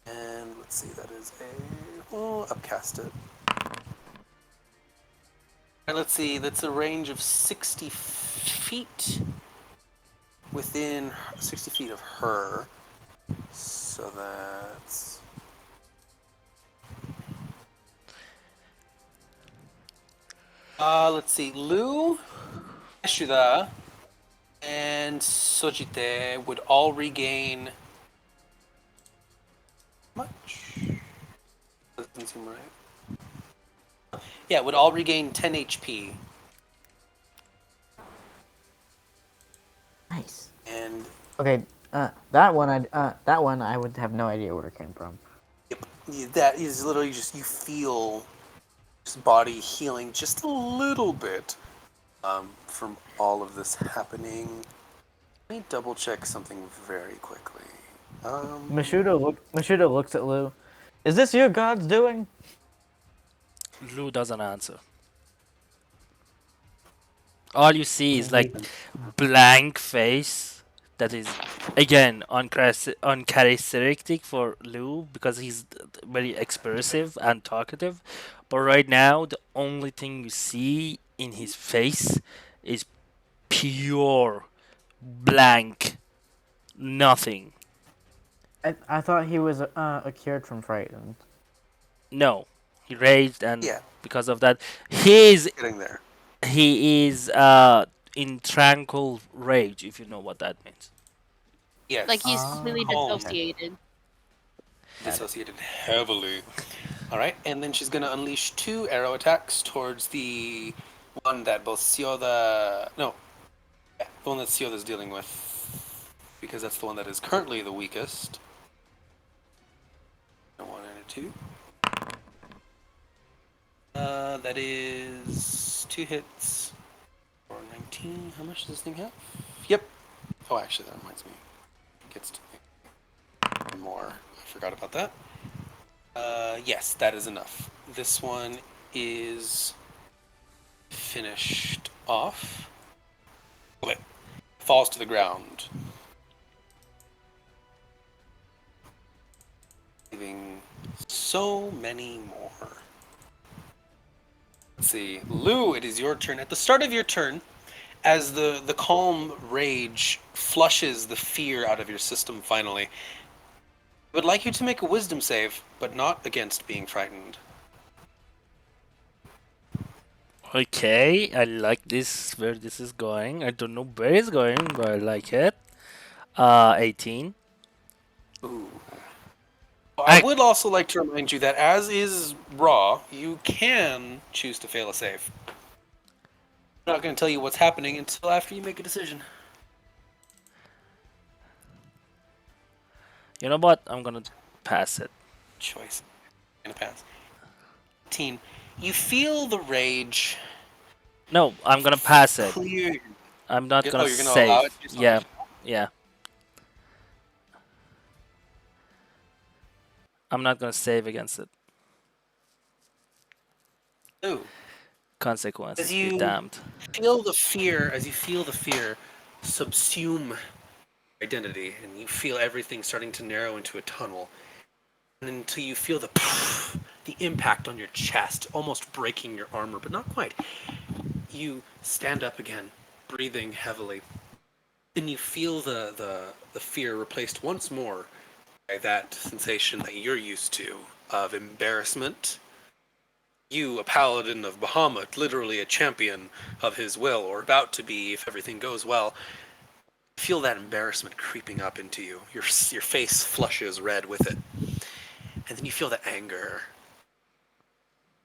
And let's see, that is a. Oh, upcast it. And let's see, that's a range of 60 feet within 60 feet of her. So that's. Let's see, Lou, Eshuda, and Sojite would all regain. Much? Doesn't seem right. Yeah, would all regain 10 HP. Nice. And Okay, that one I would have no idea where it came from. yep, that is literally just you feel his body healing just a little bit from all of this happening. Let me double check something very quickly. Mashuda looks at Lou. Is this your god's doing? Lou doesn't answer. All you see is like blank face that is again uncharacteristic for Lou because he's very expressive and talkative. But right now, the only thing you see in his face is pure blank, nothing. I thought he was cured from frightened. No, he raged, and Yeah, because of that, he getting there. is in tranquil rage. If you know what that means. Yes. Like he's completely Calm. dissociated. Dissociated heavily. Alright, and then she's going to unleash 2 arrow attacks towards the one that both Sioda. No. Yeah, the one that Sioda's dealing with. Because that's the one that is currently the weakest. A 1 and a 2. That is 2 hits for 18. How much does this thing have? Yep. Oh, actually, that reminds me. It gets to more. I forgot about that. Yes, that is enough. This one is finished off. Okay. Falls to the ground. Leaving so many more. Let's see. Lou, it is your turn. At the start of your turn, as the calm rage flushes the fear out of your system finally, I would like you to make a wisdom save, but not against being frightened. Okay, I like this where this is going. I don't know where it's going, but I like it. 18. Ooh. I I would also like to remind you that, as is Raw, you can choose to fail a save. I'm not going to tell you what's happening until after you make a decision. You know what? I'm gonna pass it. Choice. I'm going to pass. 18. You feel the rage No, I'm gonna pass it. clear. I'm not Oh, gonna you're going to allow it save. to do Yeah, something? yeah. I'm not gonna save against it. Ooh. As Consequences be you damned. as you feel the fear subsume identity, and you feel everything starting to narrow into a tunnel, and until you feel the impact on your chest, almost breaking your armor, but not quite. You stand up again, breathing heavily, and you feel the fear replaced once more by that sensation that you're used to of embarrassment. You, a paladin of Bahamut, literally a champion of his will, or about to be if everything goes well, feel that embarrassment creeping up into you. Your face flushes red with it. And then you feel the anger.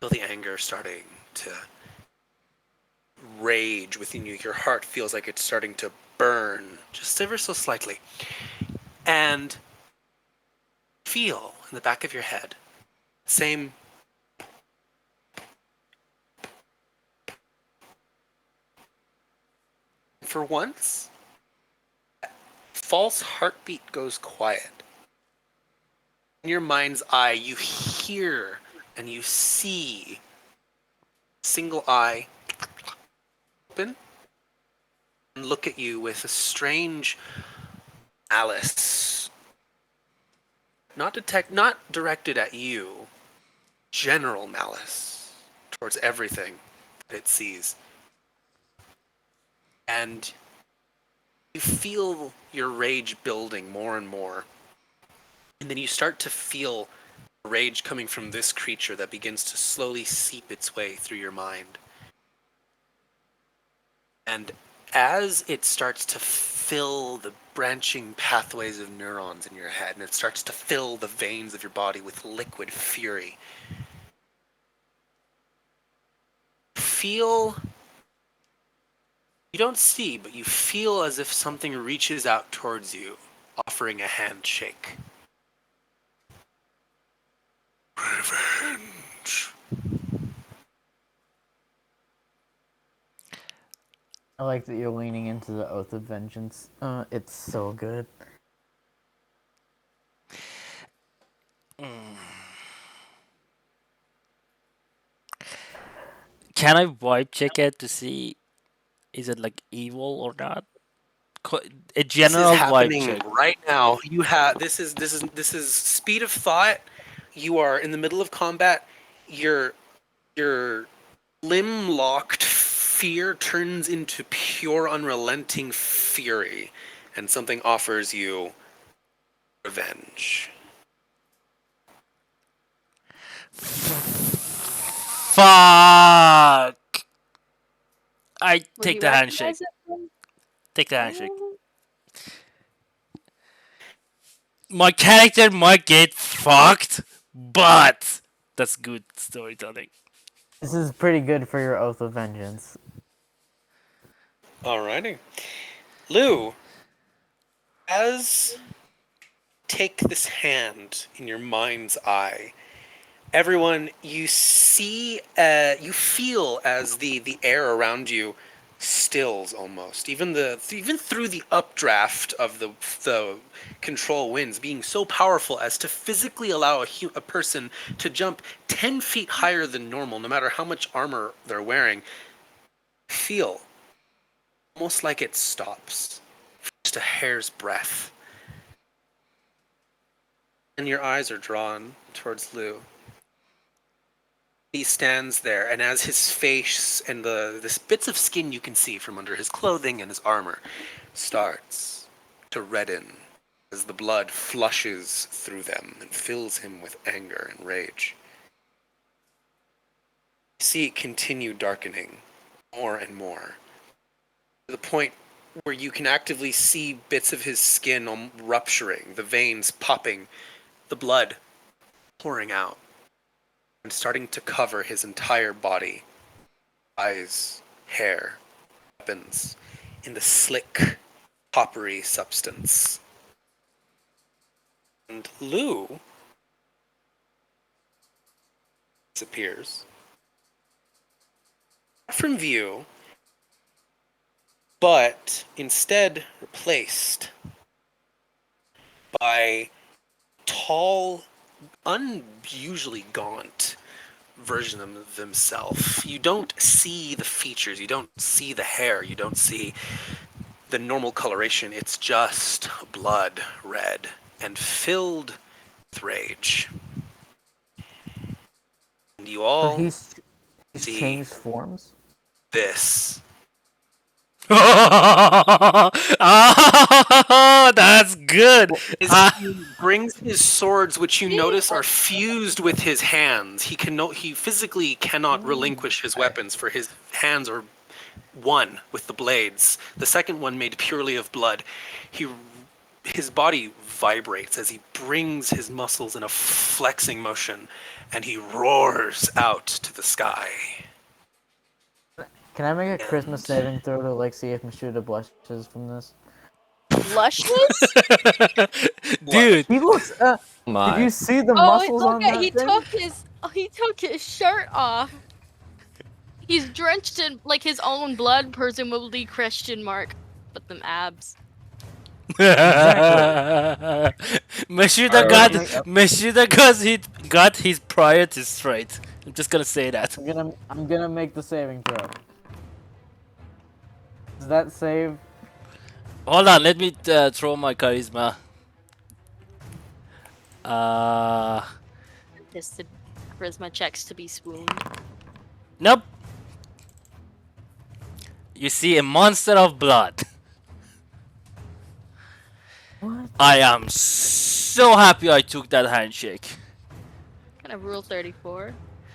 Feel the anger starting to rage within you. Your heart feels like it's starting to burn, just ever so slightly. And feel in the back of your head, same for once, false heartbeat goes quiet. In your mind's eye, you hear and you see single eye open and look at you with a strange malice. Not directed at you, general malice towards everything that it sees. And you feel your rage building more and more. And then you start to feel rage coming from this creature that begins to slowly seep its way through your mind. And as it starts to fill the branching pathways of neurons in your head, and it starts to fill the veins of your body with liquid fury, feel, you don't see, but you feel as if something reaches out towards you, offering a handshake. Revenge. I like that you're leaning into the oath of vengeance. It's so good. Can I vibe check it to see is it like evil or not? A This is general vibe happening check. right now. You have this is speed of thought. You are in the middle of combat. Your limb locked fear turns into pure unrelenting fury, and something offers you revenge. Fuck! I Would take you the handshake. recognize it? Then? Take the handshake. Oh. My character might get fucked, but that's good storytelling. This is pretty good for your oath of vengeance. Alrighty. Lou, as take this hand in your mind's eye, everyone, you see, you feel as the air around you stills almost. Even through the updraft of the control winds being so powerful as to physically allow a person to jump 10 feet higher than normal, no matter how much armor they're wearing, feel almost like it stops for just a hair's breadth. And your eyes are drawn towards Lou. He stands there, and as his face and the bits of skin you can see from under his clothing and his armor starts to redden as the blood flushes through them and fills him with anger and rage. You see it continue darkening more and more, to the point where you can actively see bits of his skin rupturing, the veins popping, the blood pouring out, and starting to cover his entire body, eyes, hair, weapons, in the slick, coppery substance. And Lou disappears from view, but instead replaced by tall, unusually gaunt version of themselves. You don't see the features, you don't see the hair, you don't see the normal coloration. It's just blood red and filled with rage. And you So all he's see changed forms. this. Oh, that's good. As he brings his swords, which you notice are fused with his hands. He physically cannot relinquish his weapons, for his hands are one with the blades. The second one made purely of blood. His body vibrates as he brings his muscles in a flexing motion, and he roars out to the sky. Can I make a Christmas saving throw to like see if Mashuda blushes from this? Blushes? Dude, He looks. Did My. you see the Oh, muscles look on at that he thing? took his shirt off. He's drenched in like his own blood, presumably Christian mark, but them abs. Mashida Alright. got his priorities straight. I'm just gonna say that. I'm gonna make the saving throw. Does that save? Hold on, let me throw my charisma. Uh, Just the charisma checks to be swooned. nope. You see a monster of blood. What? I am so happy I took that handshake. Kind of rule 34.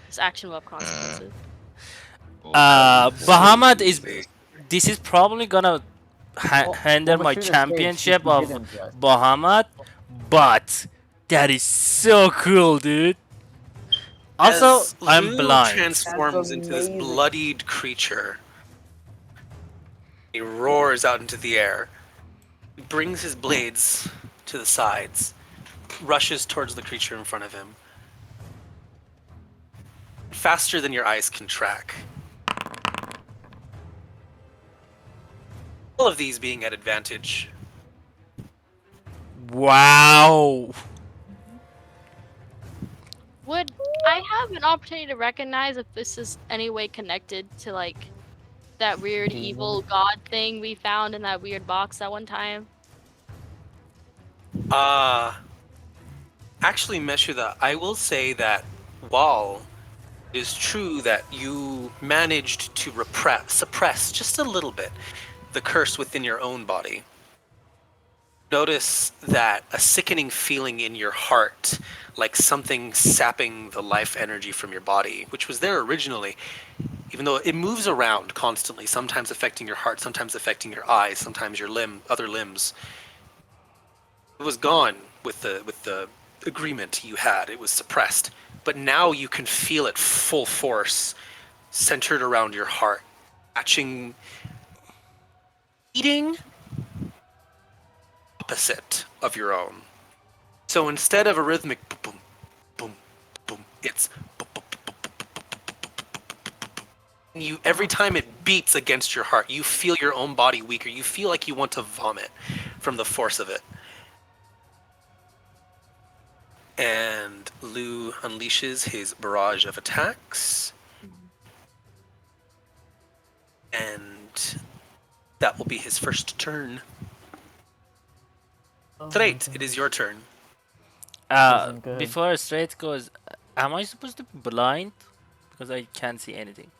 This action will have consequences. Bahamut is. This is probably gonna hinder my Mashuda championship staged, he of didn't just. Bahamut, but that is so cool, dude. Also, As I'm Lou blind. transforms into this amazing. bloodied creature, he roars out into the air. He brings his blades to the sides, rushes towards the creature in front of him. Faster than your eyes can track. All of these being at advantage. Wow. Would I have an opportunity to recognize if this is any way connected to like that weird evil god thing we found in that weird box that one time? Actually, Meshuda, I will say that while it is true that you managed to suppress just a little bit the curse within your own body, notice that a sickening feeling in your heart, like something sapping the life energy from your body, which was there originally, even though it moves around constantly, sometimes affecting your heart, sometimes affecting your eyes, sometimes your other limbs. It was gone with the agreement you had. It was suppressed, but now you can feel it full force, centered around your heart, matching, beating opposite of your own. So instead of a rhythmic boom, boom, boom, it's boom, boom, boom, boom, boom, boom, boom, boom, boom, boom, boom, boom, Every time it beats against your heart, you feel your own body weaker. You feel like you want to vomit from the force of it. And Lou unleashes his barrage of attacks. And that will be his first turn. Straight, it is your turn. Isn't good. Before Straight goes, am I supposed to be blind? Because I can't see anything.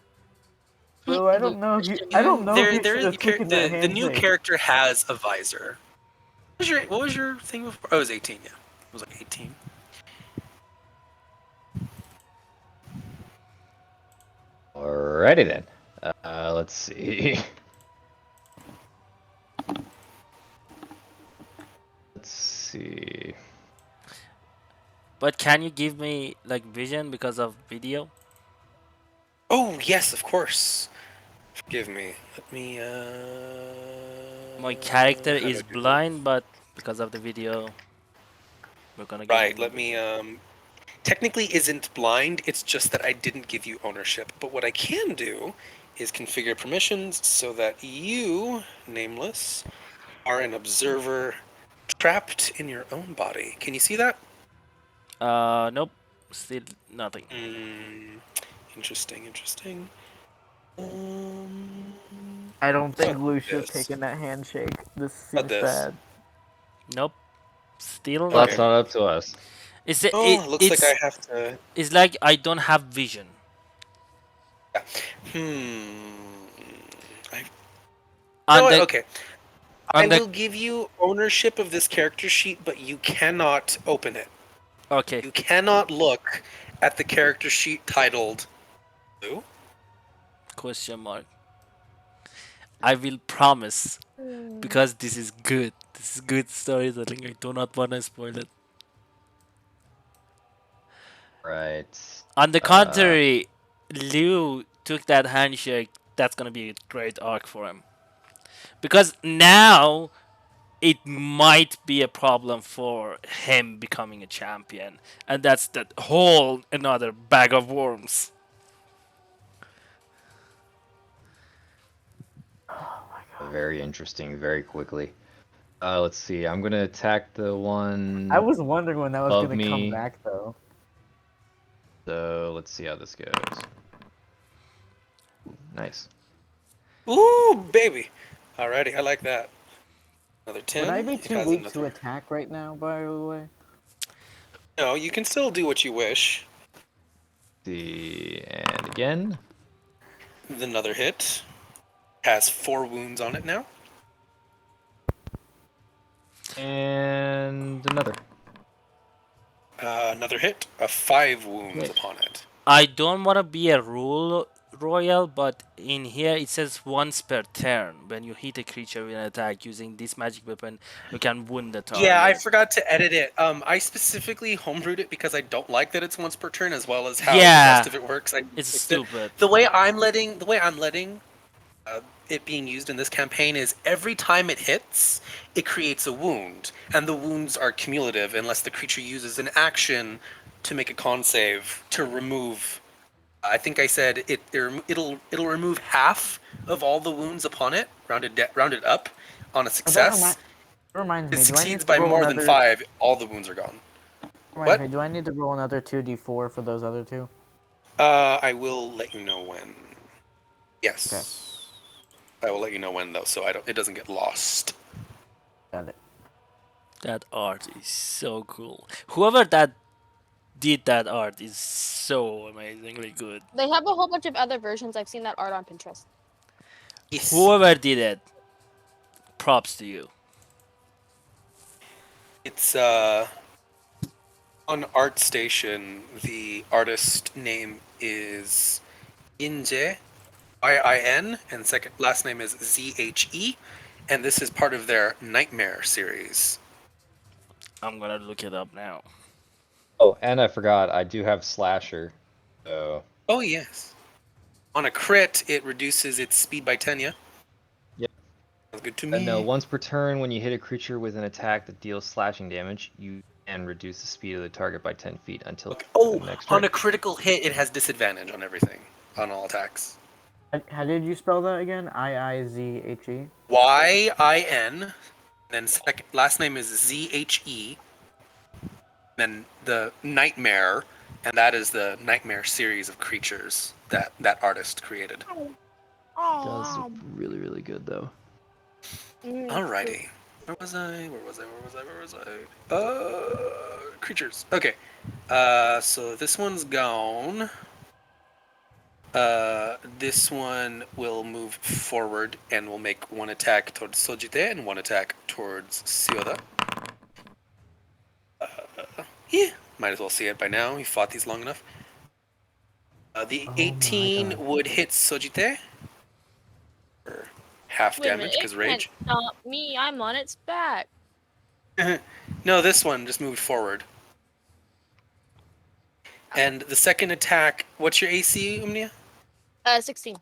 Bro, I don't know. I don't know if you should have taken that the new handshake. character has a visor. What was your thing before? Oh, it was 18, yeah. It was like 18. Alrighty then. Let's see. Let's see. But can you give me like vision because of video? Oh, yes, of course. Forgive me. Let me, My character how do is I do this? blind, but because of the video, we're gonna give Right, him let me, technically isn't blind, it's just that I didn't give you ownership. But what I can do is configure permissions so that you, nameless, are an observer trapped in your own body. Can you see that? Nope, still nothing. Interesting. Um, I don't how think about Lou should have this? taken that handshake. This How about seems this? bad. Nope, still Well, that's nothing. not up to us. It's it, Oh, looks like I it's have to. it's like I don't have vision. Yeah. I, you know On what? the Okay. I on the will give you ownership of this character sheet, but you cannot open it. okay You cannot look at the character sheet titled Blue. question mark. I will promise because this is good. This is good storytelling. I do not want to spoil it. Right. On the contrary, Liu took that handshake. That's gonna be a great arc for him because now it might be a problem for him becoming a champion, and that's the whole another bag of worms. Very interesting, very quickly. Let's see. I'm gonna attack the one I was wondering when that was above gonna come me. back though. So let's see how this goes. Nice. Ooh, baby. Alrighty, I like that. Another Would I 10. be It too has weak to another. attack right now, by the way? No, you can still do what you wish. See, and again. Another hit. Has 4 wounds on it now. And another. Another hit. 5 wounds Wait. upon it. I don't want to be a rule royal, but in here it says once per turn. When you hit a creature with an attack using this magic weapon, you can wound the Yeah, I target. forgot to edit it. I specifically homebrewed it because I don't like that it's once per turn, as well as how the rest Yeah, of it works. I it's fixed it. stupid. The way I'm letting it being used in this campaign is every time it hits, it creates a wound, and the wounds are cumulative unless the creature uses an action to make a con save to remove. I think I said it'll remove half of all the wounds upon it, rounded up, on a Oh, success. reminds If it me. Do I need succeeds to by roll more than another? 5, all the wounds are gone. Reminds What? me. Do I need to roll another 2d4 for those other two? I will let you know when. Yes. Okay. I will let you know when though, so it doesn't get lost. Got it. That art is so cool. Whoever that did that art is so amazingly good. They have a whole bunch of other versions. I've seen that art on Pinterest. Yes. Whoever did it, props to you. It's on ArtStation. The artist name is Inje, Yin, and second last name is ZHE, and this is part of their Nightmare series. I'm gonna look it up now. Oh, and I forgot, I do have Slasher. So, Oh yes. On a crit, it reduces its speed by 10. Yeah. Yep. Sounds good to and no, me. once per turn, when you hit a creature with an attack that deals slashing damage, you can reduce the speed of the target by 10 feet until Okay. Oh, the next on turn. a critical hit, it has disadvantage on everything, on all attacks. How did you spell that again? I-I-Z-H-E? Yin, then second last name is ZHE, then the Nightmare, and that is the Nightmare series of creatures that that artist created. Does look really, really good though. Alrighty. Where was I? Creatures. Okay. So this one's gone. This one will move forward and will make one attack towards Sojite and one attack towards Sioda. Yeah, might as well see it by now. He fought these long enough. The Oh my 18 God. would hit Sojite for half Wait a damage minute, because it can't rage. stop me. I'm on its back. No, this one just moved forward. And the second attack, what's your AC, Umnia? 16.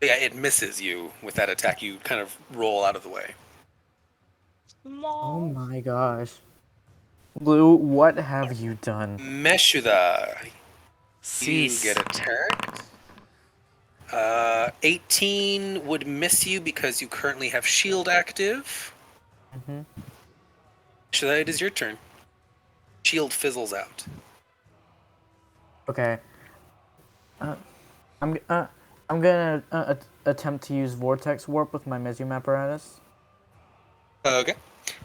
Yeah, it misses you with that attack. You kind of roll out of the way. Oh Small. my gosh. Lou, what have you done? Meshuda, you Cease. get attacked. 18 would miss you because you currently have shield active. Mm-hmm. Meshuda, it is your turn. Shield fizzles out. Okay. I'm gonna attempt to use Vortex Warp with my Mezium apparatus. Okay.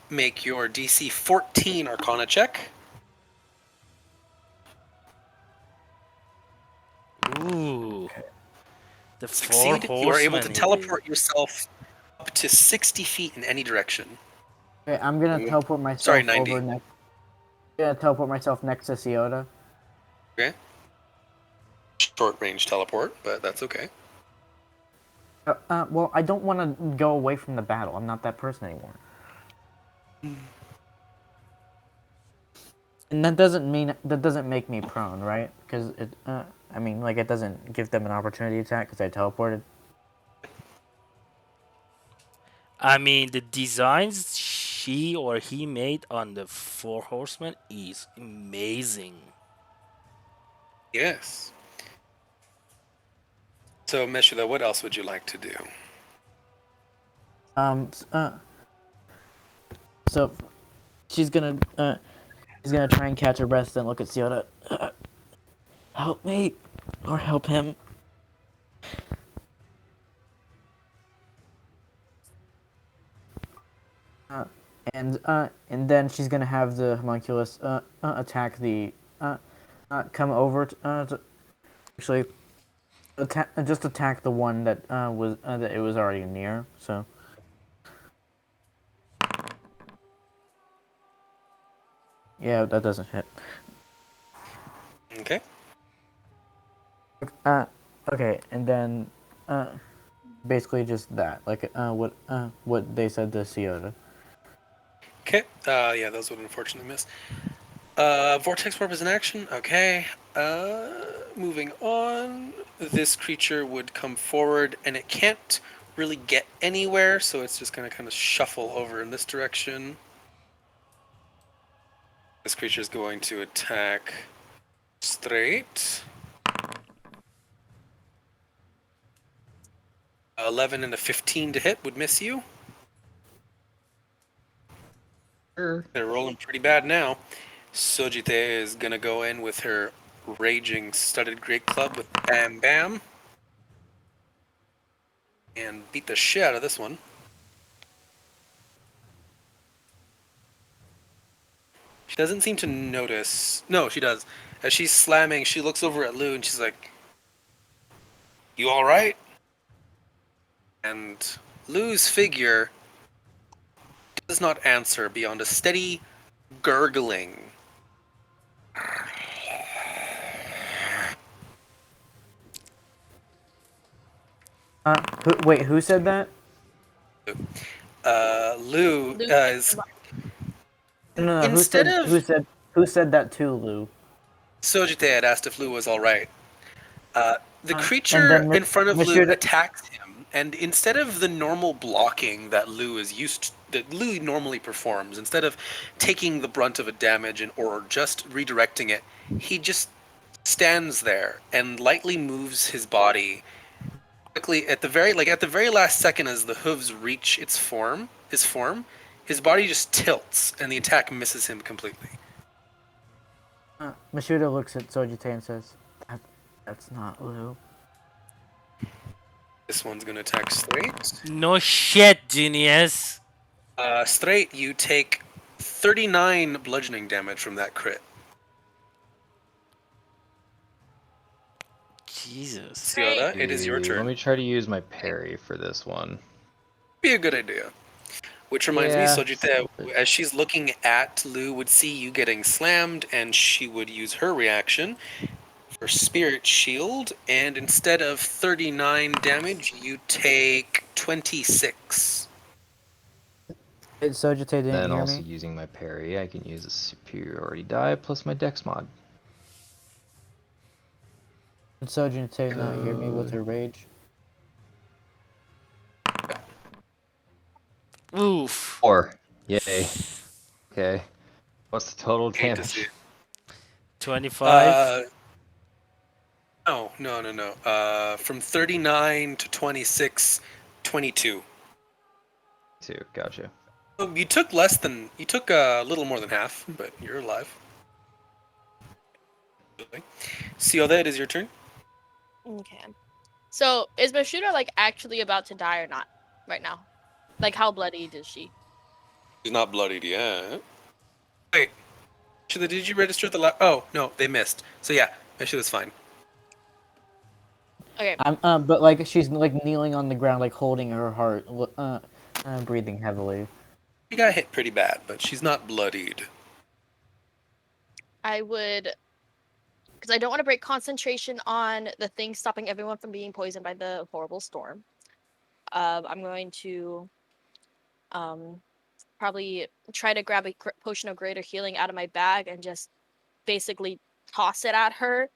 Make your DC 14 Arcana check. Ooh. The four Succeed. You are able to horsemen. teleport yourself up to 60 feet in any direction. Okay, I'm gonna Mm. teleport myself Sorry, 90. over next. Gonna teleport myself next to Ciota. Okay. Short range teleport, but that's okay. Well, I don't want to go away from the battle. I'm not that person anymore. And that doesn't make me prone, right? Because I mean, like it doesn't give them an opportunity attack because I teleported. I mean, the designs she or he made on the four horsemen is amazing. Yes. So, Meshuda, what else would you like to do? So she's gonna try and catch her breath and look at Ciota. Help me, or help him. And then she's gonna have the homunculus attack the come over to actually attack the one that was that it was already near. So yeah, that doesn't hit. Okay. Okay, and then basically just that, like what they said to Ciota. Okay. Yeah, those would unfortunately miss. Vortex Warp is an action. Okay. Moving on. This creature would come forward, and it can't really get anywhere, so it's just going to kind of shuffle over in this direction. This creature is going to attack straight. 11 and a 15 to hit would miss you. Sure. They're rolling pretty bad now. Sojite is gonna go in with her raging studded great club with Bam Bam and beat the shit out of this one. She doesn't seem to notice. No, she does. As she's slamming, she looks over at Lou and she's like, "You all right?" And Lou's figure does not answer beyond a steady gurgling. Who said that? Lou Luke is No, instead of who said that to Lou? Sojite had asked if Lou was all right. The And creature then in front of Lou Monsieur attacks him, and instead of the normal blocking that Lou is used that Lou normally performs, instead of taking the brunt of a damage or just redirecting it, he just stands there and lightly moves his body quickly at the very last second, as the hooves reach his form, his body just tilts, and the attack misses him completely. Mashuda looks at Sojite and says, "That's not Lou." This one's gonna attack straight. No shit, genius. Straight, you take 39 bludgeoning damage from that crit. Jesus. Sioda, it is your Let turn. me try to use my parry for this one. Be a good idea. Which reminds me, Yeah. Sojita, as she's looking at Lou, would see you getting slammed, and she would use her reaction for Spirit Shield, and instead of 39 damage, you take 26. Sojite didn't Then hear also me. using my parry, I can use a superiority die plus my dex mod. Did Sojite not hear me with her rage? Oof. 4. Yay. Okay. What's the total Hate to see damage? it. 25. No. From 39 to 26, 22. 2. Gotcha. You took a little more than half, but you're alive. Sioda, it is your turn. Okay. So is Mashuda like actually about to die or not right now? Like how bloodied is she? She's not bloodied yet. Wait, Shida, did you register the last? Oh no, they missed. So yeah, Shida's fine. Okay. But like she's like kneeling on the ground, like holding her heart, breathing heavily. She got hit pretty bad, but she's not bloodied. I would, because I don't want to break concentration on the thing stopping everyone from being poisoned by the horrible storm. I'm going to probably try to grab a potion of greater healing out of my bag and just basically toss it at her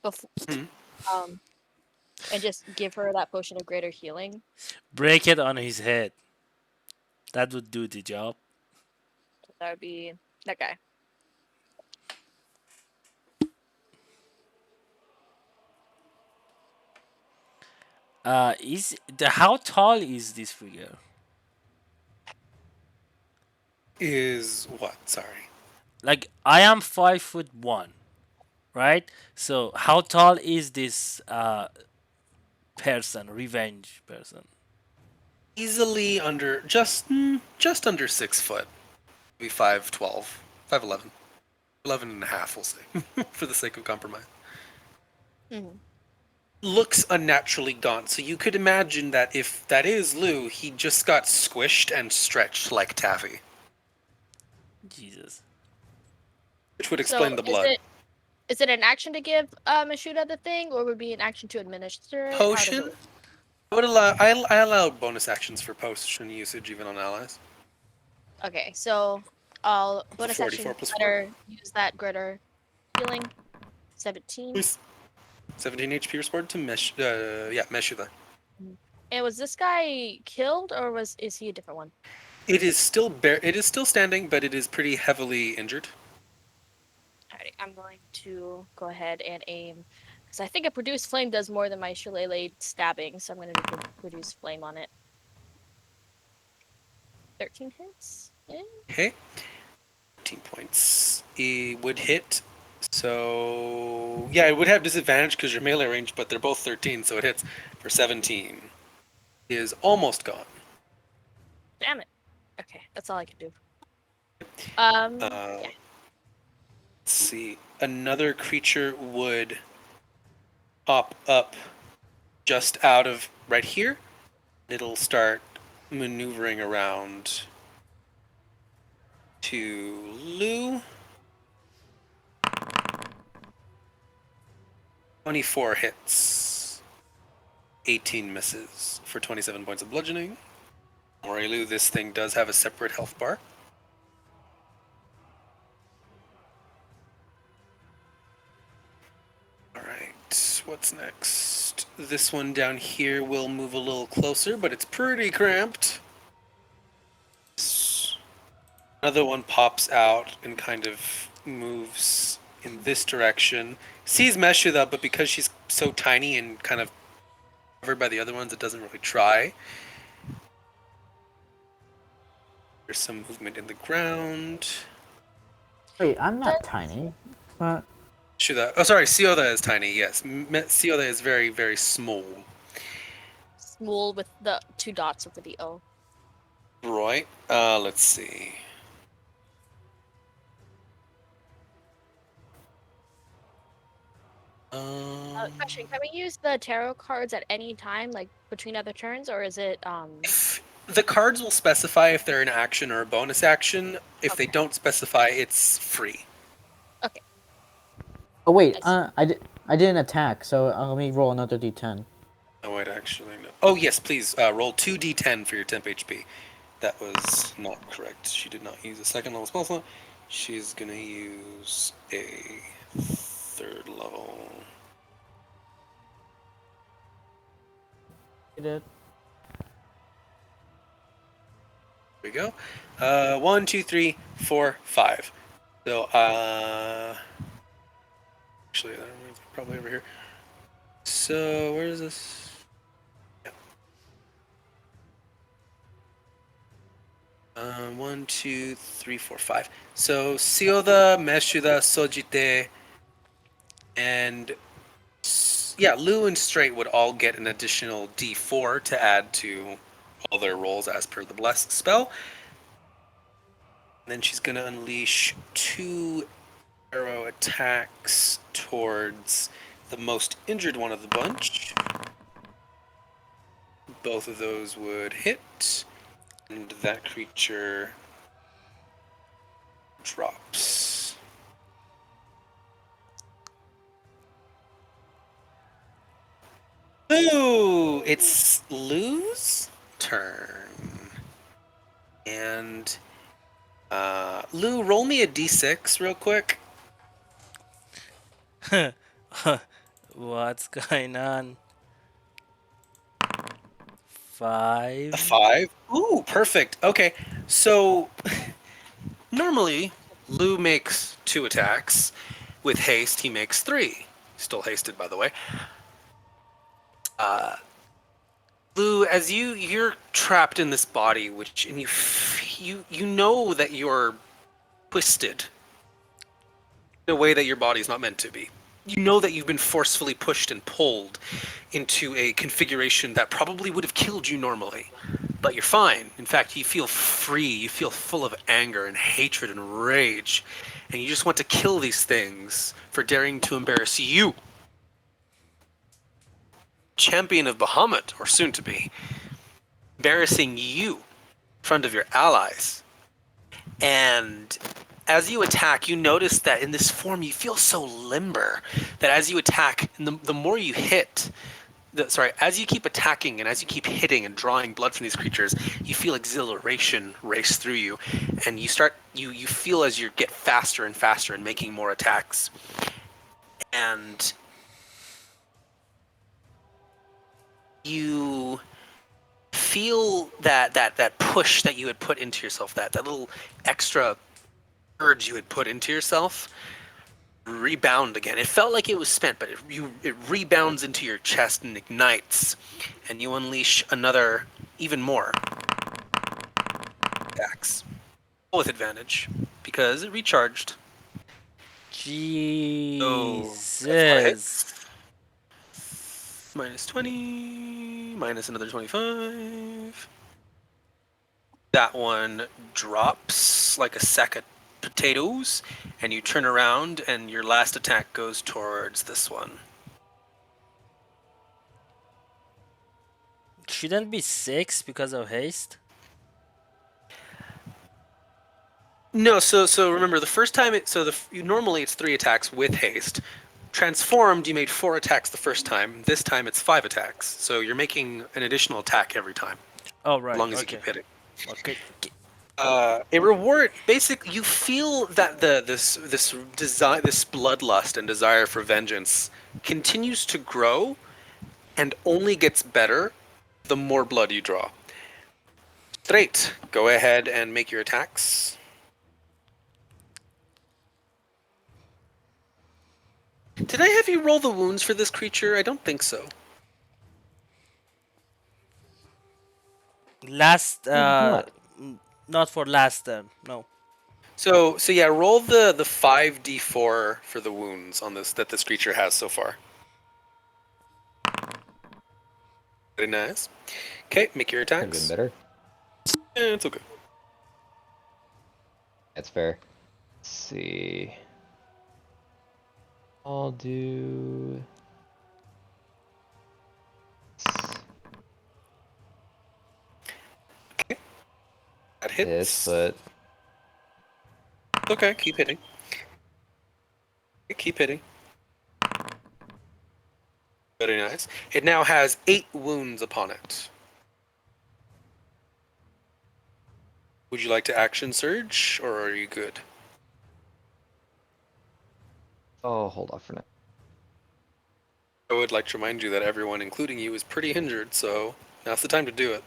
before, and just give her that potion of greater healing. Break it on his head. That would do the job. That would be that guy. How tall is this figure? Is what? Sorry. Like I am 5'1", right? So how tall is this person, revenge person? Easily under just under 6 foot. Maybe 5'12", 5'11", 11 and a half. We'll say, for the sake of compromise. Mhm. Looks unnaturally gaunt, so you could imagine that if that is Lou, he just got squished and stretched like taffy, Jesus. which would So explain the blood. is it an action to give Mashuda the thing, or would it be an action to administer it? How does it Potion? work? I allow bonus actions for potion usage even on allies. Okay, so I'll bonus 44 action plus better use that greater healing. 17. 17 HP restored to Meshula. And was this guy killed, or is he a different one? It is still standing, but it is pretty heavily injured. Alright, I'm going to go ahead and aim, because I think a produce flame does more than my shillelagh stabbing, so I'm going to do produce flame on it. 13 hits. Yeah. Okay. 15 points. It would hit. So yeah, it would have disadvantage because you're melee range, but they're both 13, so it hits for 17. It is almost gone. Damn it. Okay, that's all I can do. Yeah. Let's see. Another creature would pop up just out of right here. It'll start maneuvering around to Lou. 24 hits. 18 misses for 27 points of bludgeoning. Lou, this thing does have a separate health bar. Alright, what's next? This one down here will move a little closer, but it's pretty cramped. Another one pops out and kind of moves in this direction. Sees Meshula, but because she's so tiny and kind of covered by the other ones, it doesn't really try. There's some movement in the ground. Wait, I'm not tiny. Shuda. Oh, sorry, Sioda is tiny, yes. Sioda is very, very small. Small with the 2 dots over the O. Right. Let's see. Question: can we use the tarot cards at any time, like between other turns, or is it The cards will specify if they're an action or a bonus action. If they Okay. don't specify, it's free. Okay. Oh wait, I I didn't attack, so let me roll another d10. Oh, wait, actually, no. Oh, yes, please, roll 2d10 for your temp HP. That was not correct. She did not use a second level spell slot. She's gonna use a 3rd level. You did. Here we go. 1, 2, 3, 4, 5. So, actually, that one's probably over here. So, where is this? Yeah. 1, 2, 3, 4, 5. So, Sioda, Meshuda, Sojite, and yeah, Lu and Straight would all get an additional D4 to add to all their rolls as per the Blessed spell. And then she's going to unleash 2 arrow attacks towards the most injured one of the bunch. Both of those would hit, and that creature drops. Ooh, it's Lu's turn. And Lou, roll me a d6 real quick. What's going on? 5. A 5. Ooh, perfect. Okay, so normally Lou makes 2 attacks. With haste, he makes 3. Still hasted, by the way. Lou, as you're trapped in this body, and you know that you're twisted in a way that your body's not meant to be. You know that you've been forcefully pushed and pulled into a configuration that probably would have killed you normally. But you're fine. In fact, you feel free. You feel full of anger and hatred and rage. And you just want to kill these things for daring to embarrass you. Champion of Bahamut, or soon to be. Embarrassing you in front of your allies. And as you attack, you notice that in this form you feel so limber that as you attack, and the more you hit, as you keep attacking and as you keep hitting and drawing blood from these creatures, you feel exhilaration race through you, and you feel as you get faster and faster and making more attacks. And you feel that push that you had put into yourself, that little extra urge you had put into yourself, rebound again. It felt like it was spent, but it rebounds into your chest and ignites, and you unleash another, even more attacks. With advantage, because it recharged. Jesus. Minus 20, minus another 25. That one drops like a sack of potatoes, and you turn around, and your last attack goes towards this one. Shouldn't be 6 because of haste. No, so remember the first time normally it's 3 attacks with haste. Transformed, you made 4 attacks the first time. This time it's 5 attacks. So you're making an additional attack every time, Oh right. as long as okay. you keep hitting. Okay. A reward. Basically, you feel that this bloodlust and desire for vengeance continues to grow, and only gets better the more blood you draw. Straight. Go ahead and make your attacks. Did I have you roll the wounds for this creature? I don't think so. Last, not. not for last turn. No. So yeah, roll the 5d4 for the wounds on this creature has so far. Very nice. Okay, make your Could have been attacks. better. Yeah, it's okay. That's fair. Let's see. I'll do That this, hits. but Okay, keep hitting. Keep hitting. Very nice. It now has 8 wounds upon it. Would you like to action surge, or are you good? oh, hold off for now. I would like to remind you that everyone, including you, is pretty injured, so now's the time to do it.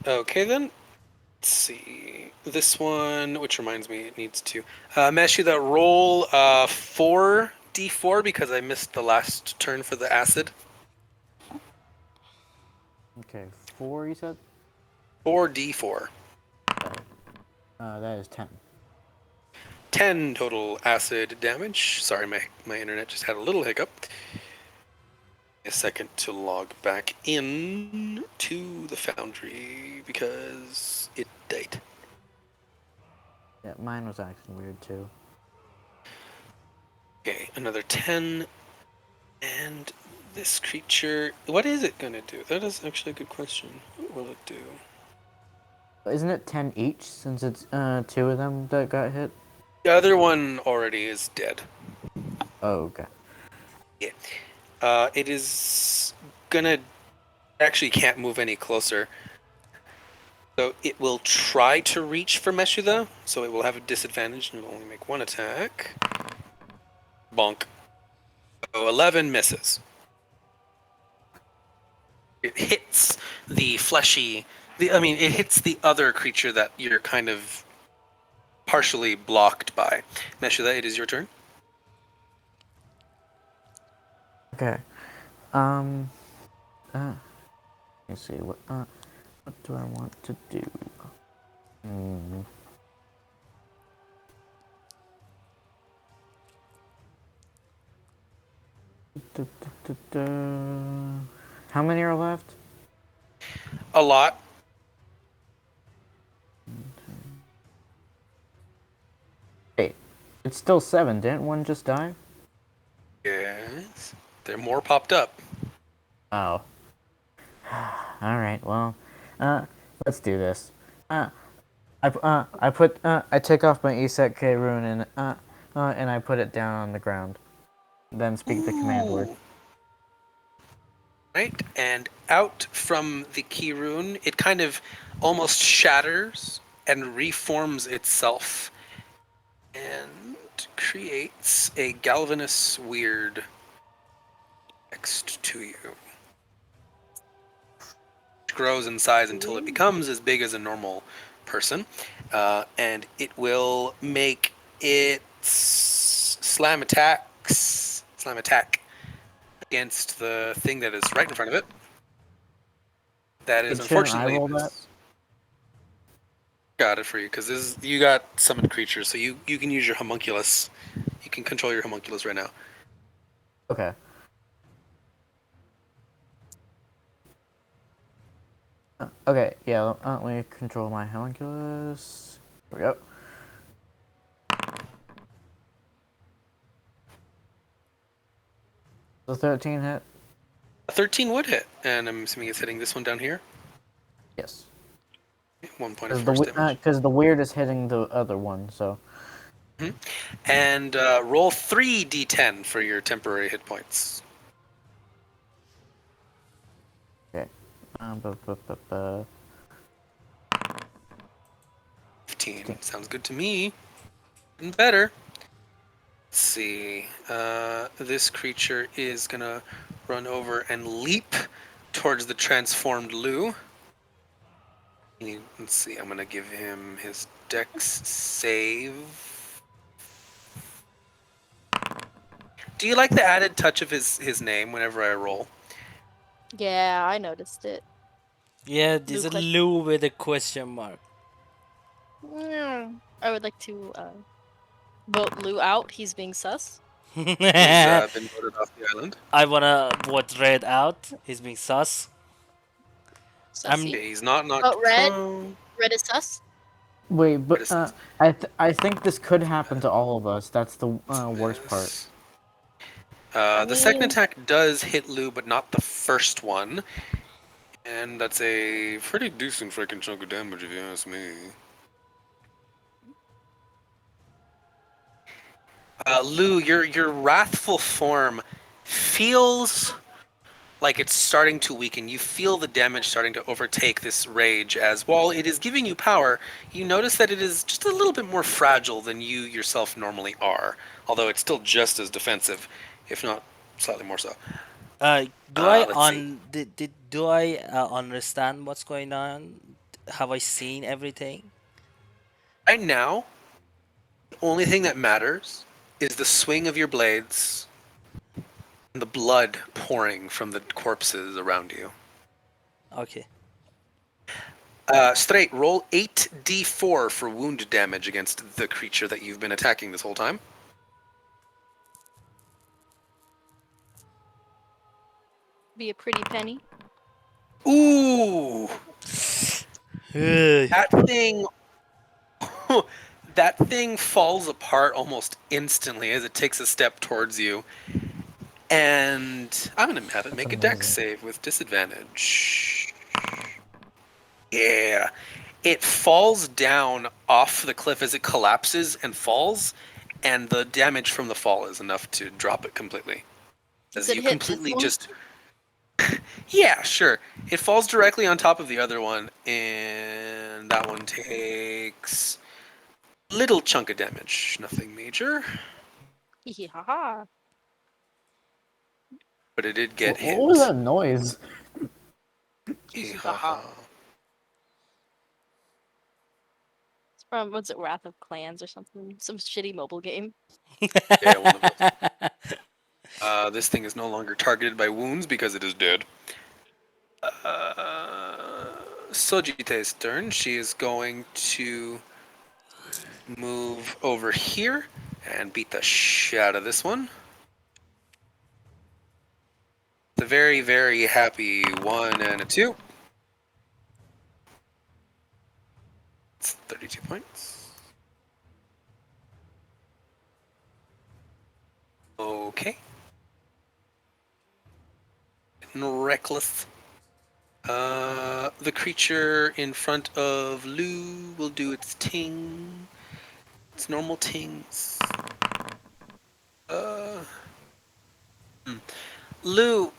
Okay then. Let's see. This one, which reminds me, it needs to. Meshu, that roll 4d4 because I missed the last turn for the acid. Okay, 4 you said? 4d4. That is 10. 10 total acid damage. Sorry, my internet just had a little hiccup. A second to log back in to the foundry because it died. Yeah, mine was acting weird too. Okay, another 10. And this creature, what is it gonna do? That is actually a good question. What will it do? Isn't it 10 each since it's 2 of them that got hit? The other one already is dead. Oh, okay. Yeah. It is gonna actually can't move any closer. So it will try to reach for Meshuda, so it will have a disadvantage and it'll only make 1 attack. Bonk. So 11 misses. It hits the fleshy. It hits the other creature that you're kind of partially blocked by. Meshuda, it is your turn. Okay. Let me see. What do I want to do? Hmm. How many are left? A lot. Hey, it's still 7. Didn't one just die? Yes. There more popped up. Oh. Alright, well, let's do this. I take off my Iset K rune and I put it down on the ground. Then speak the command word. Ooh. Right, and out from the key rune, it kind of almost shatters and reforms itself and creates a galvanous weird next to you. It grows in size until it becomes as big as a normal person, and it will make its slam attack against the thing that is right in front of it. That is Shouldn't I unfortunately roll that? got it for you because you got summoned creatures, so you can use your homunculus. You can control your homunculus right now. Okay. Okay, yeah, let me control my homunculus. There we go. The 13 hit? A 13 would hit, and I'm assuming it's hitting this one down here. Yes. 1 point of force damage. Because the weird is hitting the other one, so. And roll 3d10 for your temporary hit points. Okay. 15. Sounds good to me. Even better. Let's see. This creature is gonna run over and leap towards the transformed Lou. Let's see. I'm gonna give him his Dex save. Do you like the added touch of his name whenever I roll? Yeah, I noticed it. Yeah, Lou there's a question. Lou with a question mark. I would like to vote Lou out. He's being sus. He's been voted off the island. I wanna vote Red out. He's being sus. I'm Sussy. He's not Vote red. prone. Red is sus. Wait, What but is this? I think this could happen to all of us. That's the worst part. The second attack does hit Lou, but not the first one. And that's a pretty decent freaking chunk of damage, if you ask me. Lou, your wrathful form feels like it's starting to weaken. You feel the damage starting to overtake this rage, as while it is giving you power, you notice that it is just a little bit more fragile than you yourself normally are. Although it's still just as defensive, if not slightly more so. do I Let's see. do I understand what's going on? Have I seen everything? Right now, the only thing that matters is the swing of your blades and the blood pouring from the corpses around you. Okay. Straight, roll 8d4 for wound damage against the creature that you've been attacking this whole time. Be a pretty penny. Ooh! That thing... that thing falls apart almost instantly as it takes a step towards you. And I'm going to have it make a dex save with disadvantage. Yeah. It falls down off the cliff as it collapses and falls, and the damage from the fall is enough to drop it completely. Does As it you hit this completely one? just... Yeah, sure. It falls directly on top of the other one, and that one takes a little chunk of damage. Nothing major, Haha. but it did get hit. What was that noise? Haha. It's from what's it, Wrath of Clans or something? Some shitty mobile game. Yeah, one of those. This thing is no longer targeted by wounds because it is dead. Sojite's turn. She is going to move over here and beat the shit out of this one. It's a very, very happy 1 and a 2. It's 32 points. Okay. Reckless. The creature in front of Lou will do its ting. Its normal tings. Lou.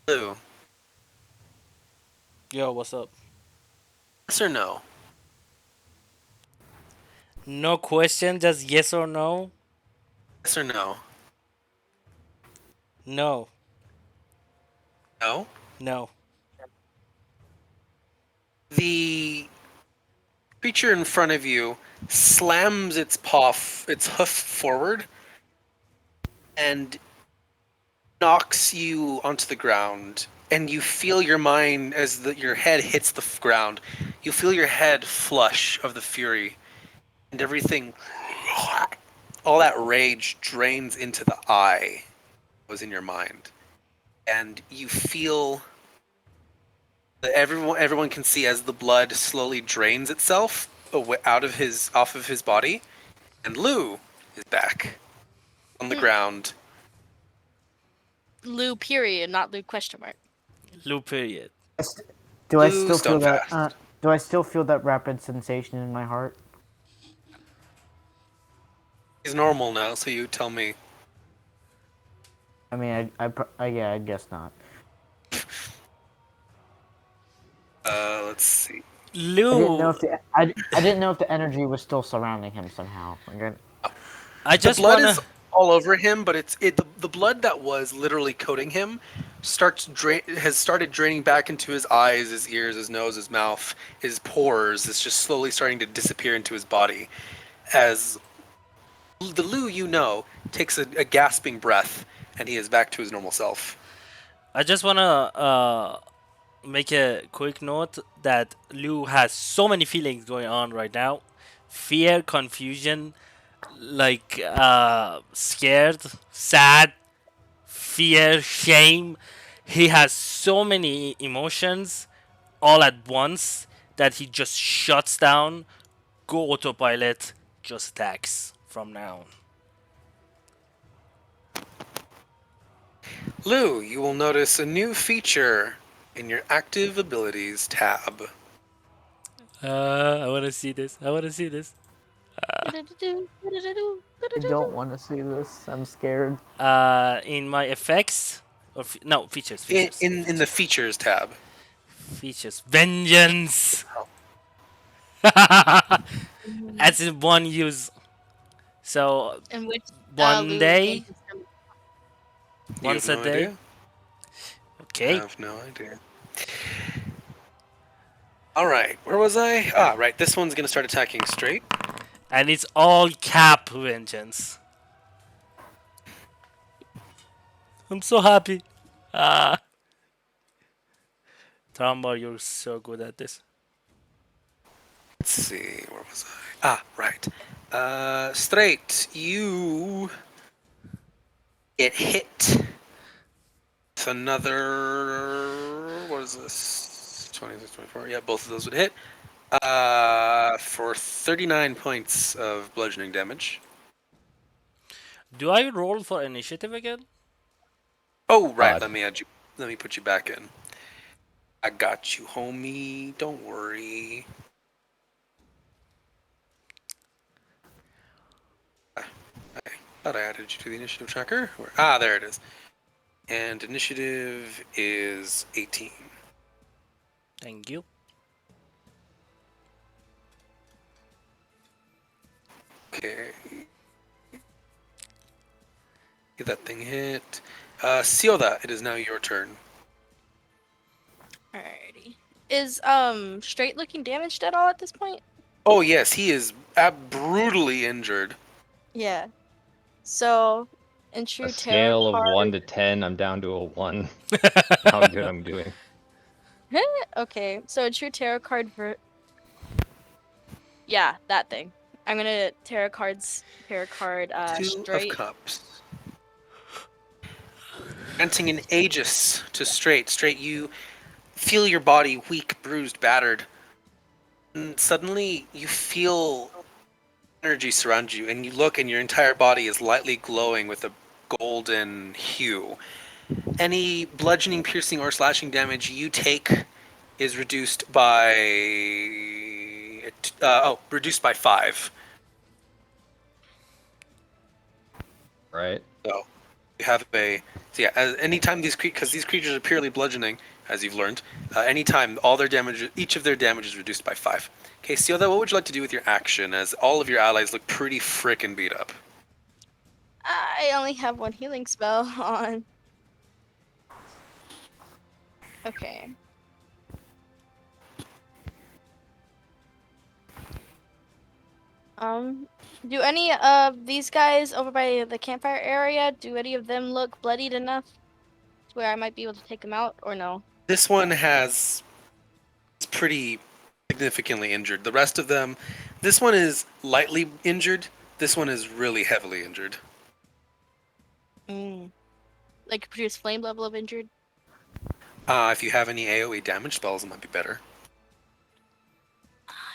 Lou. Yo, what's up? Yes or no? No question, just yes or no? Yes or no? No. No? No. The creature in front of you slams its its hoof forward, and knocks you onto the ground. And you feel your mind as your head hits the ground. You feel your head flush of the fury, and everything, all that rage drains into the eye that was in your mind, and you feel that everyone can see as the blood slowly drains itself off of his body, and Lou is back on the ground. Lou period, not Lou question mark. Lou period. Do I Blue still feel stone that? fast. Do I still feel that rapid sensation in my heart? He's normal now, so you tell me. I mean, yeah, I guess not. Let's see. Lou, I didn't know if the energy was still surrounding him somehow. I The just blood wanna. is all over him, but the blood that was literally coating him has started draining back into his eyes, his ears, his nose, his mouth, his pores. It's just slowly starting to disappear into his body as The Lou you know takes a gasping breath, and he is back to his normal self. I just wanna make a quick note that Lou has so many feelings going on right now: fear, confusion, like scared, sad, fear, shame. He has so many emotions all at once that he just shuts down, go autopilot, just attacks from now on. Lou, you will notice a new feature in your active abilities tab. I wanna see this. I wanna see this. I don't want to see this. I'm scared. In my effects, or no features, In, features, in in the features tab. features. Vengeance. As in one use. So In which one Lou day, gained his You have once a no day. idea? I Okay. have no idea. Alright, where was I? Ah, right, this one's gonna start attacking straight. And it's all cap vengeance. I'm so happy. Ah, Tramba, you're so good at this. Let's see, where was I? Ah, right. Straight, you get hit with another. What is this? 26, 24. Yeah, both of those would hit. For 39 points of bludgeoning damage. Do I roll for initiative again? Oh, right. Uh, Let me put you back in. I got you, homie. Don't worry. I thought I added you to the initiative tracker. There it is. And initiative is 18. Thank you. Okay. Get that thing hit. Sioda, it is now your turn. Alrighty. Is straight looking damaged at all at this point? Oh, yes, he is brutally injured. Yeah. So, in a true tarot scale of 1 card. to 10, I'm down to a 1. How good I'm doing. Okay, so a true tarot card yeah, that thing. I'm gonna tarot card Two of straight. Cups. Granting an Aegis to Straight. Straight, you feel your body weak, bruised, battered. And suddenly, you feel energy surround you, and you look, and your entire body is lightly glowing with a golden hue. Any bludgeoning, piercing, or slashing damage you take is reduced by reduced by 5. Right? So you have anytime because these creatures are purely bludgeoning, as you've learned. Anytime all their damage, each of their damage is reduced by 5. Okay, Sioda, what would you like to do with your action, as all of your allies look pretty frickin' beat up? I only have one healing spell on. Okay. Do any of these guys over by the campfire area, do any of them look bloodied enough to where I might be able to take them out, or no? This one is pretty significantly injured. The rest of them, this one is lightly injured. This one is really heavily injured. Like produce flame level of injured? If you have any AoE damage spells, it might be better.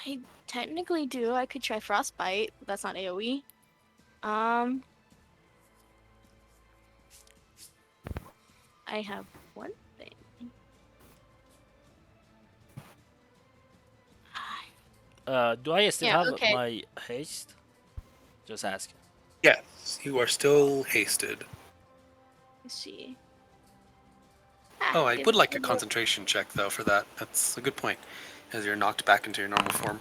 I technically do. I could try frostbite, but that's not AoE. I have one thing. Do I still Yeah, have okay. my haste? Just ask. Yes, you are still hasted. Let's see. Oh, I Guess would like a I'll- concentration check, though, for that. That's a good point, as you're knocked back into your normal form.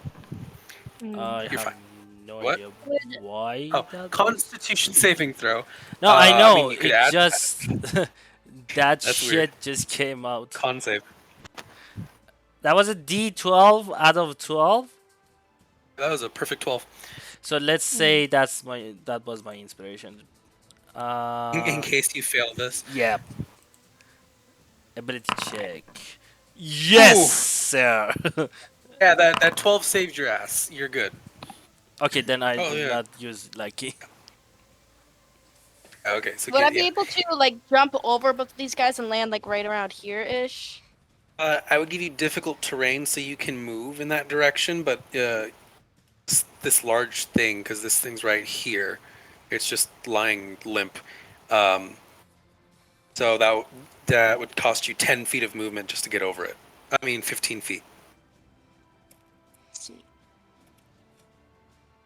I You're have fine. no What? idea Would- why Oh, that was. Constitution saving throw. No, I I know. mean, you could It add just that That's shit weird. just came out. Con save. That was a D12 out of 12. That was a perfect 12. So let's say that was my inspiration. In case you fail this. Yeah. Ability check. Ooh, Yes, sir. yeah, that 12 saved your ass. You're good. Okay, then I Oh will yeah. not use lucky. Okay, so Would I get be yeah. able to like jump over both of these guys and land like right around here ish? I would give you difficult terrain so you can move in that direction, but this large thing, because this thing's right here, it's just lying limp. Um, so that would cost you 10 feet of movement just to get over it. I mean, 15 feet. Let's see.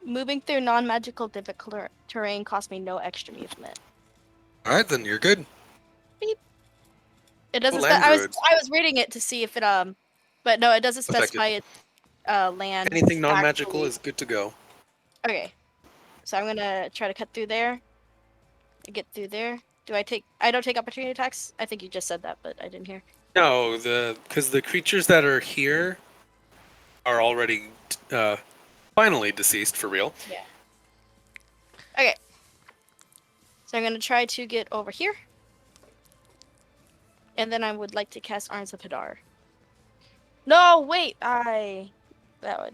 Moving through non-magical difficult terrain cost me no extra movement. All right, then you're good. Beep. It doesn't. Land I was druids. reading it to see if it but no, it doesn't Affected. specify it. Land Anything non-magical actually. is good to go. Okay, so I'm gonna try to cut through there. Get through there. Do I take? I don't take opportunity attacks. I think you just said that, but I didn't hear. No, because the creatures that are here are already finally deceased for real. Yeah. Okay. So I'm gonna try to get over here, and then I would like to cast Arms of Hadar. No, wait, that would.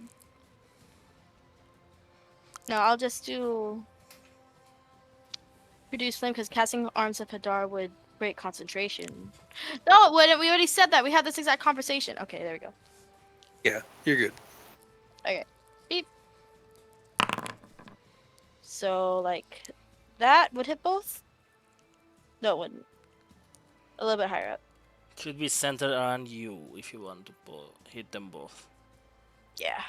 No, I'll just do Produce Flame because casting Arms of Hadar would break concentration. No, it wouldn't. We already said that. We had this exact conversation. Okay, there we go. Yeah, you're good. Okay. Beep. So, like, that would hit both? No, it wouldn't. A little bit higher up. Should be centered around you if you want to hit them both. Yeah.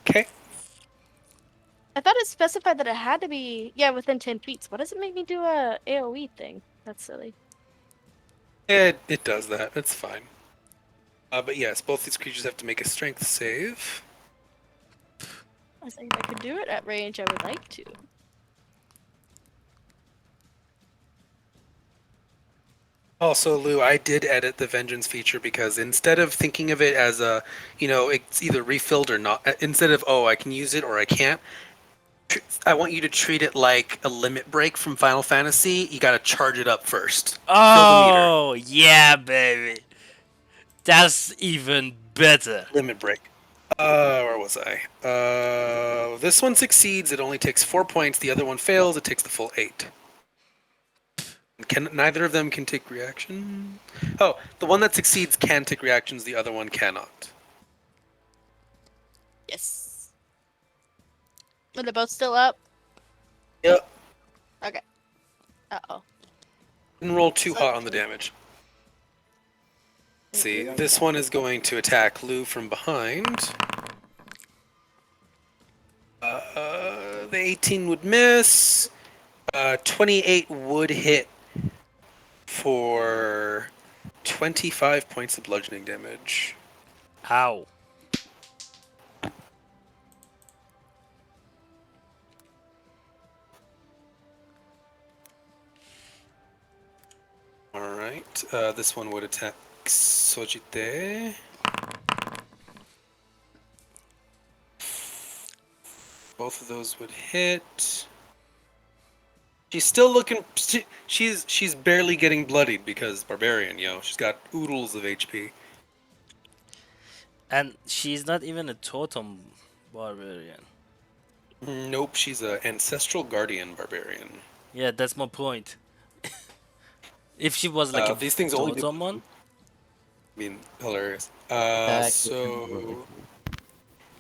Okay. I thought it specified that it had to be, yeah, within 10 feet. So why does it make me do a AoE thing? That's silly. It does that. That's fine. But yes, both these creatures have to make a strength save. I was like, if I could do it at range, I would like to. Also, Lou, I did edit the vengeance feature because instead of thinking of it as a, it's either refilled or not, instead of, oh, I can use it or I can't, I want you to treat it like a limit break from Final Fantasy. You gotta charge it up first. Fill the meter. Oh, yeah, baby. That's even better. Limit break. Where was I? This one succeeds. It only takes 4 points. The other one fails. It takes the full 8. Neither of them can take reaction? Oh, the one that succeeds can take reactions. The other one cannot. Yes. Are they both still up? Yep. Okay. Uh-oh. Didn't roll too hot on the damage. Let's see, this one is going to attack Lou from behind. The 18 would miss. 28 would hit for 25 points of bludgeoning damage. Ow. Alright, this one would attack Sojite. Both of those would hit. She's still looking. She's barely getting bloodied because barbarian, she's got oodles of HP. And she's not even a totem barbarian. Nope, she's an ancestral guardian barbarian. Yeah, that's my point. If she was like a these things only do. totem one, I mean, hilarious. Attack So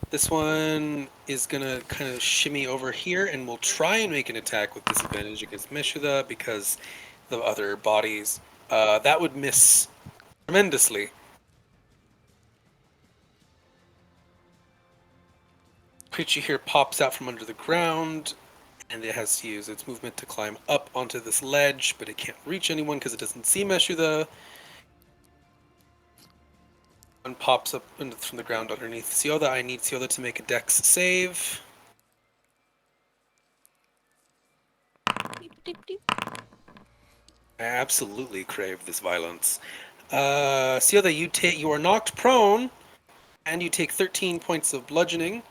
this one is gonna kind of shimmy over here, and we'll try and make an attack with disadvantage against Meshuda because the other bodies. That would miss tremendously. Creature here pops out from under the ground, and it has to use its movement to climb up onto this ledge, but it can't reach anyone because it doesn't see Meshuda. One pops up from the ground underneath Sioda. I need Sioda to make a dex save. Deep, deep, deep. I absolutely crave this violence. Sioda, you are knocked prone, And you take 13 points of bludgeoning.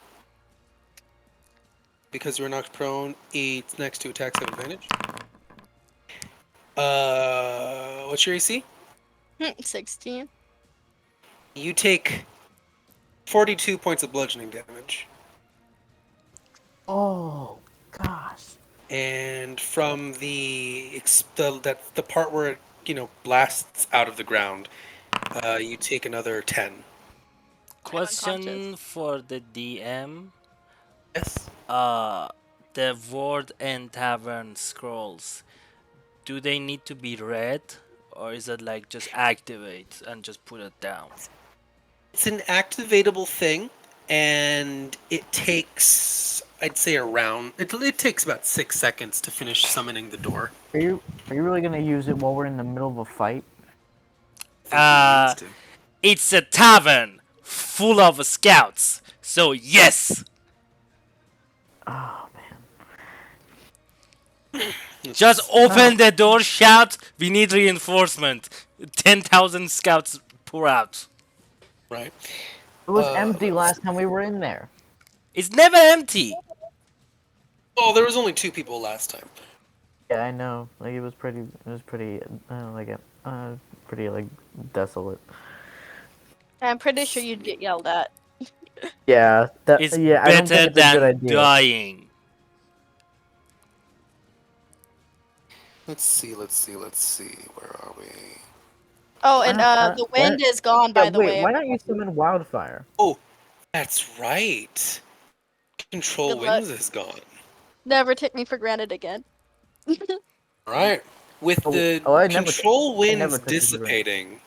Because you are knocked prone, its next two attacks have advantage. What's your AC? 16. You take 42 points of bludgeoning damage. Oh gosh. And from the part where it blasts out of the ground, you take another 10. Question for the DM. Yes. The ward and tavern scrolls, do they need to be read, or is it like just activate and just put it down? It's an activatable thing, and it takes, I'd say, it takes about 6 seconds to finish summoning the door. Are you really gonna use it while we're in the middle of a fight? I think he needs Uh, to. it's a tavern full of scouts, so yes! Oh man. Just open the door, shout, we need reinforcement. 10,000 scouts pour out. Right. It was empty last time we were in there. It's never empty. Oh, there was only 2 people last time. Yeah, I know. Like it was pretty. Pretty like desolate. I'm pretty sure you'd get yelled at. Yeah. It's Yeah. I don't better think it's a good than idea. dying. Let's see. Where are we? Oh, and the wind is gone, by the wait, way. why don't you summon wildfire? Oh, that's right. Control Good luck. Winds is gone. Never take me for granted again. Right. With the I never Control I never Winds took you for granted. dissipating.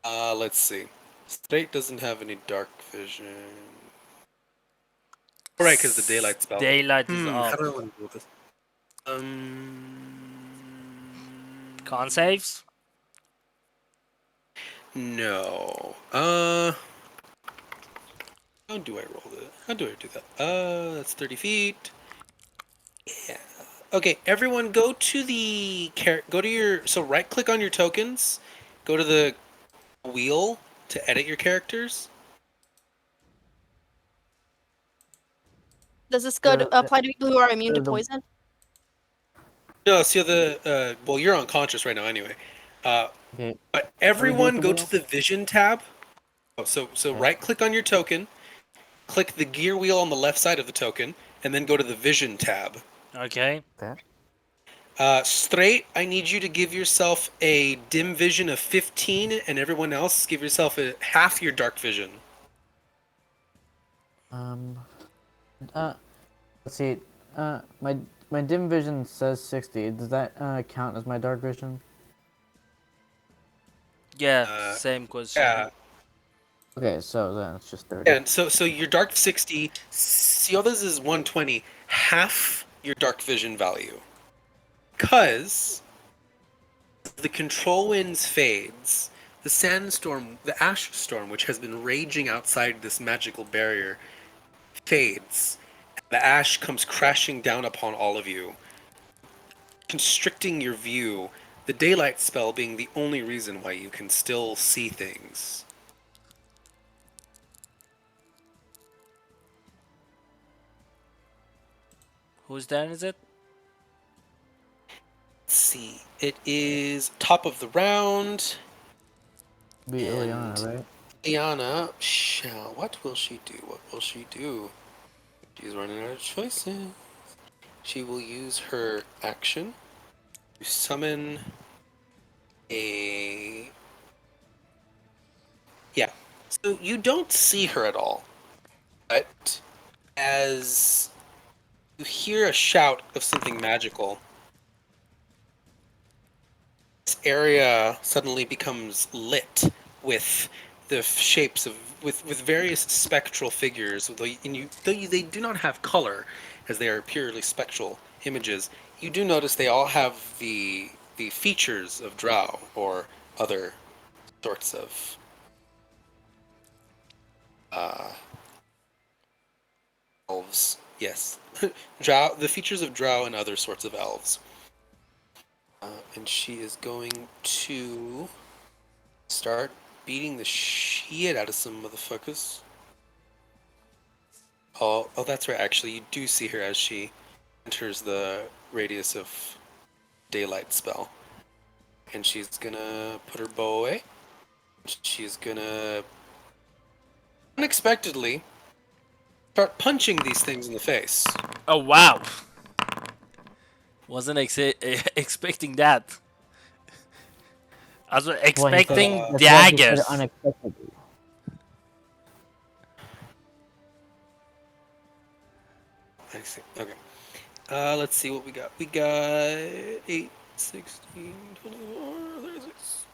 Let's see. Straight doesn't have any dark vision. Right, because the daylight spell. Daylight is How up. do I want to do this? Con saves? No. How do I roll this? How do I do that? That's 30 feet. Yeah. Okay, everyone go to so right click on your tokens, go to the wheel to edit your characters. Does this go to apply to people who are immune to poison? No, so well, you're unconscious right now anyway. Okay. But everyone the go wheel? to the vision tab. Oh, so right click on your token, click the gear wheel on the left side of the token, and then go to the vision tab. Okay. Straight, I need you to give yourself a dim vision of 15, and everyone else give yourself half your dark vision. Let's see. My dim vision says 60. Does that count as my dark vision? Yeah, same question. Yeah. Okay, so then it's just 30. And so your dark 60, Sioda's is 120, half your dark vision value. Because the control winds fades, the sandstorm, the ash storm, which has been raging outside this magical barrier, fades. The ash comes crashing down upon all of you, constricting your view, the daylight spell being the only reason why you can still see things. Whose turn is it? Let's see. It is top of the round. Be Ileana, right? Ileana shall. What will she do? What will she do? She's running out of choices. She will use her action to summon a. Yeah. So you don't see her at all. But as you hear a shout of something magical, this area suddenly becomes lit with the shapes of with various spectral figures. Though they do not have color, as they are purely spectral images. You do notice they all have the features of drow or other sorts of elves. Yes, drow. The features of drow and other sorts of elves. And she is going to start beating the shit out of some motherfuckers. Oh, that's right. Actually, you do see her as she enters the radius of daylight spell. And she's gonna put her bow away. She's gonna unexpectedly start punching these things in the face. Oh wow! Wasn't expecting that. I was Well, he said expecting that's why he said daggers. unexpectedly. I see. Okay. Let's see what we got. We got 8, 16, 24, 36.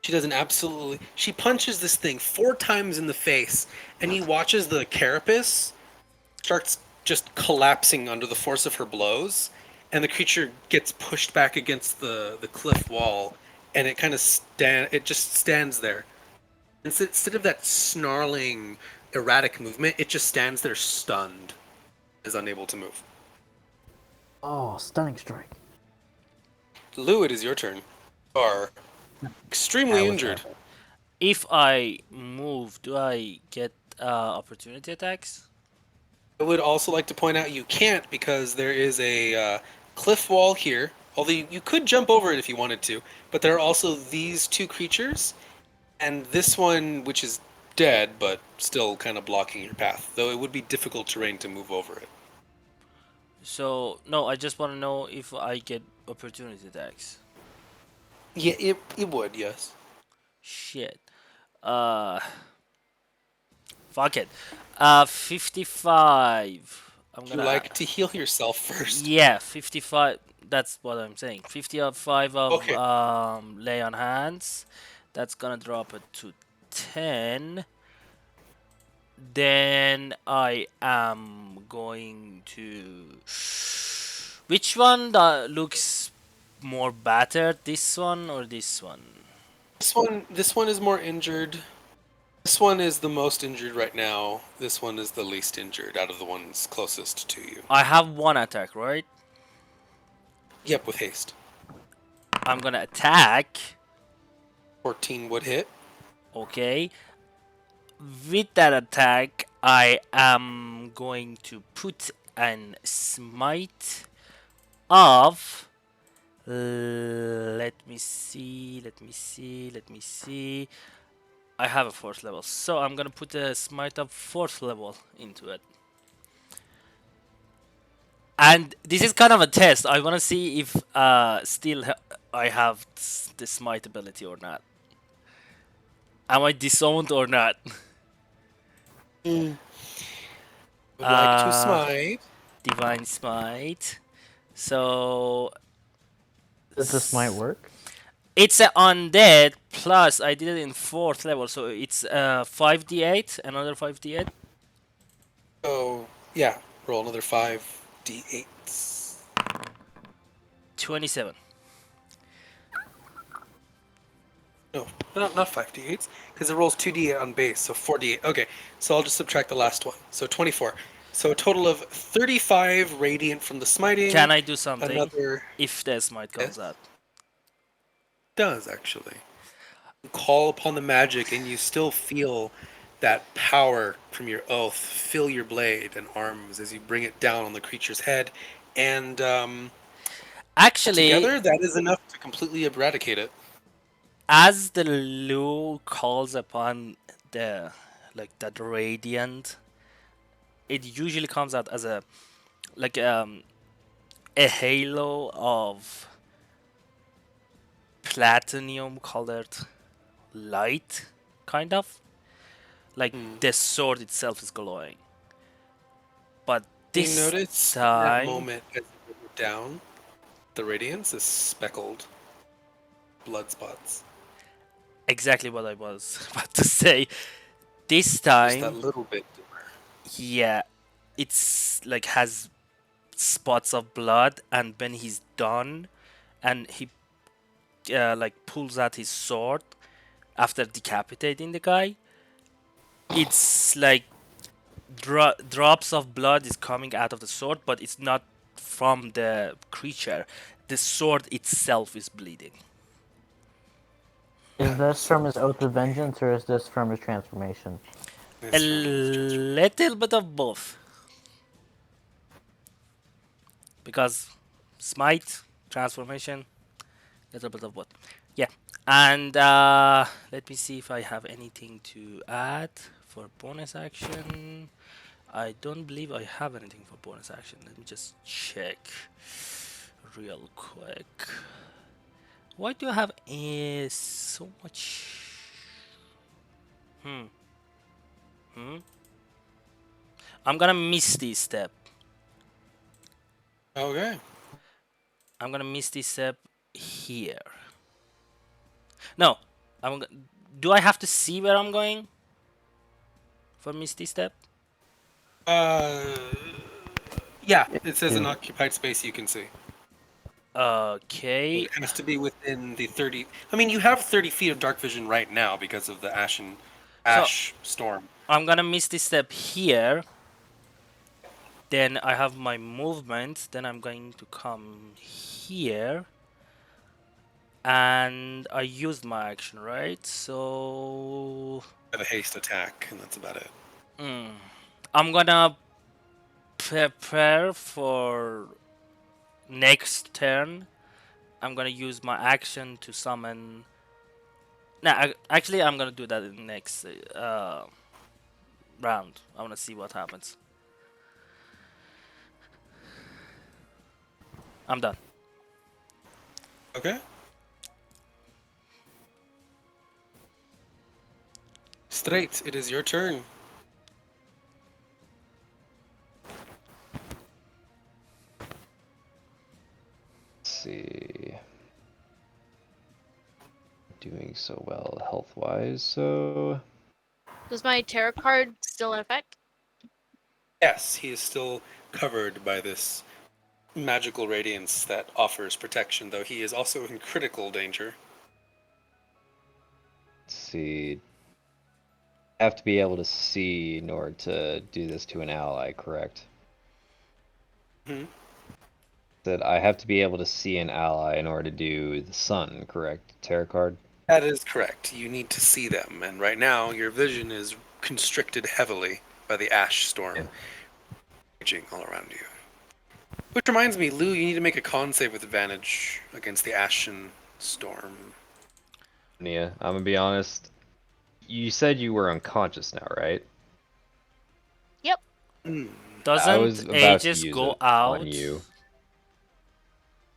She does an absolutely. She punches this thing 4 times in the face, and he watches the carapace starts just collapsing under the force of her blows, and the creature gets pushed back against the cliff wall, and it kind of it just stands there. Instead of that snarling, erratic movement, it just stands there stunned, is unable to move. Oh, stunning strike. Lou, it is your turn. You are extremely injured. If I move, do I get opportunity attacks? I would also like to point out you can't because there is a cliff wall here. Although you could jump over it if you wanted to, but there are also these 2 creatures, and this one, which is dead, but still kind of blocking your path. Though it would be difficult terrain to move over it. So no, I just want to know if I get opportunity attacks. Yeah, it would, yes. Shit. Uh, fuck it. 55. I'm Would you gonna. like to heal yourself first? Yeah, 55. That's what I'm saying. 55 of Okay. lay on hands. That's gonna drop it to 10. Then I am going to. Which one that looks more battered? This one or this one? This one is more injured. This one is the most injured right now. This one is the least injured out of the ones closest to you. I have one attack, right? Yep, with haste. I'm gonna attack. 14 would hit. Okay. With that attack, I am going to put an smite of. Let me see. I have a 4th level, so I'm gonna put a smite of 4th level into it. And this is kind of a test. I want to see if I have the smite ability or not. Am I disowned or not? Would like to Uh, smite. Divine smite. So Does this might work? it's an undead plus I did it in 4th level, so it's 5d8, another 5d8. Oh, yeah. Roll another 5d8s. 27. No, not 5d8s, because it rolls 2d8 on base, so 4d8. Okay, so I'll just subtract the last one. So 24. So a total of 35 radiant from the smiting. Can I do something Another if the smite comes Yes. out? does, actually. You call upon the magic, and you still feel that power from your oath fill your blade and arms as you bring it down on the creature's head. And Actually, together, that is enough to completely eradicate it. as the Lu calls upon the that radiant, it usually comes out as a halo of platinum colored light, kind of like the sword itself is glowing. But this you notice in time, that moment as you look down, the radiance is speckled blood spots. exactly what I was about to say. This Just that time, little bit dimmer. yeah, it's like has spots of blood, and when he's done, and he pulls out his sword after decapitating the guy, it's like drops of blood is coming out of the sword, but it's not from the creature. The sword itself is bleeding. Is Yeah, this so from his Oath of Vengeance or is this from his transformation? A it's from his little bit of both. Because smite, transformation, little bit of both. Yeah. And let me see if I have anything to add for bonus action. I don't believe I have anything for bonus action. Let me just check real quick. Why do I have so much? Hmm. I'm gonna Misty Step. Okay. I'm gonna Misty Step here. No. I'm. Do I have to see where I'm going for Misty Step? Uh, yeah, it says an Yeah. occupied space you can see. Okay. It has to be within the 30. I mean, you have 30 feet of dark vision right now because of the So ash storm. I'm gonna Misty Step here. Then I have my movement. Then I'm going to come here. And I used my action, right? So Have a haste attack, and that's about it. I'm gonna prepare for next turn. I'm gonna use my action to summon. Nah, actually, I'm gonna do that in next round. I wanna see what happens. I'm done. Okay. Straight, it is your turn. Let's see. Doing so well health-wise, so Does my tarot card still in effect? Yes, he is still covered by this magical radiance that offers protection, though he is also in critical danger. let's see. I have to be able to see in order to do this to an ally, correct? Hmm. That I have to be able to see an ally in order to do the sun, correct? Tarot card? That is correct. You need to see them, and right now your vision is constricted heavily by the ash storm Yeah. raging all around you. Which reminds me, Lou, you need to make a con save with advantage against the ashen storm. Nia, I'm gonna be honest. You said you were unconscious now, right? Yep. I Doesn't was about to Aegis use go it on out? you,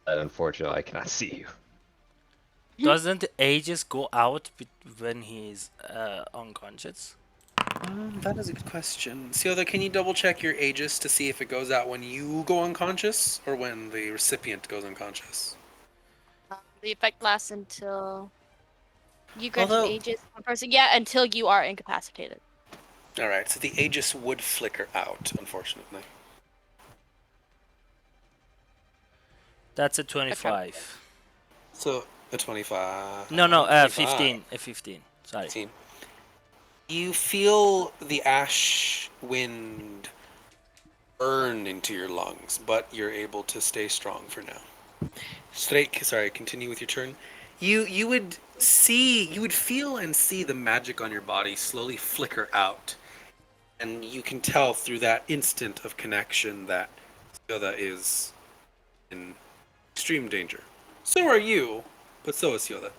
but unfortunately I cannot see you. Doesn't Aegis go out when he's unconscious? That is a good question. Siotha, can you double check your Aegis to see if it goes out when you go unconscious or when the recipient goes unconscious? The effect lasts until you grant an Although, Aegis to one person. Yeah, until you are incapacitated. alright, so the Aegis would flicker out, unfortunately. That's a That's kind of weird. 25. So, a 25. No, no, 25. 15. A 15. Sorry. 15. You feel the ash wind burn into your lungs, but you're able to stay strong for now. Straight, sorry, continue with your turn. You would feel and see the magic on your body slowly flicker out, and you can tell through that instant of connection that Yoda is in extreme danger. So are you, but so is Yoda.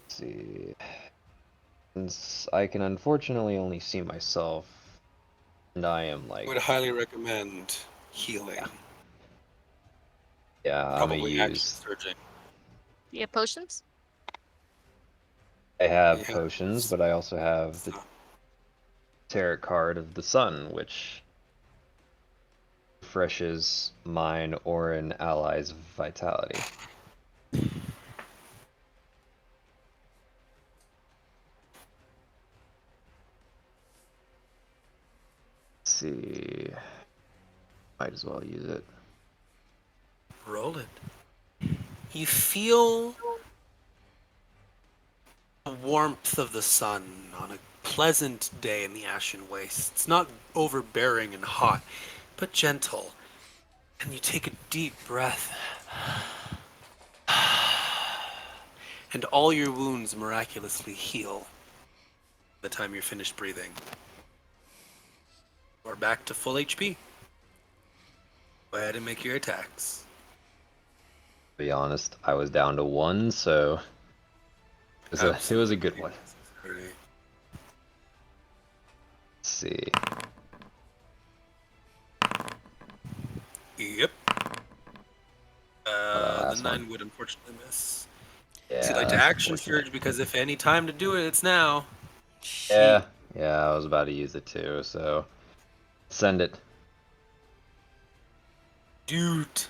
Let's see. Since I can unfortunately only see myself, and I am I like, would highly recommend healing. yeah, I'm gonna Probably action use. surging. You have potions? I have Yeah. potions, but I also have the tarot card of the sun, which refreshes mine or an ally's vitality. see. Might as well use it. Roll it. You feel the warmth of the sun on a pleasant day in the Ashen Waste. It's not overbearing and hot, but gentle. And you take a deep breath. And all your wounds miraculously heal by the time you're finished breathing. We're back to full HP. Go ahead and make your attacks. To be honest, I was down to 1, so it was a good one. Let's see. Yep. that The last 9 one. would unfortunately miss. Yeah, So you'd like to that's action unfortunate. surge because if any time to do it, it's now. Yeah, I was about to use it too, so send it. Dude.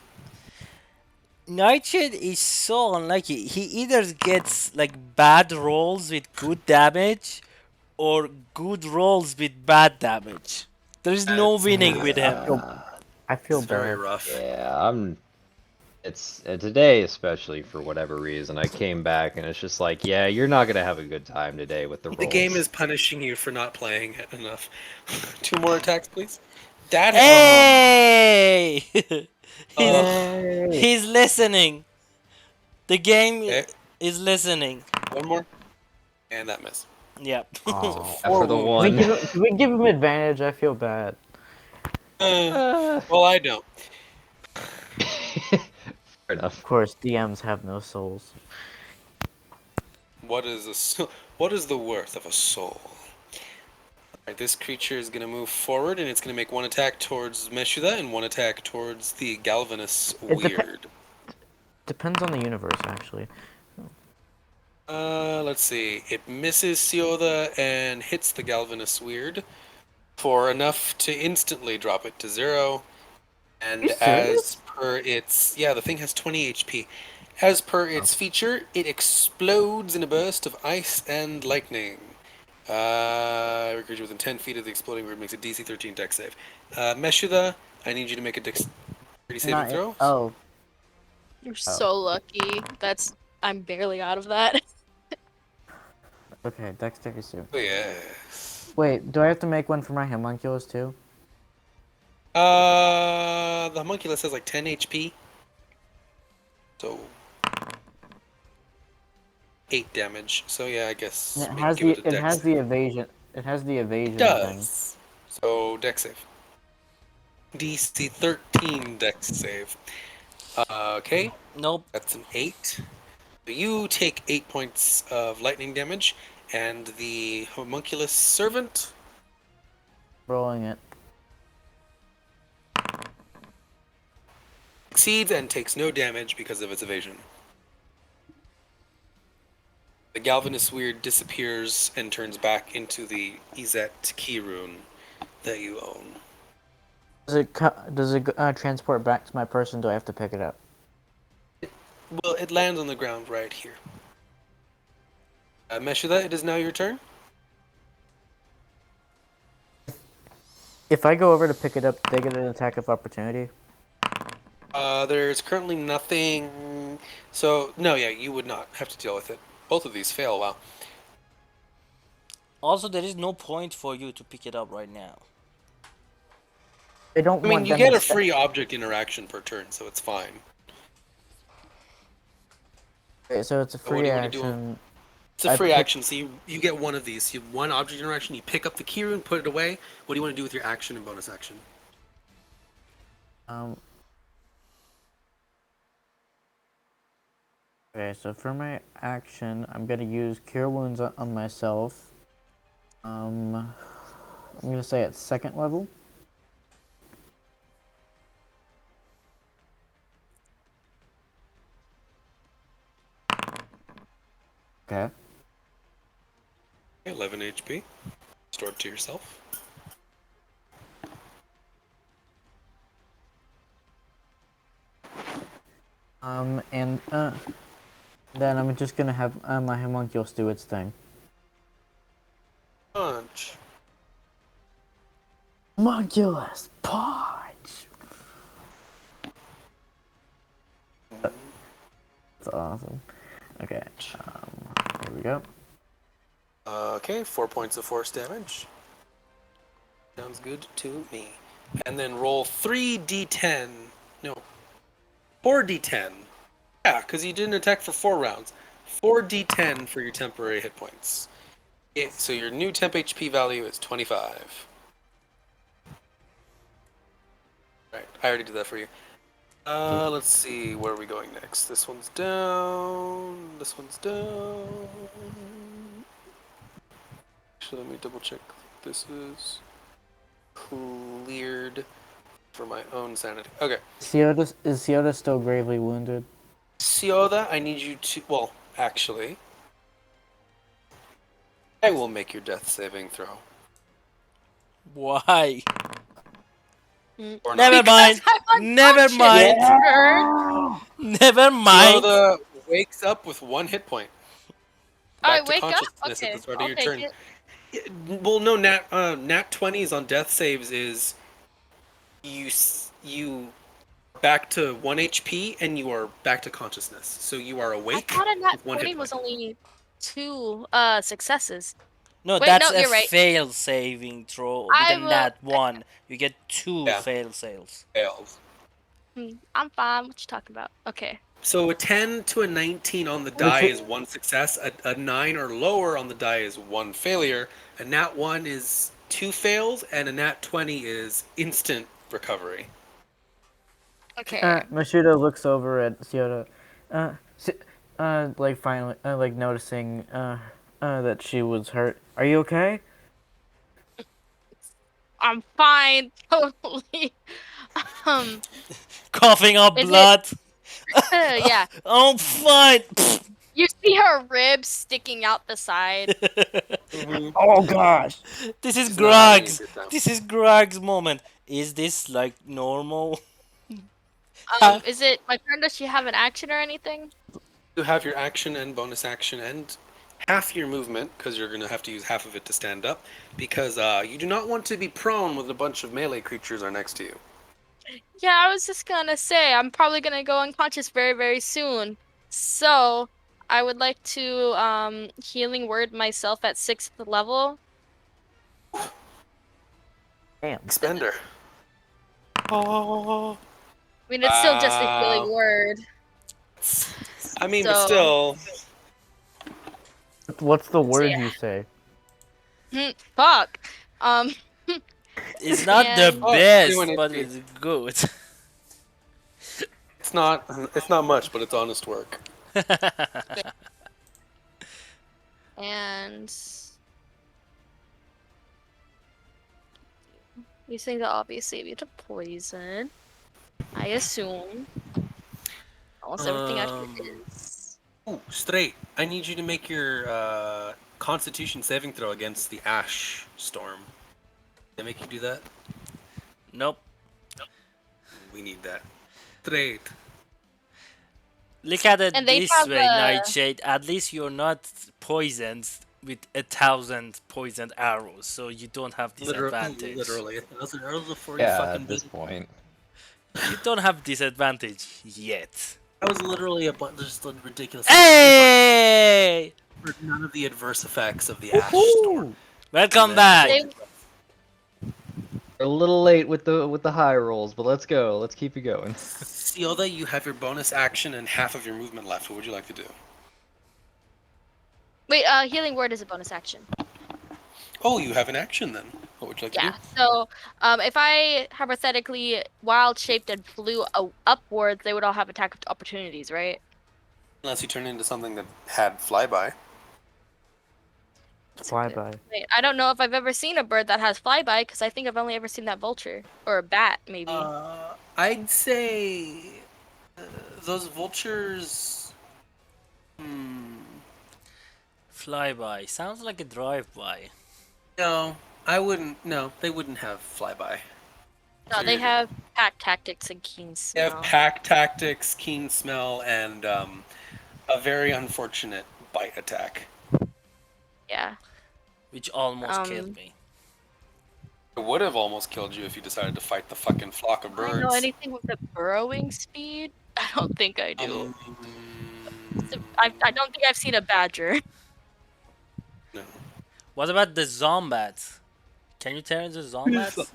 Nightshade is so unlucky. He either gets like bad rolls with good damage or good rolls with bad damage. There is no That's- winning with him. I feel It's very bad. rough. Yeah, it's today especially for whatever reason. I came back and it's just like, yeah, you're not gonna have a good time today with the rolls. The game is punishing you for not playing it enough. 2 more attacks, please. That Hey! he's Oh. he's listening. The game Okay. is listening. 1 more. And that miss. Yep. Oh. for the wounds. one. Can we give him advantage? I feel bad. Well, I don't. Fair enough. Of course, DMs have no souls. What is what is the worth of a soul? Alright, this creature is going to move forward, and it's going to make 1 attack towards Meshuda and 1 attack towards the Galvanus It Weird. Depends on the universe, actually. Let's see. It misses Sioda and hits the Galvanus Weird for enough to instantly drop it to 0. And You serious? as per its... Yeah, the thing has 20 HP. As per its feature, it explodes in a burst of ice and lightning. Every creature within 10 feet of the exploding weird makes a DC 13 dex save. Meshuda, I need you to make a dexterity saving throw. Oh, You're so lucky. I'm barely out of that. okay. Dexterity save. Oh, yes. Wait, do I have to make one for my homunculus too? The homunculus has like 10 HP. So 8 damage. So yeah, I guess It has give the it a dex has save. the evasion. It has the evasion It thing. does. So dex save. DC 13 dex save. Okay, Nope. that's an 8. So you take 8 points of lightning damage, and the homunculus servant Rolling it. succeeds and takes no damage because of its evasion. The Galvanus Weird disappears and turns back into the Izet key rune that you own. Does it transport back to my person? Do I have to pick it up? Well, it lands on the ground right here. Meshuda, it is now your turn. If I go over to pick it up, they get an attack of opportunity. There's currently nothing. So, no, yeah, you would not have to deal with it. Both of these fail, wow. Also, there is no point for you to pick it up right now. I don't I mean, want you them get to a free object interaction per turn, so it's fine. Okay, so it's a what do free you wanna do? action. It's a I free pick- action, so you get one of these. You have 1 object interaction, you pick up the key rune, put it away. What do you want to do with your action and bonus action? Okay, so for my action, I'm gonna use Cure Wounds on myself. I'm gonna say at 2nd level. Okay. 11 HP. Stored to yourself. And then I'm just gonna have my homunculus do its thing. Punch. Homunculus punch. That's awesome. Okay, here we go. Okay, 4 points of force damage. Sounds good to me. And then roll 3d10. No, 4d10. Yeah, because you didn't attack for 4 rounds. 4d10 for your temporary hit points. So your new temp HP value is 25. Right, I already did that for you. Let's see, where are we going next? This one's down. This one's down. Actually, let me double check. This is cleared for my own sanity. Okay. Is Siota still gravely wounded? Sioda, I need you to. Well, actually, I will make your death saving throw. Why? Or not. Never mind. I'm Never unconscious. mind. Yeah! Never mind. Sioda wakes up with 1 hit point. I Back to wake up. consciousness Okay, at the start I'll of your take turn. it. Well, no, nat 20s on death saves is you back to 1 HP and you are back to consciousness. So you are I awake thought a nat with 1 20 hit point. was only 2 successes. No, Wait, that's no, a you're right. fail saving throw with a I will. nat 1. You get 2 Yeah. fail sales. Fails. I'm fine. What you talking about? Okay. So a 10 to a 19 on the die is 1 success. A 9 or lower on the die is 1 failure. A nat 1 is 2 fails, and a nat 20 is instant recovery. Okay. Mashuda looks over at Siota, like finally, like noticing, that she was hurt. Are you okay? I'm fine. Totally. Um. Coughing up Is it? blood. Yeah. I'm fine. You see her ribs sticking out the side. Oh gosh! This is She's not having a Grog's. good time. This is Grog's moment. Is this like normal? Is it my turn? Does she have an action or anything? You have your action and bonus action and half your movement, because you're going to have to use half of it to stand up, because you do not want to be prone when a bunch of melee creatures are next to you. Yeah, I was just gonna say I'm probably gonna go unconscious very, very soon. So I would like to healing word myself at 6th level. Damn. Expender. Oh. I mean, it's still just a healing word. I mean, but So- still. What's the So, word yeah. you say? Fuck. It's not the And- best, doing but it. it's good. It's not much, but it's honest work. And these things are obviously immune to poison. I assume. Almost everything actually is. Ooh, straight. I need you to make your Constitution saving throw against the ash storm. Did I make you do that? Nope. We need that. Straight. Look at it And they this have, way, Nightshade. At least you're not poisoned with 1,000 poisoned arrows, so you don't have disadvantage. Literally. That's an arrow before you Yeah, fucking at this did. point. You don't have disadvantage yet. That was literally just a ridiculous. Hey! For none of the adverse effects of the ash storm. Welcome back. They, We're a little late with the high rolls, but let's go. Let's keep it going. Sioda, you have your bonus action and half of your movement left. What would you like to do? wait, healing word is a bonus action. Oh, you have an action then. What would you like to Yeah. do? So, if I hypothetically wild shaped and flew upwards, they would all have attack opportunities, right? Unless you turn into something that had flyby. Flyby. Wait, I don't know if I've ever seen a bird that has flyby because I think I've only ever seen that vulture or a bat, maybe. I'd say those vultures. Flyby. Sounds like a drive-by. No, I wouldn't. No, they wouldn't have flyby. No, they have pack tactics and keen They smell. have pack tactics, keen smell, and a very unfortunate bite attack. Yeah. Which almost Um, killed me. It would have almost killed you if you decided to fight the fucking flock of Do I know birds. anything with the burrowing speed? I don't think I do. Um, I don't think I've seen a badger. no. What about the zombats? Can you turn into zombats?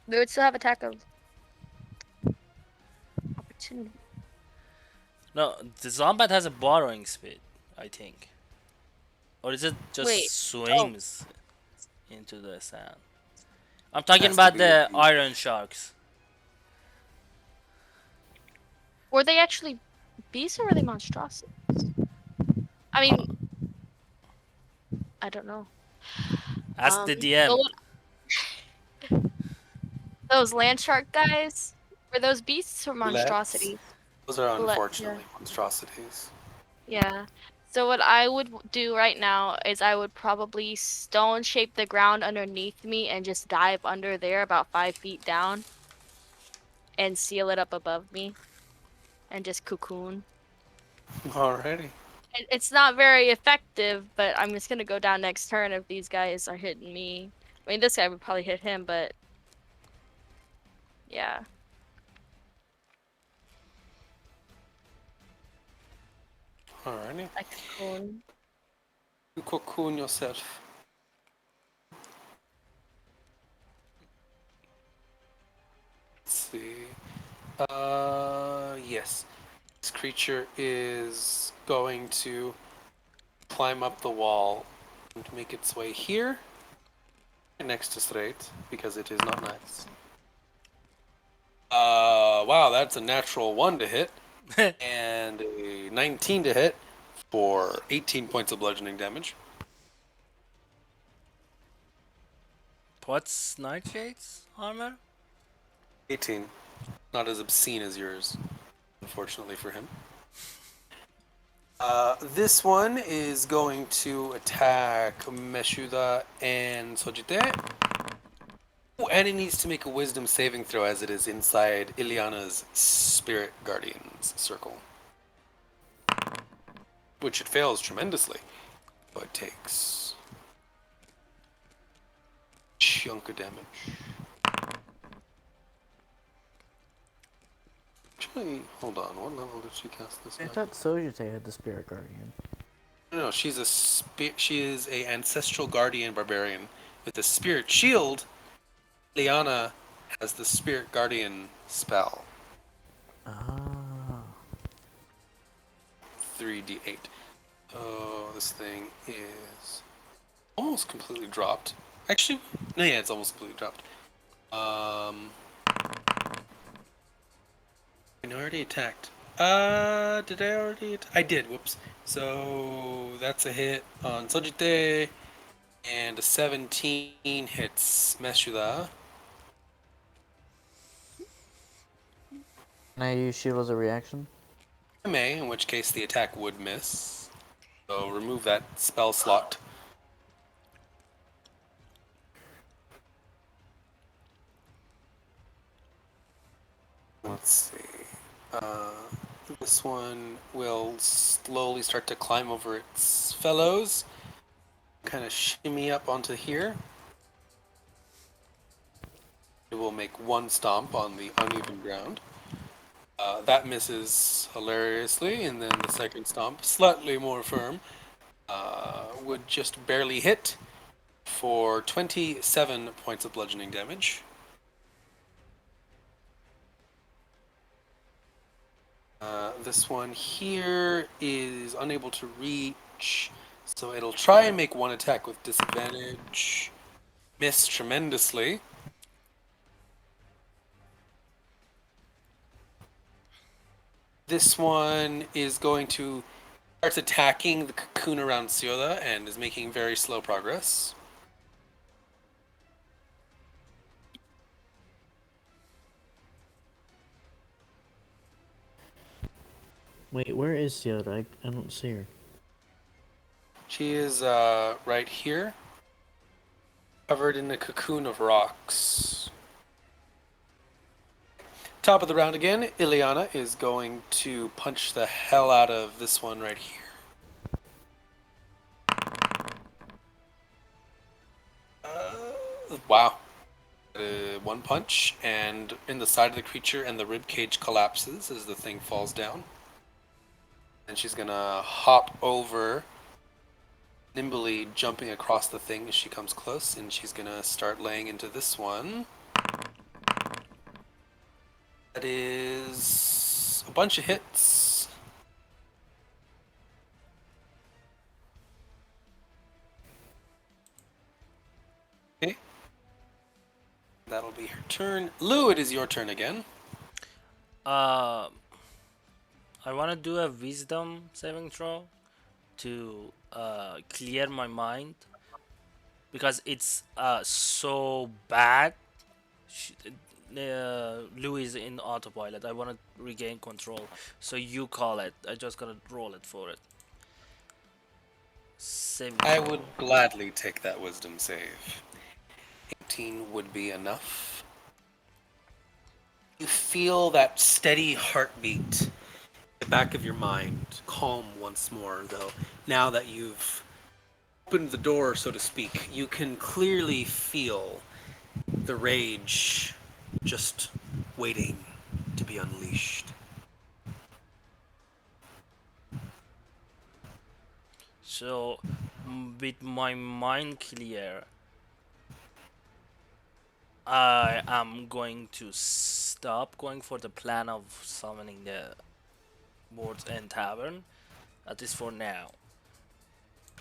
They would still have attack of opportunity. No, the zombat has a borrowing speed, I think. Or is it just Wait. Oh, swims into the sand? I'm talking Has to about be the a- iron sharks. were they actually beasts or were they monstrosities? I mean, I don't know. Ask the So DM. those land shark guys, were those beasts or Let's. monstrosities? Those are Yeah. unfortunately monstrosities. Yeah. So what I would do right now is I would probably stone shape the ground underneath me and just dive under there about 5 feet down and seal it up above me and just cocoon. Alrighty. It's not very effective, but I'm just gonna go down next turn if these guys are hitting me. I mean, this guy would probably hit him, but yeah. Alrighty. I cocoon. You cocoon yourself. Let's see. Yes. This creature is going to climb up the wall and make its way here, next to straight, because it is not nice. Wow, that's a natural 1 to hit, and a 19 to hit for 18 points of bludgeoning damage. What's Nightshade's armor? 18. Not as obscene as yours, unfortunately for him. This one is going to attack Meshuda and Sojite. Oh, and it needs to make a wisdom saving throw as it is inside Ileana's Spirit Guardian's circle. Which it fails tremendously. So it takes a chunk of damage. Actually, hold on. What level did she cast this I at? thought Sojite had the Spirit Guardian. No, she's she is a ancestral guardian barbarian with a spirit shield. Liana has the spirit guardian spell. Ah. 3d8. Oh, this thing is almost completely dropped. Actually, no, yeah, it's almost completely dropped. I already attacked. Did I already? I did. Whoops. So that's a hit on Sojite, and a 17 hits Meshuda. Can I use shield as a reaction? I may, in which case the attack would miss. So remove that spell slot. Let's see. This one will slowly start to climb over its fellows. Kind of shimmy up onto here. It will make one stomp on the uneven ground. That misses hilariously, and then the second stomp, slightly more firm, would just barely hit for 27 points of bludgeoning damage. This one here is unable to reach, so it'll try and make one attack with disadvantage. Miss tremendously. This one is going to start attacking the cocoon around Sioda and is making very slow progress. Wait, where is Siota? I don't see her. She is right here, covered in a cocoon of rocks. Top of the round again, Ileana is going to punch the hell out of this one right here. Wow. One punch, and in the side of the creature, and the rib cage collapses as the thing falls down. And she's gonna hop over, nimbly jumping across the thing as she comes close, and she's gonna start laying into this one. That is a bunch of hits. Okay. That'll be her turn. Lou, it is your turn again. I want to do a wisdom saving throw to clear my mind because it's so bad. Lou is in autopilot. I want to regain control. So you call it. I just gotta roll it for it. Saving I throw. would gladly take that wisdom save. 18 would be enough. You feel that steady heartbeat in the back of your mind, calm once more, though. Now that you've opened the door, so to speak, you can clearly feel the rage just waiting to be unleashed. So, with my mind clear, I am going to stop going for the plan of summoning the Board's End Tavern. At least for now.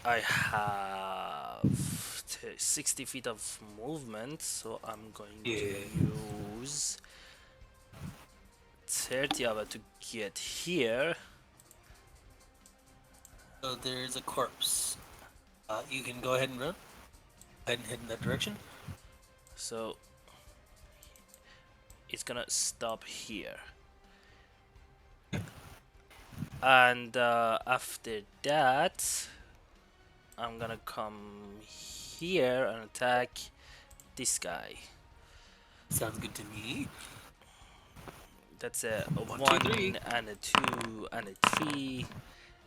I have 60 feet of movement, so I'm going to use 30 of it to get here. So there's a corpse. You can go ahead and run. Go ahead and head in that direction. So it's gonna stop here. And after that, I'm gonna come here and attack this guy. Sounds good to me. That's a One, 1 two, three. and a 2 and a 3,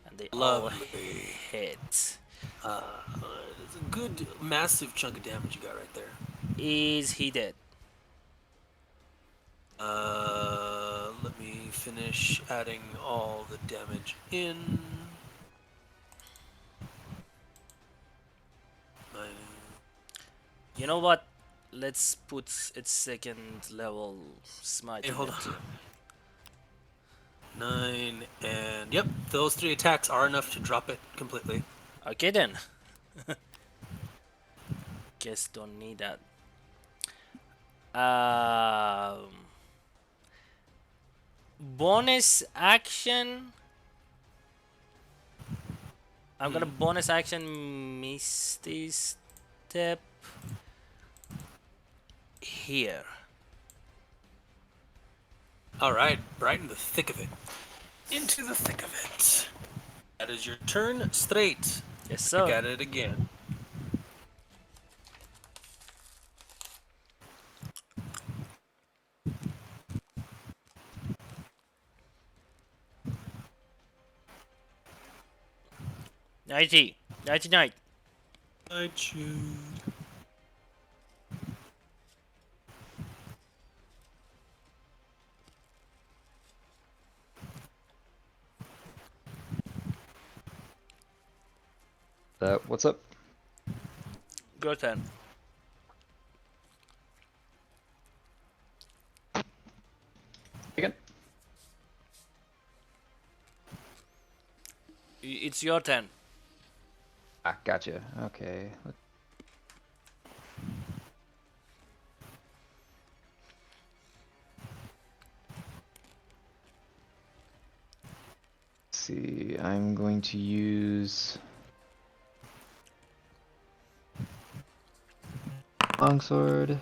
and they all Lovely. hit. It's a good, massive chunk of damage you got right there. Is he dead? Let me finish adding all the damage in. You know what? Let's put its second level smite. Hey, in hold it on. too. 9, and yep, those 3 attacks are enough to drop it completely. Okay then. Guess don't need that. Bonus action. I'm gonna bonus action Misty Step here. Alright, right in the thick of it. Into the thick of it. That is your turn. Straight. Yes, Look sir. at it again. Nighty. Nighty night. I choose. What's up? Your turn. Again? It's your turn. Ah, gotcha. Okay. Let's see. I'm going to use longsword.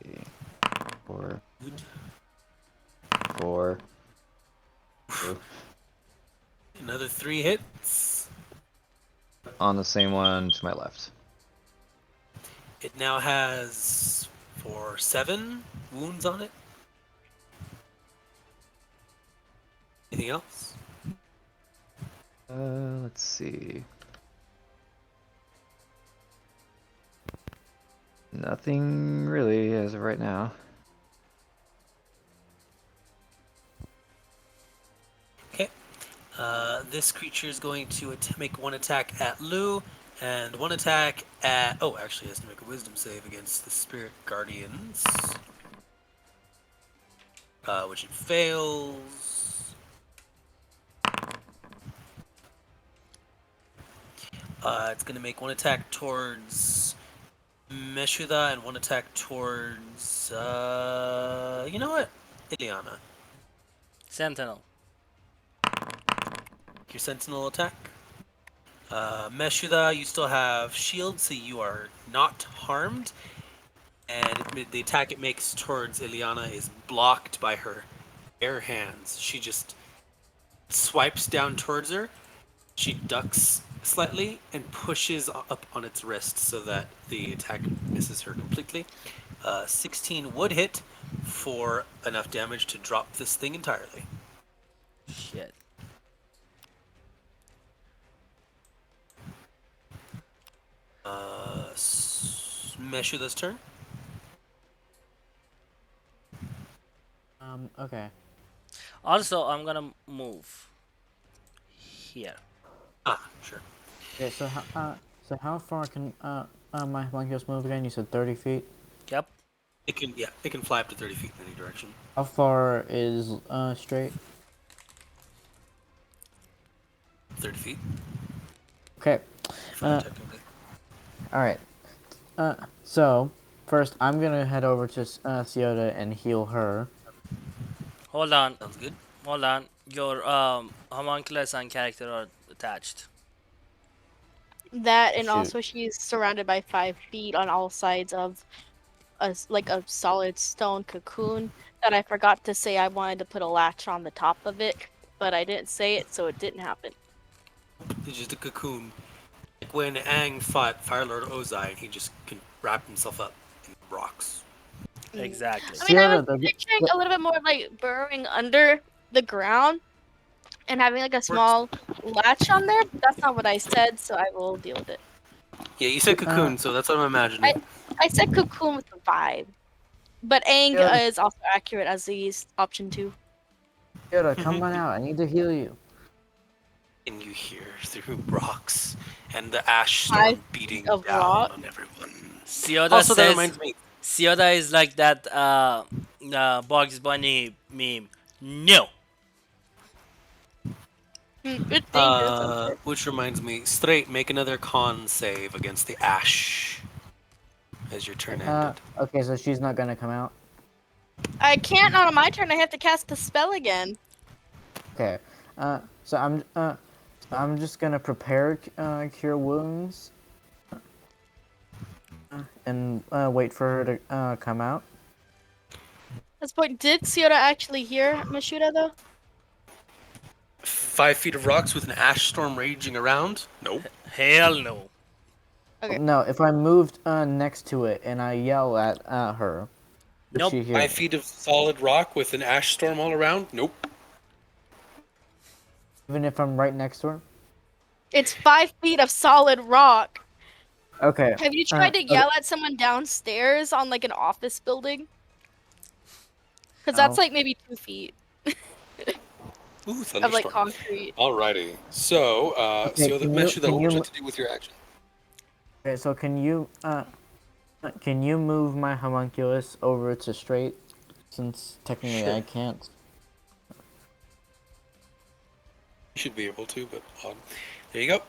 Okay. 4, 4. Two. Another 3 hits. On the same one to my left. It now has 7 wounds on it. Anything else? Let's see. Nothing really as of right now. Okay. This creature is going to make one attack at Lou and one attack at. Oh, actually, it has to make a wisdom save against the spirit guardians, which it fails. It's going to make one attack towards Meshuda and one attack towards. You know what? Ileana. Sentinel. Your sentinel attack. Meshuda, you still have shield, so you are not harmed. And the attack it makes towards Ileana is blocked by her bare hands. She just swipes down towards her. She ducks slightly and pushes up on its wrist so that the attack misses her completely. 16 would hit for enough damage to drop this thing entirely. Shit. Meshuda's turn. Okay. Also, I'm gonna move here. Sure. Okay, so how far can my homunculus move again? You said 30 feet. Yep. It can fly up to 30 feet in any direction. How far is straight? 30 feet. Okay. Technically. All right. So first I'm gonna head over to Ciota and heal her. Hold on. Sounds good. Hold on. Your homunculus and character are attached. That and Shoot. also she's surrounded by 5 feet on all sides of a solid stone cocoon that I forgot to say I wanted to put a latch on the top of it, but I didn't say it, so it didn't happen. It's just a cocoon. Like when Aang fought Fire Lord Ozai, and he just can wrap himself up in rocks. Exactly. I mean, I was Ciota, picturing a little bit more like burrowing under the ground and having like a small latch on there, but that's not what I said, so I will deal with it. Yeah, you said cocoon, so that's what I'm imagining. I said cocoon with the vibe, but Aang Ciota. is also accurate as the option 2. Ciota, come on out. I need to heal you. And you hear through rocks and the ash Hi, storm beating of down rock. on everyone. Ciota Also, that says reminds me. Ciota is like that Bugs Bunny meme. No. It's dangerous up there. Which reminds me, Straight, make another con save against the ash as your turn ended. Okay, so she's not gonna come out. I can't on my turn. I have to cast the spell again. Okay. So I'm just gonna prepare cure wounds. And wait for her to come out. At this point, did Ciota actually hear Mashuda though? 5 feet of rocks with an ash storm raging around? Nope. Hell no. Okay. No, if I moved next to it and I yell at her, would Nope. she hear 5 me? feet of solid rock with an ash storm all around? Nope. Even if I'm right next to her? It's 5 feet of solid rock. Okay. Have you tried to yell at someone downstairs on like an office building? Because that's No. like maybe 2 feet Ooh, of like thunderstorm. concrete. Alrighty. So, Okay, so that can you- Meshuda, can what would you you- like to do with your action? Okay, so can you move my homunculus over to straight? Since technically Sure. I can't. You should be able to, but there you go.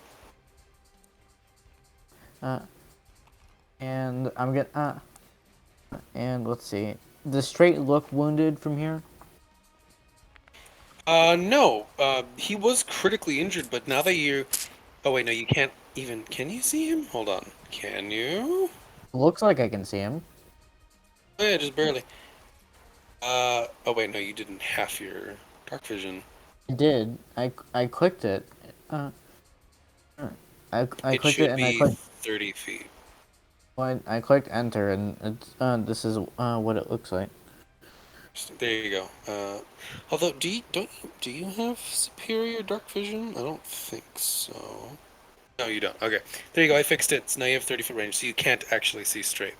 And I'm gonna and let's see. Does straight look wounded from here? No. He was critically injured, but now that you... Oh, wait, no, you can't even... Can you see him? Hold on. Can you? Looks like I can see him. Oh, yeah, just barely. Oh, wait, no, you didn't have your dark vision. I did. I clicked it. I It clicked should it and I be clicked. 30 feet. Well, I clicked enter and it's this is what it looks like. There you go. Although, do you have superior dark vision? I don't think so. No, you don't. Okay, there you go. I fixed it. So now you have 30-foot range, so you can't actually see straight.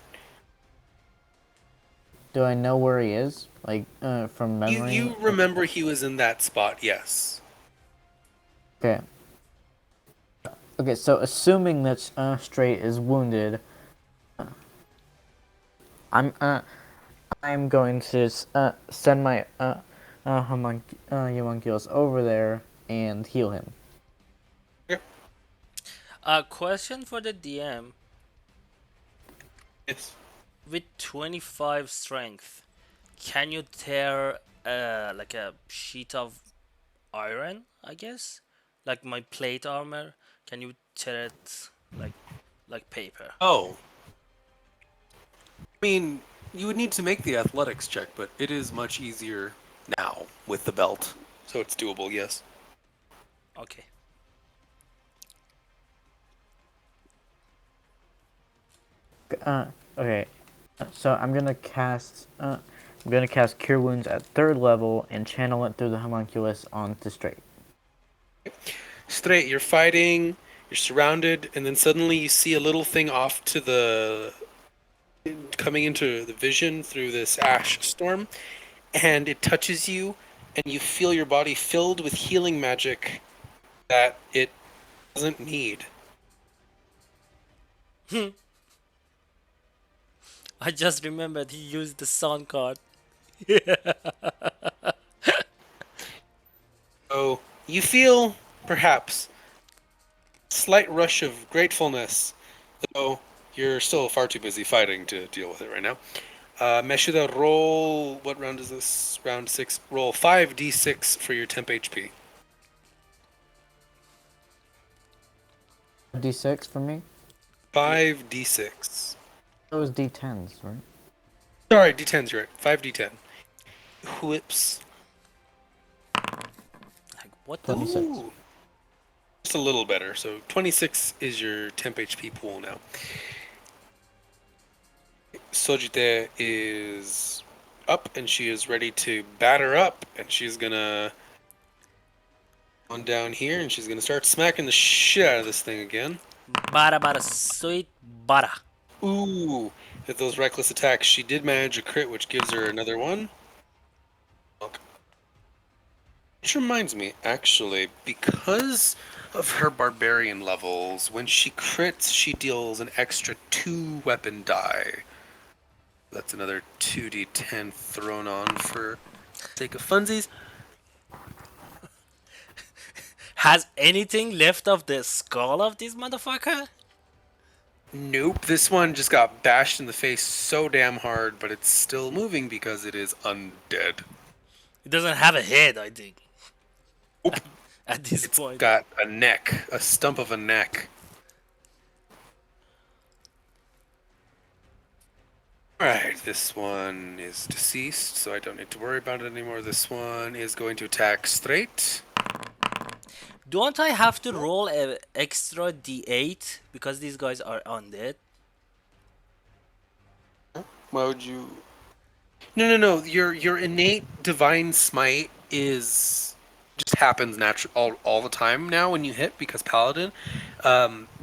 Do I know where he is? Like, from You memory? you remember he was in that spot? Yes. Okay. Okay, so assuming that Straight is wounded, I'm I'm going to send my homunculus over there and heal him. A question for the DM. Yes. With 25 strength, can you tear like a sheet of iron, I guess? Like my plate armor? Can you tear it like paper? Oh, I mean, you would need to make the athletics check, but it is much easier now with the belt, so it's doable. Yes. Okay. Okay. So I'm gonna cast Cure Wounds at 3rd level and channel it through the homunculus onto Straight. Straight, you're fighting, you're surrounded, and then suddenly you see a little thing off to the coming into the vision through this ash storm, and it touches you, and you feel your body filled with healing magic that it doesn't need. I just remembered he used the sun card. So you feel, perhaps, a slight rush of gratefulness, though you're still far too busy fighting to deal with it right now. Meshuda, roll. What round is this? Round 6. Roll 5d6 for your temp HP. D6 for me? 5d6. Those D10s, right? Sorry, d10s, you're right. 5d10. Whips. Like what the? 26. Ooh. Just a little better. So 26 is your temp HP pool now. Sojite is up, and she is ready to batter up, and she's gonna on down here, and she's gonna start smacking the shit out of this thing again. Bara sweet bara. Ooh, with those reckless attacks, she did manage a crit, which gives her another one. Which reminds me, actually, because of her barbarian levels, when she crits, she deals an extra 2 weapon die. That's another 2d10 thrown on for sake of funsies. Has anything left of the skull of this motherfucker? Nope, this one just got bashed in the face so damn hard, but it's still moving because it is undead. It doesn't have a head, I think. Nope. At this It's point. got a neck, a stump of a neck. Alright, this one is deceased, so I don't need to worry about it anymore. This one is going to attack straight. Don't I have to roll an extra d8 because these guys are undead? Why would you... No. Your innate divine smite is just happens natural all the time now when you hit because paladin.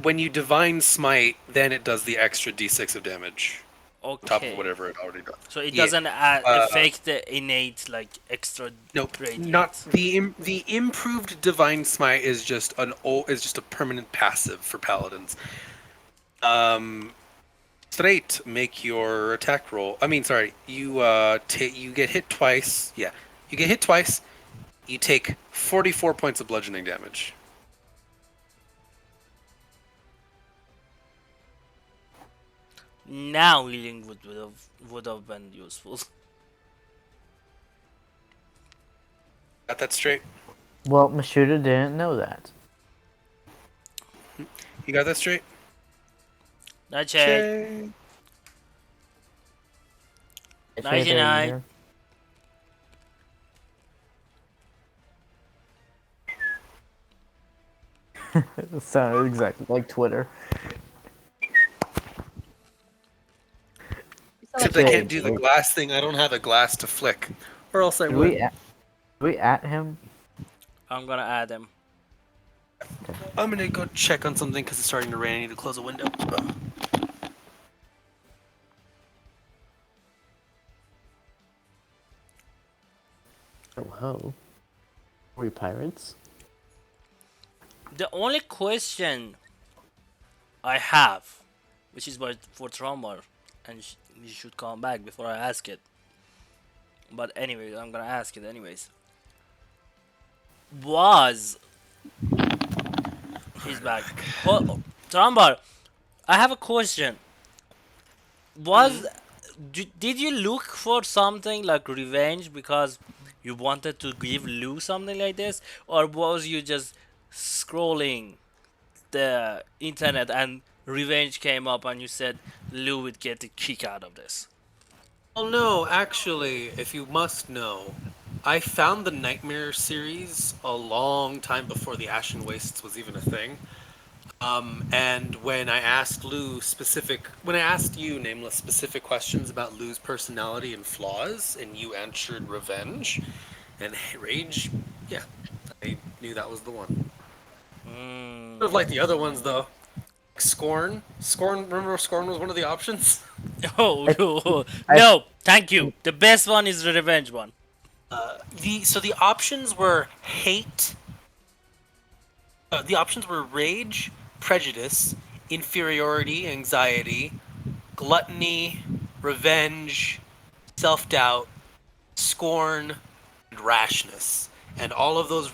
When you divine smite, then it does the extra d6 of damage on top of Okay. whatever it already does. So it Yeah. doesn't affect the innate like extra Nope, radiant. not the improved divine smite is just a permanent passive for paladins. Straight, make your attack roll. I mean, sorry, you you get hit twice. Yeah, you get hit twice. You take 44 points of bludgeoning damage. Now healing would have been useful. Got that straight? Well, Mashuda didn't know that. You got that straight? Not check. 99. It sounded exactly like Twitter. Except I can't do the glass thing. I don't have a glass to flick, or else I Did would. did we at him? I'm gonna add him. I'm gonna go check on something because it's starting to rain. I need to close a window. Oh, are we pirates? The only question I have, which is for Tromar, and you should come back before I ask it. But anyway, I'm gonna ask it anyways. Was he's back? Trombar, I have a question. Was did you look for something like revenge because you wanted to give Lou something like this, or was you just scrolling the internet and revenge came up and you said Lou would get a kick out of this? Well, no, actually, if you must know, I found the Nightmare series a long time before the Ashen Wastes was even a thing. And when I asked you, Nameless, specific questions about Lou's personality and flaws, and you answered revenge and rage, yeah, I knew that was the one. Hmm. Sort of like the other ones, though. Scorn. Scorn. Remember, Scorn was one of the options. Oh no, I, no, thank you. The best one is the revenge one. The options were hate. The options were rage, prejudice, inferiority, anxiety, gluttony, revenge, self-doubt, scorn, and rashness. And all of those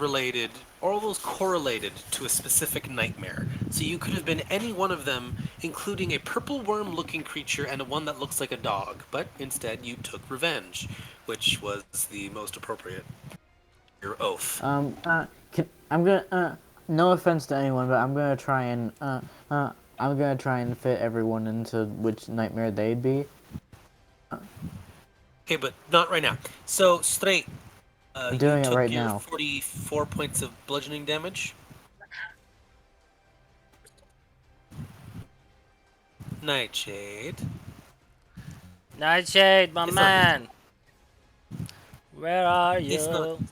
correlated to a specific nightmare. So you could have been any one of them, including a purple worm looking creature and one that looks like a dog. But instead, you took revenge, which was the most appropriate. Your oath. I'm gonna. No offense to anyone, but I'm gonna try and fit everyone into which nightmare they'd be. Okay, but not right now. So, straight, I'm you doing it took right your now. 44 points of bludgeoning damage. Nightshade. Nightshade, my It's not his man. Where are It's not. you?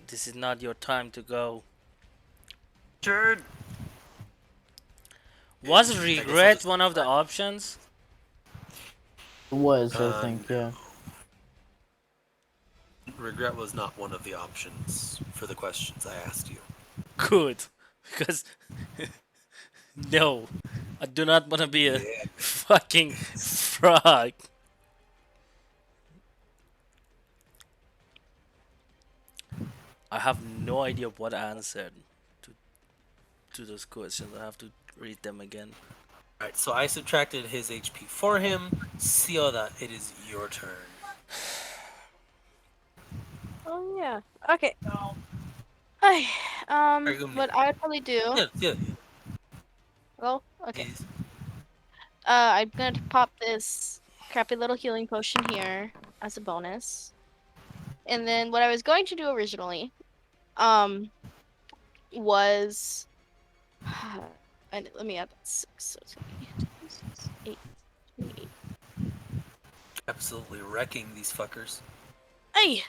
This is not your time to go. Richard. Was I guess I'll regret just. one of the options? It was, I Uh, think, yeah. Regret was not one of the options for the questions I asked you. Good. Because, no. I do not want to be a Yeah. fucking frog. I have no idea what I answered to, to those questions. I have to read them again. Alright, so I subtracted his HP for him. Sioda, it is your turn. Oh yeah. Okay. Hi. Argument. What I would probably do. Yeah. Well, okay. Yes. I'm gonna pop this crappy little healing potion here as a bonus. And then what I was going to do originally, was and let me add that 6, so it's gonna be 26, 8, 28. Absolutely wrecking these fuckers. Hey!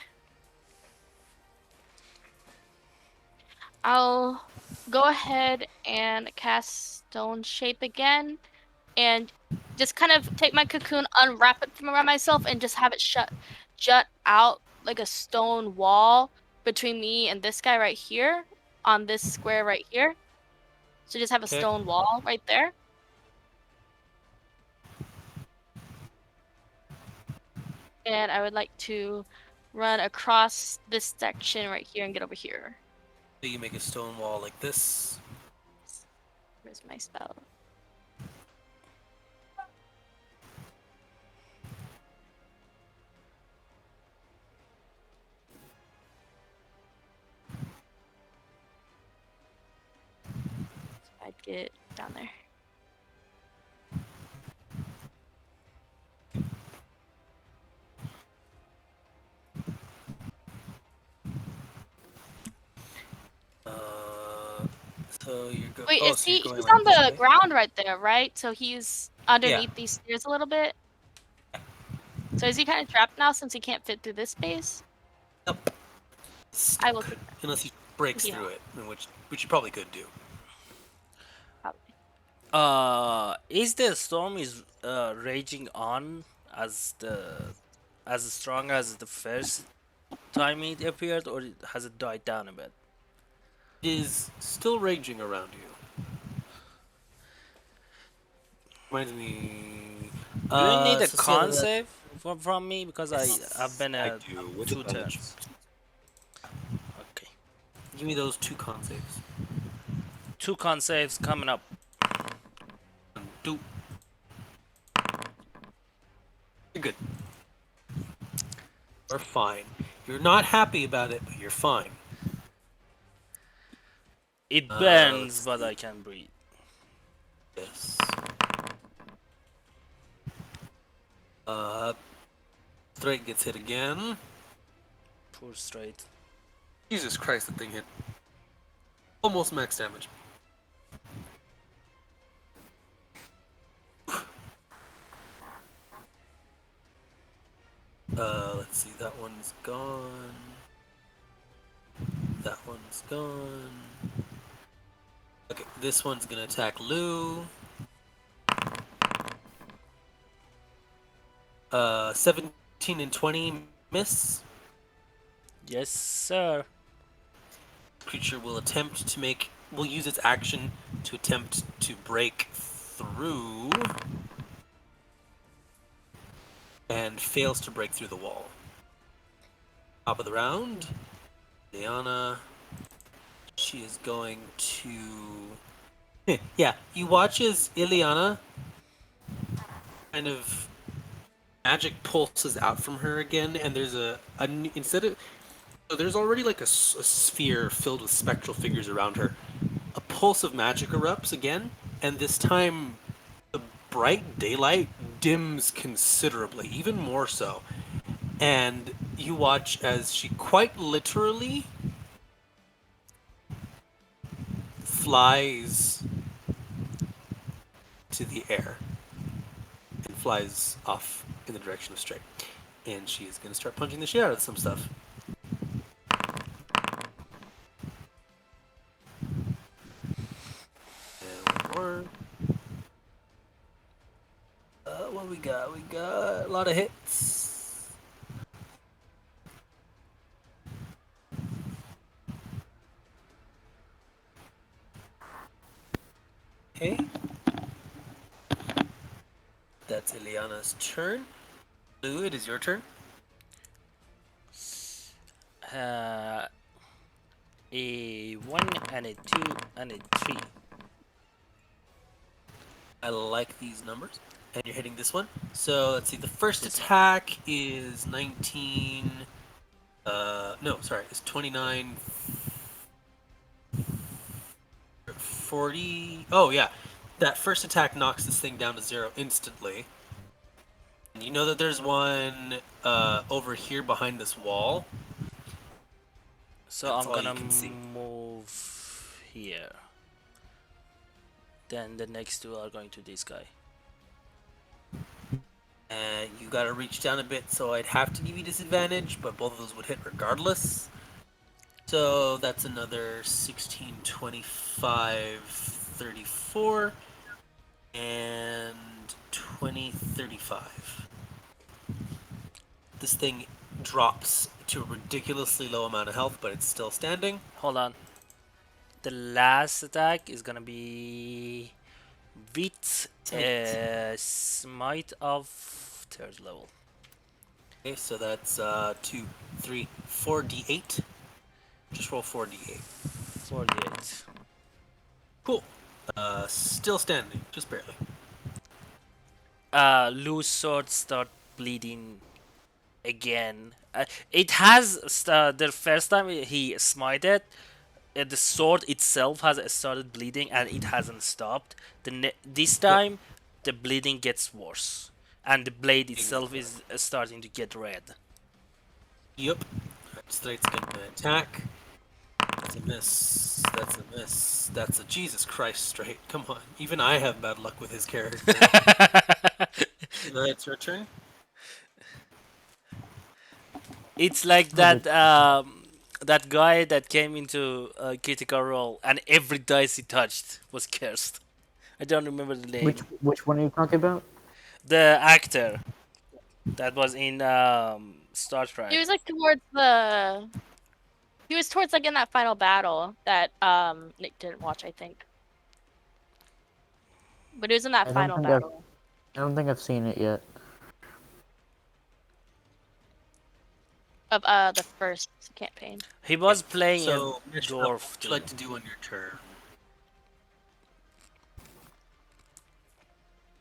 I'll go ahead and cast Stone Shape again, and just kind of take my cocoon, unwrap it from around myself, and just have it jut out like a stone wall between me and this guy right here, on this square right here. So just have a Okay. stone wall right there. And I would like to run across this section right here and get over here. So you make a stone wall like this. Where's my spell? I'd get down there. So you're going. Wait, Oh, is so you're he? going He's like on this the way? ground right there, right? So he's Yeah. underneath these stairs a little bit. So is he kind of trapped now since he can't fit through this space? Yep. I will Stuck. take that. Unless he breaks Yeah. through it, which you probably could do. Probably. Is the storm is raging on as strong as the first time it appeared, or has it died down a bit? It is still raging around you. Reminds me. Do you need a So con that, save from me because I've yes, been I at do with two advantage. turns. Okay, Give me those 2 con saves. two con saves coming up. 2. You're good. You're fine. You're not happy about it, but you're fine. It burns, Let's but see. I can breathe. Yes. Straight gets hit again. Poor straight. Jesus Christ, that thing hit. Almost max damage. Let's see, that one's gone. That one's gone. Okay, this one's gonna attack Lou. 17 and 20 miss. Yes, sir. Creature will will use its action to attempt to break through and fails to break through the wall. Top of the round, Diana. She is going to. Yeah, you watch as Ileana kind of magic pulses out from her again, and there's instead of so there's already like a sphere filled with spectral figures around her. A pulse of magic erupts again, and this time the bright daylight dims considerably, even more so. And you watch as she quite literally flies to the air and flies off in the direction of Stray. And she is going to start punching the shit out of some stuff. And one more. What we got? We got a lot of hits. Okay. That's Ileana's turn. Lou, it is your turn. Uh, a 1 and a 2 and a 3. I like these numbers. And you're hitting this one. So let's see. The first This one. attack is 19. No, sorry. It's 29. 40. Oh, yeah. That first attack knocks this thing down to 0 instantly. And you know that there's one over here behind this wall. So That's I'm all you gonna can see. move here. Then the next two are going to this guy. And you gotta reach down a bit, so I'd have to give you disadvantage, but both of those would hit regardless. So that's another 16, 25, 34, and 20, 35. This thing drops to a ridiculously low amount of health, but it's still standing. Hold on. The last attack is gonna be with smite of 3rd level. Okay, so that's 2, 3, 4d8. Just roll 4d8. 48. Cool. Still standing, just barely. Loose sword start bleeding again. It has the first time he smited, the sword itself has started bleeding and it hasn't stopped. This time, the bleeding gets worse, and the blade itself is starting to get red. Yep. Straight's gonna attack. That's a miss. That's a miss. That's a Jesus Christ, Straight. Come on. Even I have bad luck with his character. It's your turn. It's like that that guy that came into Critical Role and every dice he touched was cursed. I don't remember the name. Which one are you talking about? The actor. That was in Star He Trek. was like towards the. He was towards like in that final battle that Nick didn't watch, I think. But he was in that I don't final think I've battle I don't think I've seen it yet. of the first campaign. He was Okay. playing a So, Mitch, what dwarf would you like too. to do on your turn?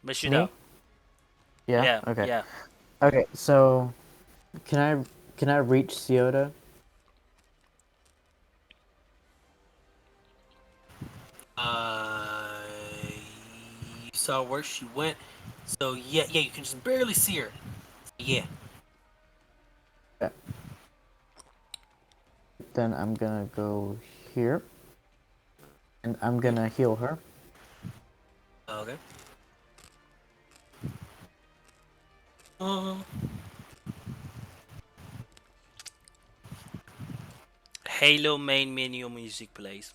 Mishida. Me? Yeah. Yeah, Okay. yeah. Okay. So can I reach Ciota? You saw where she went. So yeah, you can just barely see her. Yeah. Yeah. Then I'm gonna go here, and I'm gonna heal her. Okay. Um, Halo main menu music plays.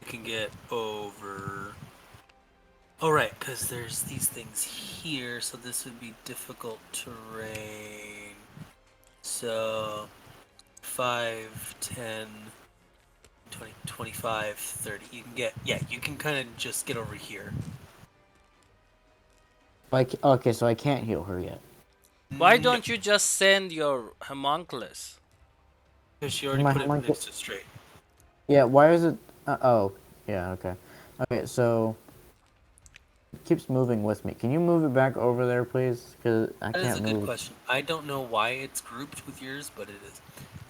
you can get over. Oh right, because there's these things here, so this would be difficult terrain. So 5, 10, 20, 25, 30. You can get, yeah, you can kind of just get over here. Okay, so I can't heal her yet. Why No, don't you just send your homunculus? because she already My put it homunculus. next to straight. Yeah. Why is it? Oh. Yeah. Okay. Okay. So it keeps moving with me. Can you move it back over there, please? Because I That is a can't good move. question. I don't know why it's grouped with yours, but it is.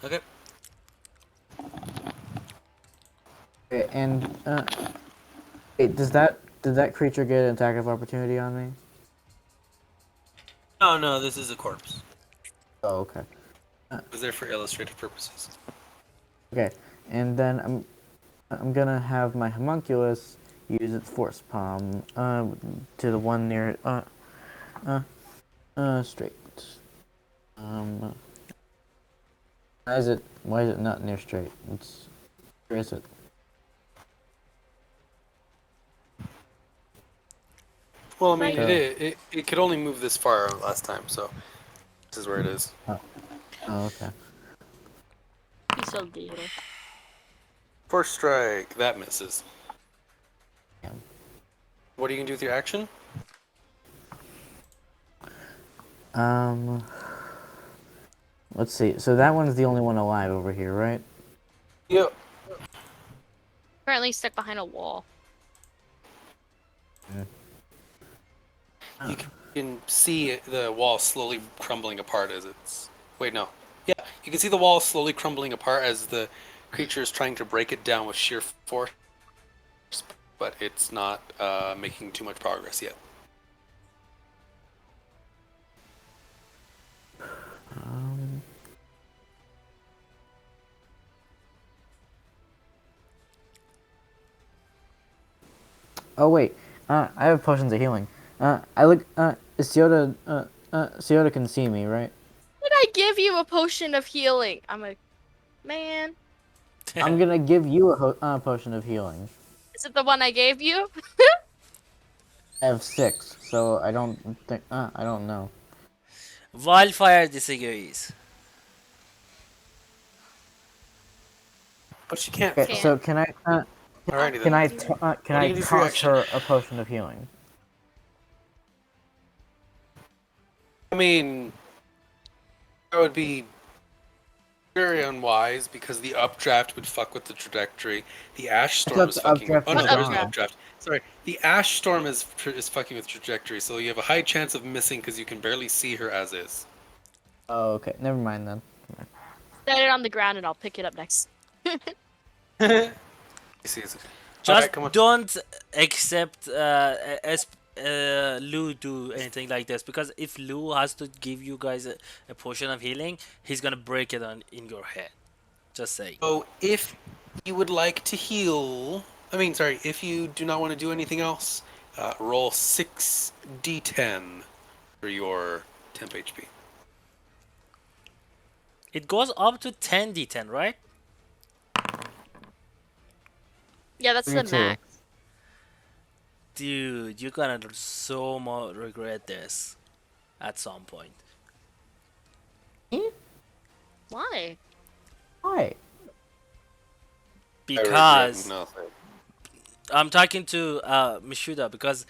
Okay. Okay, and wait, did that creature get an attack of opportunity on me? Oh no, this is a corpse. Oh, okay. It was there for illustrative purposes. Okay, and then I'm gonna have my homunculus use its force palm to the one near uh straight. Um, why is it not near straight? Where is it? Well, I mean, Right. it So is. It could only move this far last time, so this is where it is. oh, okay. He's so digital. First strike, that misses. Yeah. What are you gonna do with your action? Um, let's see. So that one's the only one alive over here, right? Yep. Currently stuck behind a wall. You can see the wall slowly crumbling apart as it's. Wait, no. Yeah, you can see the wall slowly crumbling apart as the creature is trying to break it down with sheer force, but it's not making too much progress yet. Um, oh wait, I have potions of healing. I look. Siota can see me, right? Did I give you a potion of healing? I'm a man. I'm gonna give you a potion of healing. Is it the one I gave you? I have 6, so I don't think. I don't know. Wildfire disagrees. But she can't Okay, throw. Can't. so Alrighty can then. can What are I you gonna do for your toss action? her a potion of healing? I mean, that would be very unwise because the updraft would fuck with the trajectory. The ash I storm thought is the fucking with. updraft Oh was no, What there is no gone. updraft? updraft. Sorry, the ash storm is fucking with trajectory, so you have a high chance of missing because you can barely see her as is. Oh, okay. Never mind then. Set it on the ground and I'll pick it up next. You see, all Just right, come on. don't accept as Lou do anything like this, because if Lou has to give you guys a potion of healing, he's gonna break it on in your head. Just saying. So if you would like to heal, I mean, sorry, if you do not want to do anything else, roll 6d10 for your temp HP. It goes up to 10d10, right? Yeah, that's Me the too. max. Dude, you're gonna so much regret this. at some point. Why? Why? I regret Because nothing. I'm talking to Mishuda, because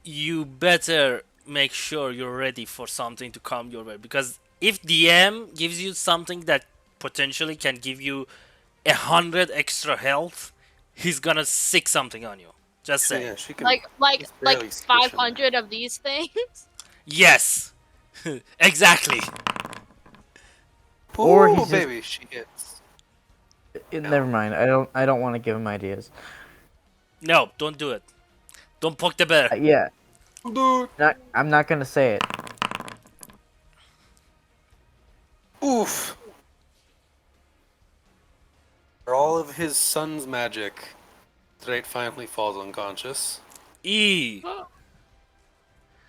you better make sure you're ready for something to come your way. Because if DM gives you something that potentially can give you 100 extra health, he's gonna sick something on you. Just saying. Yeah, she can Like just like barely squish him. 500 of these things. Yes, exactly. Or Ooh, he's just. baby, she hits. Never mind. I don't want to give him ideas. No, don't do it. Don't poke the bear. Yeah. Dude. I'm not gonna say it. Oof. For all of his son's magic, Drake finally falls unconscious. E.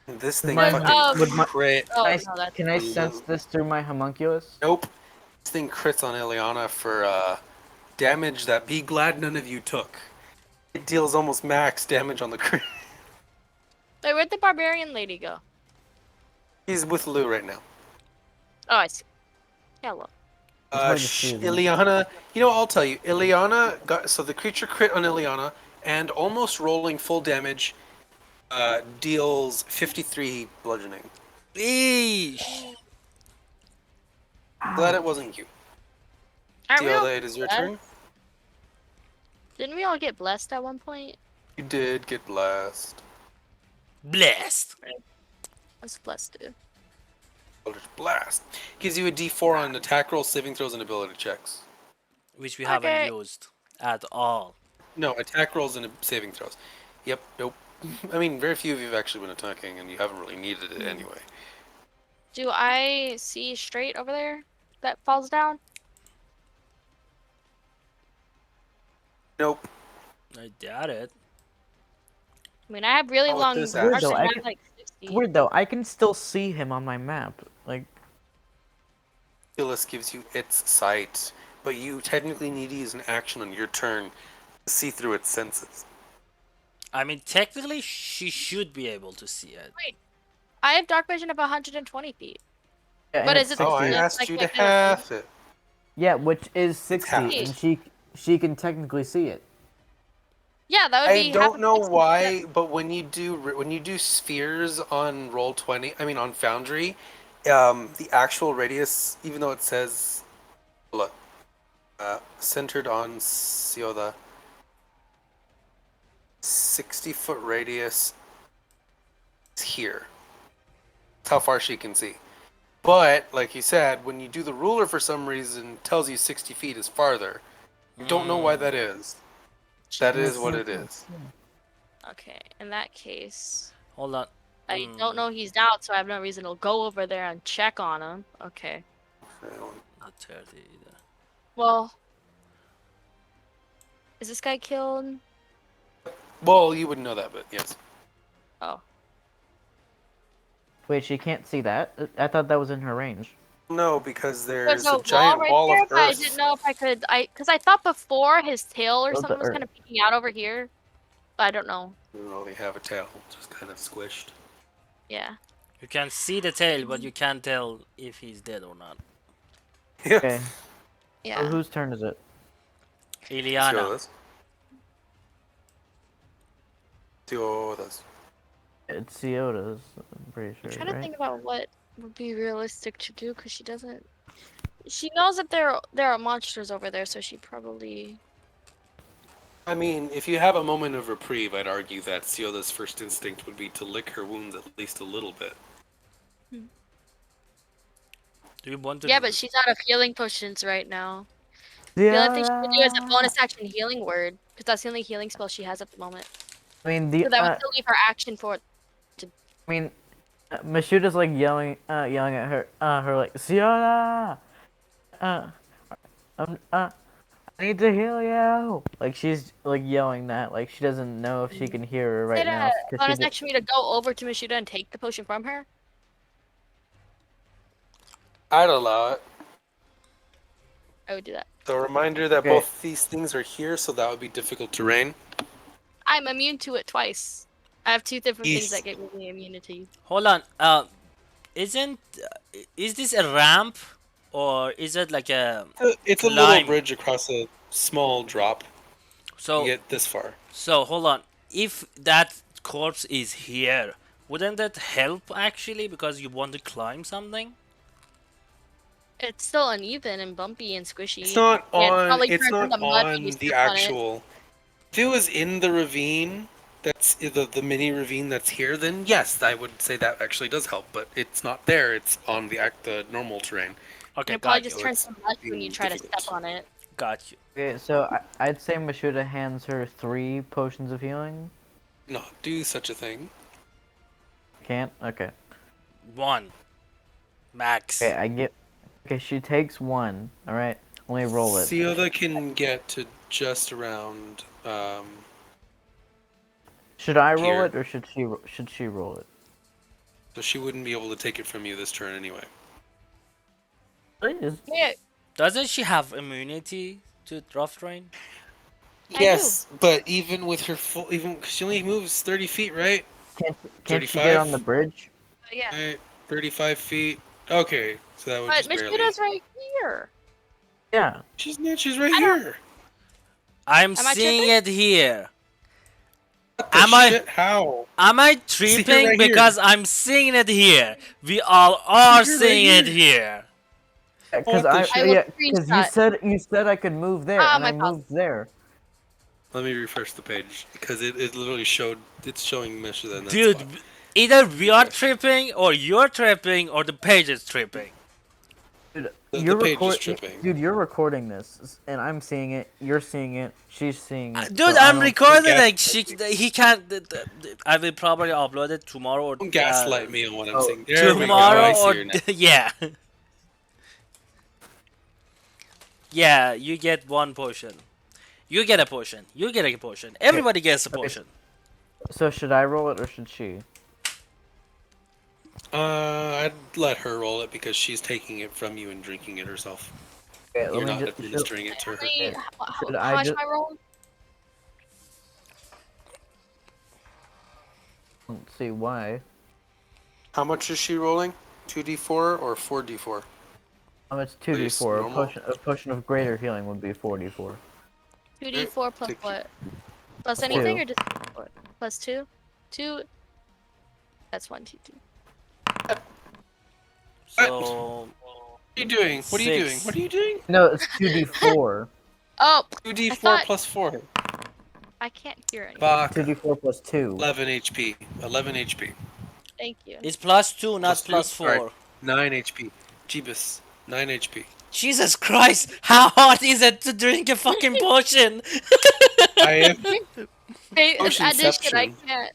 This Would thing my But, fucking would my crit. Oh can I, no, that's can I sense this through my homunculus? Nope. This thing crits on Ileana for damage that be glad none of you took. It deals almost max damage on the crit. Wait, where'd the barbarian lady go? He's with Lou right now. Oh, I see. Hello. It's hard to see, isn't it? Ileana, I'll tell you. Ileana got so the creature crit on Ileana and almost rolling full damage deals 53 bludgeoning. Eesh. Glad it wasn't you. Aren't we all Theoda, it is your blessed? turn. Didn't we all get blessed at one point? You did get blessed. Blessed. I was blessed too. Eldritch Blast gives you a D4 on attack rolls, saving throws, and ability checks. Which we haven't Okay. used at all. No, attack rolls and saving throws. Yep, nope. I mean, very few of you have actually been attacking, and you haven't really needed it anyway. Do I see straight over there that falls down? Nope. I doubt it. I mean, I have really Not with long this arcs. action. I I have can- like It's 60. weird though. I can still see him on my map. Like, Phyllis gives you its sight, but you technically need to use an action on your turn to see through its senses. I mean, technically, she should be able to see it. I have dark vision of 120 feet. yeah, But and is it's it Oh, 60. I just asked you to like half it. Yeah, which is 60, half. and she can technically see it. Yeah, that would be I half don't of know 60. why, but when you do spheres on Roll20, I mean on Foundry, the actual radius, even though it says look, centered on Sioda, 60-foot radius is here. That's how far she can see. But like you said, when you do the ruler, for some reason, it tells you 60 feet is farther. I don't know why that is. That is what it is. Okay, in that case, Hold on. I don't know he's out, so I have no reason to go over there and check on him. Okay. Not 30 either. Well, is this guy killed? Well, you wouldn't know that, but yes. Oh. Wait, she can't see that? I thought that was in her range. No, because There's there's a a giant right wall there, of but I earth. didn't know if I could. Because I thought before his tail or Oh, the something was kind of peeking out over here. But I don't know. You don't really have a tail, just kind of squished. Yeah. You can see the tail, but you can't tell if he's dead or not. Okay. Yeah. So whose turn is it? Iliana. Theodas. It's Siota's, I'm pretty I'm sure, trying to right? think about what would be realistic to do because she doesn't. She knows that there are monsters over there, so she probably. I mean, if you have a moment of reprieve, I'd argue that Sioda's first instinct would be to lick her wounds at least a little bit. Do you want to? Yeah, but she's out of healing potions right now. The only thing she can do is a bonus action healing word, because that's the only healing spell she has at the moment. I mean, So that would still leave her action for it. I mean, Mashuda's like yelling at her like, Siona! I need to heal you! Like, she's like yelling that, like she doesn't know if she can hear her right Is it now. a 'cause she bonus did- action me to go over to Mishuda and take the potion from her? I'd allow it. I would do that. The reminder that Okay. both these things are here, so that would be difficult terrain. I'm immune to it twice. I have two different things East. that get me immunity. Hold on. isn't is this a ramp or is it like a It's a little climb? bridge across a small drop. You So get this far. hold on. If that corpse is here, wouldn't that help actually because you want to climb something? It's still uneven and bumpy and squishy. It's not And it on. probably It's turns not into mud when you on the step on it. actual. If it was in the ravine, that's the mini ravine that's here. Then yes, I would say that actually does help. But it's not there. It's on the normal terrain. And Okay, it probably got you. just So turns it's to mud when you being try to step difficult. on it. Got you. Okay, so I'd say Mashuda hands her 3 potions of healing. Not do such a thing. Can't? Okay. 1 max. Okay, I get. Okay, she takes 1. Alright, let me roll it. Seoda can get to just around. Should I roll here. it or should she roll it? So she wouldn't be able to take it from you this turn anyway. Please. Yeah, Doesn't she have immunity to rough terrain? I Yes, but even with her full, even she only moves 30 feet, right? Can't she get on the 35? bridge? yeah. Right, 35 feet. Okay, so that would But just barely. Mishida's right here. Yeah. She's not. She's right I don't- here. I'm Am I seeing it here. What the Am I- shit? How? Am I See her tripping right here. because I'm seeing it here? We all are See her right seeing it here. here. Because What the I shit? I will yeah, because screenshot. you said I could move there, Ah, and my I moved there. Let me refresh the page because it literally showed. It's showing Misha in that Dude, spot. either we are Refresh. tripping, or you're tripping, or the page is tripping. Dude, The page is tripping. Dude, you're recording this, and I'm seeing it. You're seeing it. She's seeing it. Dude, so I I'm don't- recording gaslight it. me. He can't. I will probably upload it tomorrow or Don't gaslight me on what I'm Oh, saying. There we go. tomorrow I see or her now. yeah. Yeah, you get 1 potion. You get a potion. You get a potion. Everybody gets a potion. So should I roll it or should she? I'd let her roll it because she's taking it from you and drinking it herself. Okay, You're let me not just. administering it to her. How, Should how I much just- am I rolling? Let's see why. How much is she rolling? 2d4 or 4d4? It's Please, 2d4. normal. A potion of greater healing would be 4d4. 2d4 plus Take- what? Plus Two. anything or just what? Plus 2? 2? That's 1, 2, 2. So What are you doing? What are you doing? 6. What are you doing? No, it's 2d4. Oh, 2d4 thought- plus 4. I can't hear anything. Baka. 2d4 plus 2. 11 HP. 11 HP. Thank you. it's +2, not Plus two? Sorry. +4. 9 HP. Jeebus. 9 HP. Jesus Christ! How hard is it to drink a fucking potion? I am. Hey, it's addition, I Potionception. can't.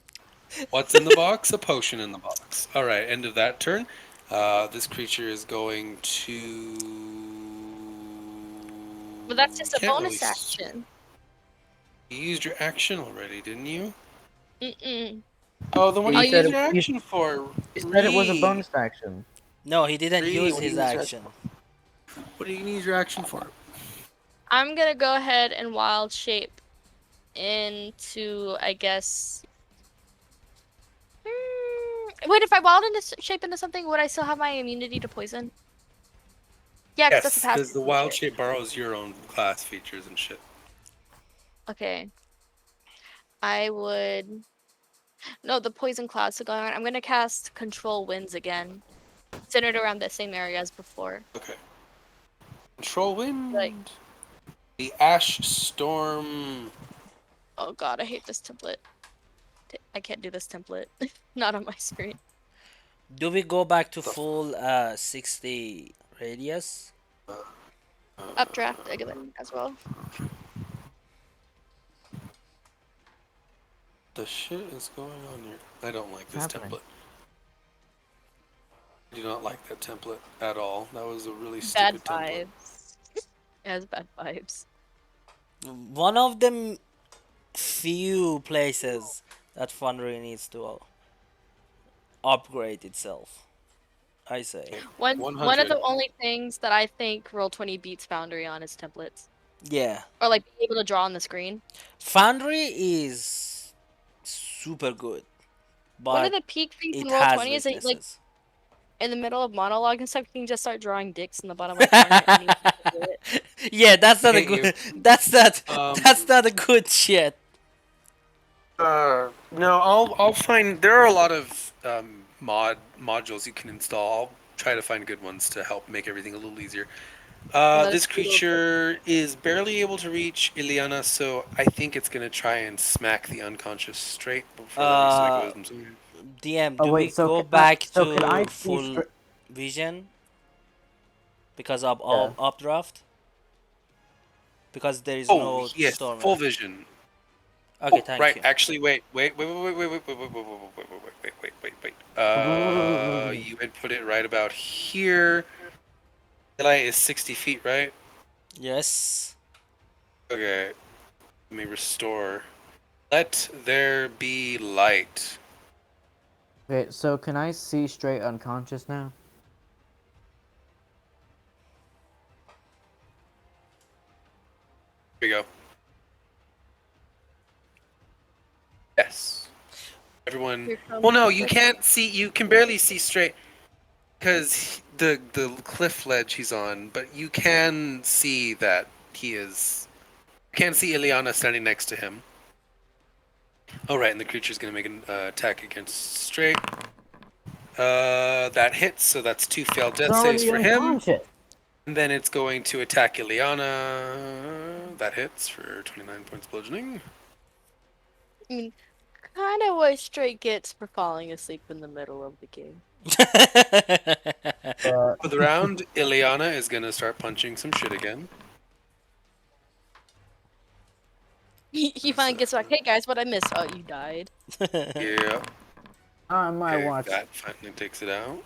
What's in the box? A potion in the box. Alright, end of that turn. This creature is going to. But that's just a Can't bonus really action. You used your action already, didn't you? Mm-mm. Oh, then what You do you said use your it- action for? You said it was a Ree? bonus action. No, he didn't Three, use what do his you use your action. What do you use your action for? I'm gonna go ahead and wild shape into, I guess. Wait, if I wild shape into something, would I still have my immunity to poison? Yeah, because that's Yes, a passive. because the wild feature. shape borrows your own class features and shit. Okay. I would. No, the poison cloud's still going on. I'm gonna cast Control Winds again, centered around the same area as before. Okay. Control wind. Like- The ash storm. Oh god, I hate this template. I can't do this template. Not on my screen. Do we go back to full 60 radius? Updraft again as well. The shit is going on here? I don't like this Happening. template. I do not like that template at all. That was a really Bad stupid template. vibes. It has bad vibes. One of the few places that Foundry needs to upgrade itself. I say. One of 100. the only things that I think Roll20 beats Foundry on is templates. Yeah. Or like being able to draw on the screen. Foundry is super good. One of But the peak things it in has Roll20 is that like weaknesses. in the middle of monologue and stuff, you can just start drawing dicks in the bottom left corner and you can do it. Yeah, that's not a Hate you. good. That's Um, not a good shit. no, I'll find. There are a lot of modules you can install. I'll try to find good ones to help make everything a little easier. Well, This that's brutal. creature is barely able to reach Ileana, so I think it's gonna try and smack the unconscious straight before the rest of it Uh, goes. DM, Oh do we wait, go back so could I to see full vision because of Yeah. updraft? Because there is Oh no yes, stormer. full vision. Okay, Oh thank right, you. actually, wait. You had put it right about here. Daylight is 60 feet, right? Yes. Okay, let me restore. Let there be light. Okay, so can I see straight unconscious now? Here we go. Yes. Everyone. Here comes Well, no, you the- can't see. You can barely see straight because the cliff ledge he's on. But you can see that he is. You can see Ileana standing next to him. Oh right, and the creature's gonna make an attack against straight. That hits, so that's 2 failed death It's saves already for him. unconscious. And then it's going to attack Ileana. That hits for 29 points bludgeoning. I mean, kind of what Straight gets for falling asleep in the middle of the game. For the round, Ileana is gonna start punching some shit again. He finally gets back. Hey guys, what I missed? Oh, you died. Yeah. On my Okay, watch. that finally takes it out.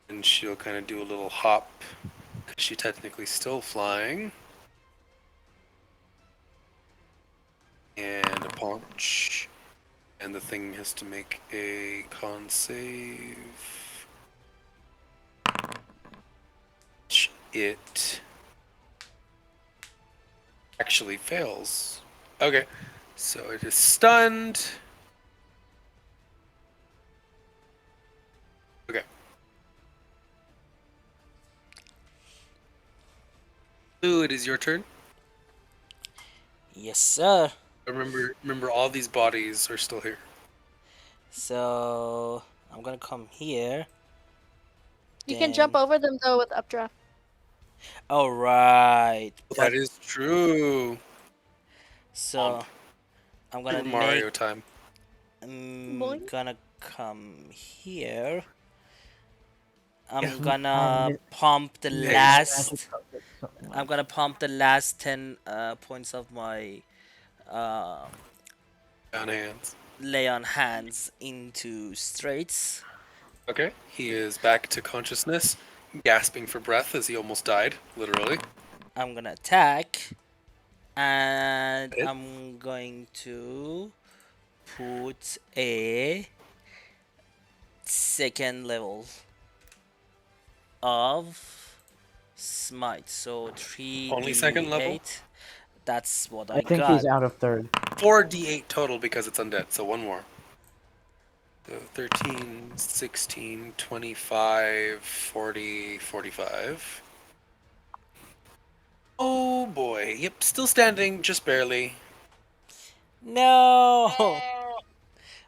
And she'll kind of do a little hop, because she's technically still flying. And a punch. And the thing has to make a con save. Which it actually fails. Okay, so it is stunned. Okay. Blue, it is your turn. Yes, sir. Remember, all these bodies are still here. So I'm gonna come here. You can jump Then- over them though with updraft. All right. That is true. So I'm gonna Super Mario make. time. I'm Boing. gonna come here. I'm Yeah. gonna pump the last. I'm gonna pump the last 10 points of my Down hands. lay on hands into straights. Okay, he is back to consciousness, gasping for breath as he almost died, literally. I'm gonna attack, and Hit. I'm going to put a second level of smite. So 3d8. Only second level? That's what I I think got. he's out of third. 4d8 total because it's undead, so one more. So 13, 16, 25, 40, 45. Oh boy. Yep, still standing, just barely. No!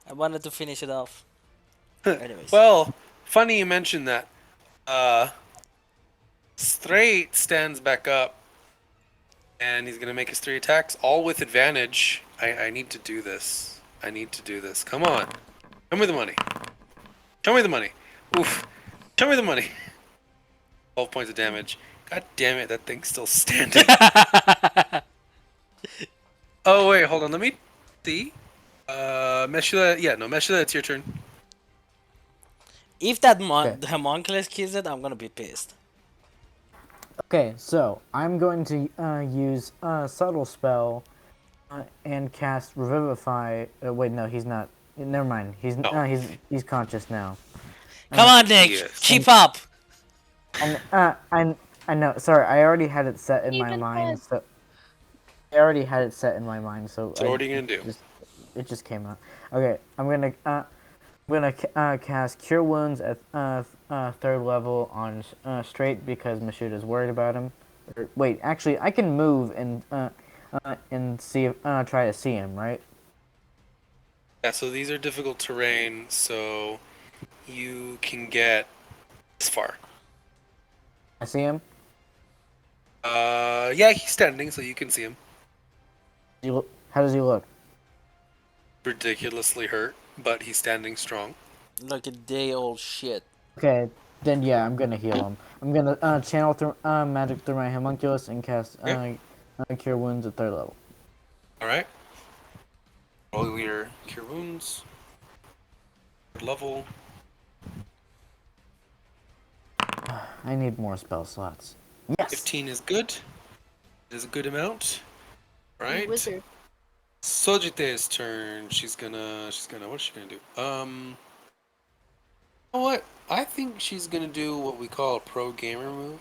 I wanted to finish it off. Anyways. Well, funny you mentioned that. Straight stands back up, and he's gonna make his 3 attacks, all with advantage. I need to do this. I need to do this. Come on. Show me the money. Show me the money. Oof. Show me the money. 12 points of damage. God damn it, that thing's still standing. Oh, wait, hold on. Let me see. Meshula, yeah, no, Meshula, it's your turn. If that Okay. homunculus kills it, I'm gonna be pissed. Okay, so I'm going to use a subtle spell and cast Revivify. Wait, no, he's not. Never mind. No. He's conscious now. Come on, Nick! yes. Keep up! And I know. Sorry, I already had it set in my Even mind. then. I already had it set in my mind, so So what are you gonna do? it just came out. Okay, I'm gonna cast Cure Wounds at third level on Straight because Mashuda's worried about him. Wait, actually, I can move and see try to see him, right? Yeah, so these are difficult terrain, so you can get this far. I see him. Yeah, he's standing, so you can see him. How does he look? Ridiculously hurt, but he's standing strong. Like a day old shit. Okay, then yeah, I'm gonna heal him. I'm gonna channel through magic through my homunculus and cast Okay. Cure Wounds at third level. All right. Roll your cure wounds. Level. I need more spell slots. Yes. 15 is good. It is a good amount. Right. Wizard. Sojite's turn. She's gonna. What is she gonna do? You know what? I think she's gonna do what we call a pro gamer move.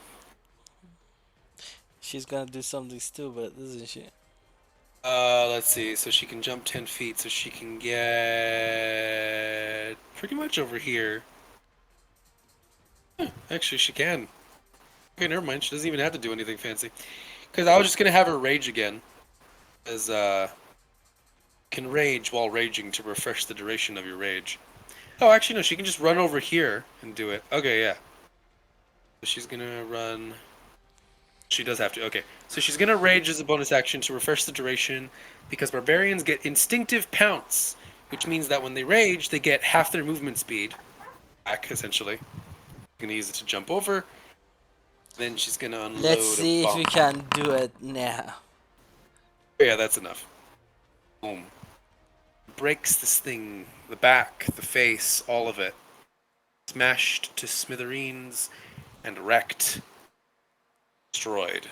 She's gonna do something stupid, isn't she? Let's see. So she can jump 10 feet, so she can get pretty much over here. Actually, she can. Okay, never mind. She doesn't even have to do anything fancy. Because I was just gonna have her rage again. As can rage while raging to refresh the duration of your rage. Oh, actually no, she can just run over here and do it. Okay, yeah. So she's gonna run. She does have to. Okay, so she's gonna rage as a bonus action to refresh the duration, because barbarians get instinctive pounce, which means that when they rage, they get half their movement speed back. Essentially, gonna use it to jump over. Then she's gonna unload Let's a see if we bomb. can do it now. Yeah, that's enough. Boom. Breaks this thing, the back, the face, all of it. Smashed to smithereens and wrecked. Destroyed.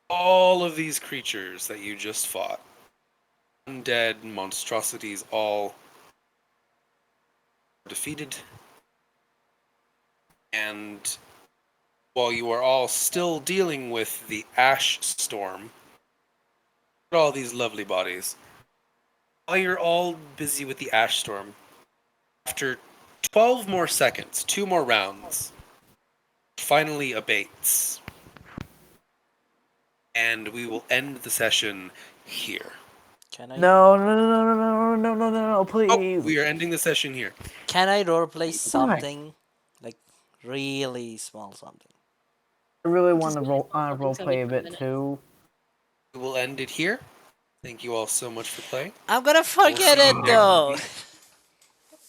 All of these creatures that you just fought, undead monstrosities, all defeated. And while you are all still dealing with the ash storm, all these lovely bodies, while you're all busy with the ash storm, after 12 more seconds, 2 more rounds, finally abates. And we will end the session here. Can I No, Oh, please. we are ending the session here. can I roleplay Why? something? Like really small something. I really want Just to really want something role play a 75 bit minutes. too. We will end it here. Thank you all so much for playing. I'm gonna We'll forget see you it next though. week.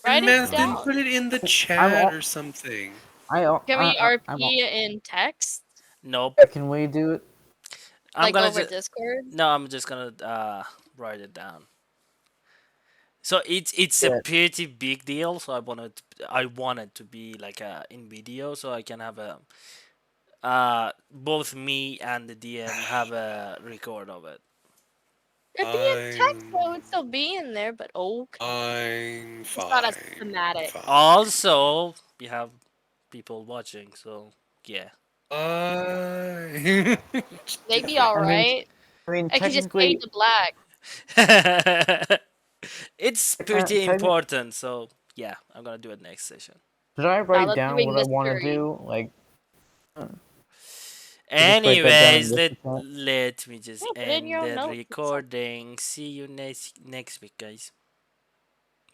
Write it Then down. put it in the I'm chat all, or something. Can we I'm RP in text? Nope. Can we do it? I'm Like gonna over just Discord? no. I'm just gonna write it down. So it's a Yeah. pretty big deal. So I wanted to be like in video, so I can have a both me and the DM have a record of it. It'd be in text, so it would I'm still be in there, but okay. I'm It's fine. not as thematic. Fine. Also, we have people watching, so yeah. Fine. They'd be I mean, alright. I could just fade technically, to black. It's pretty technically, important, so yeah, I'm gonna do it next session. should I Now write let's down do a what I want to mystery. do? Like, just write that down in Anyways, this let chat. let me just Yeah, put it in end your own the notes. It's something. recording. See you next week, guys.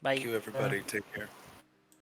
Bye. Thank you, everybody. Take care.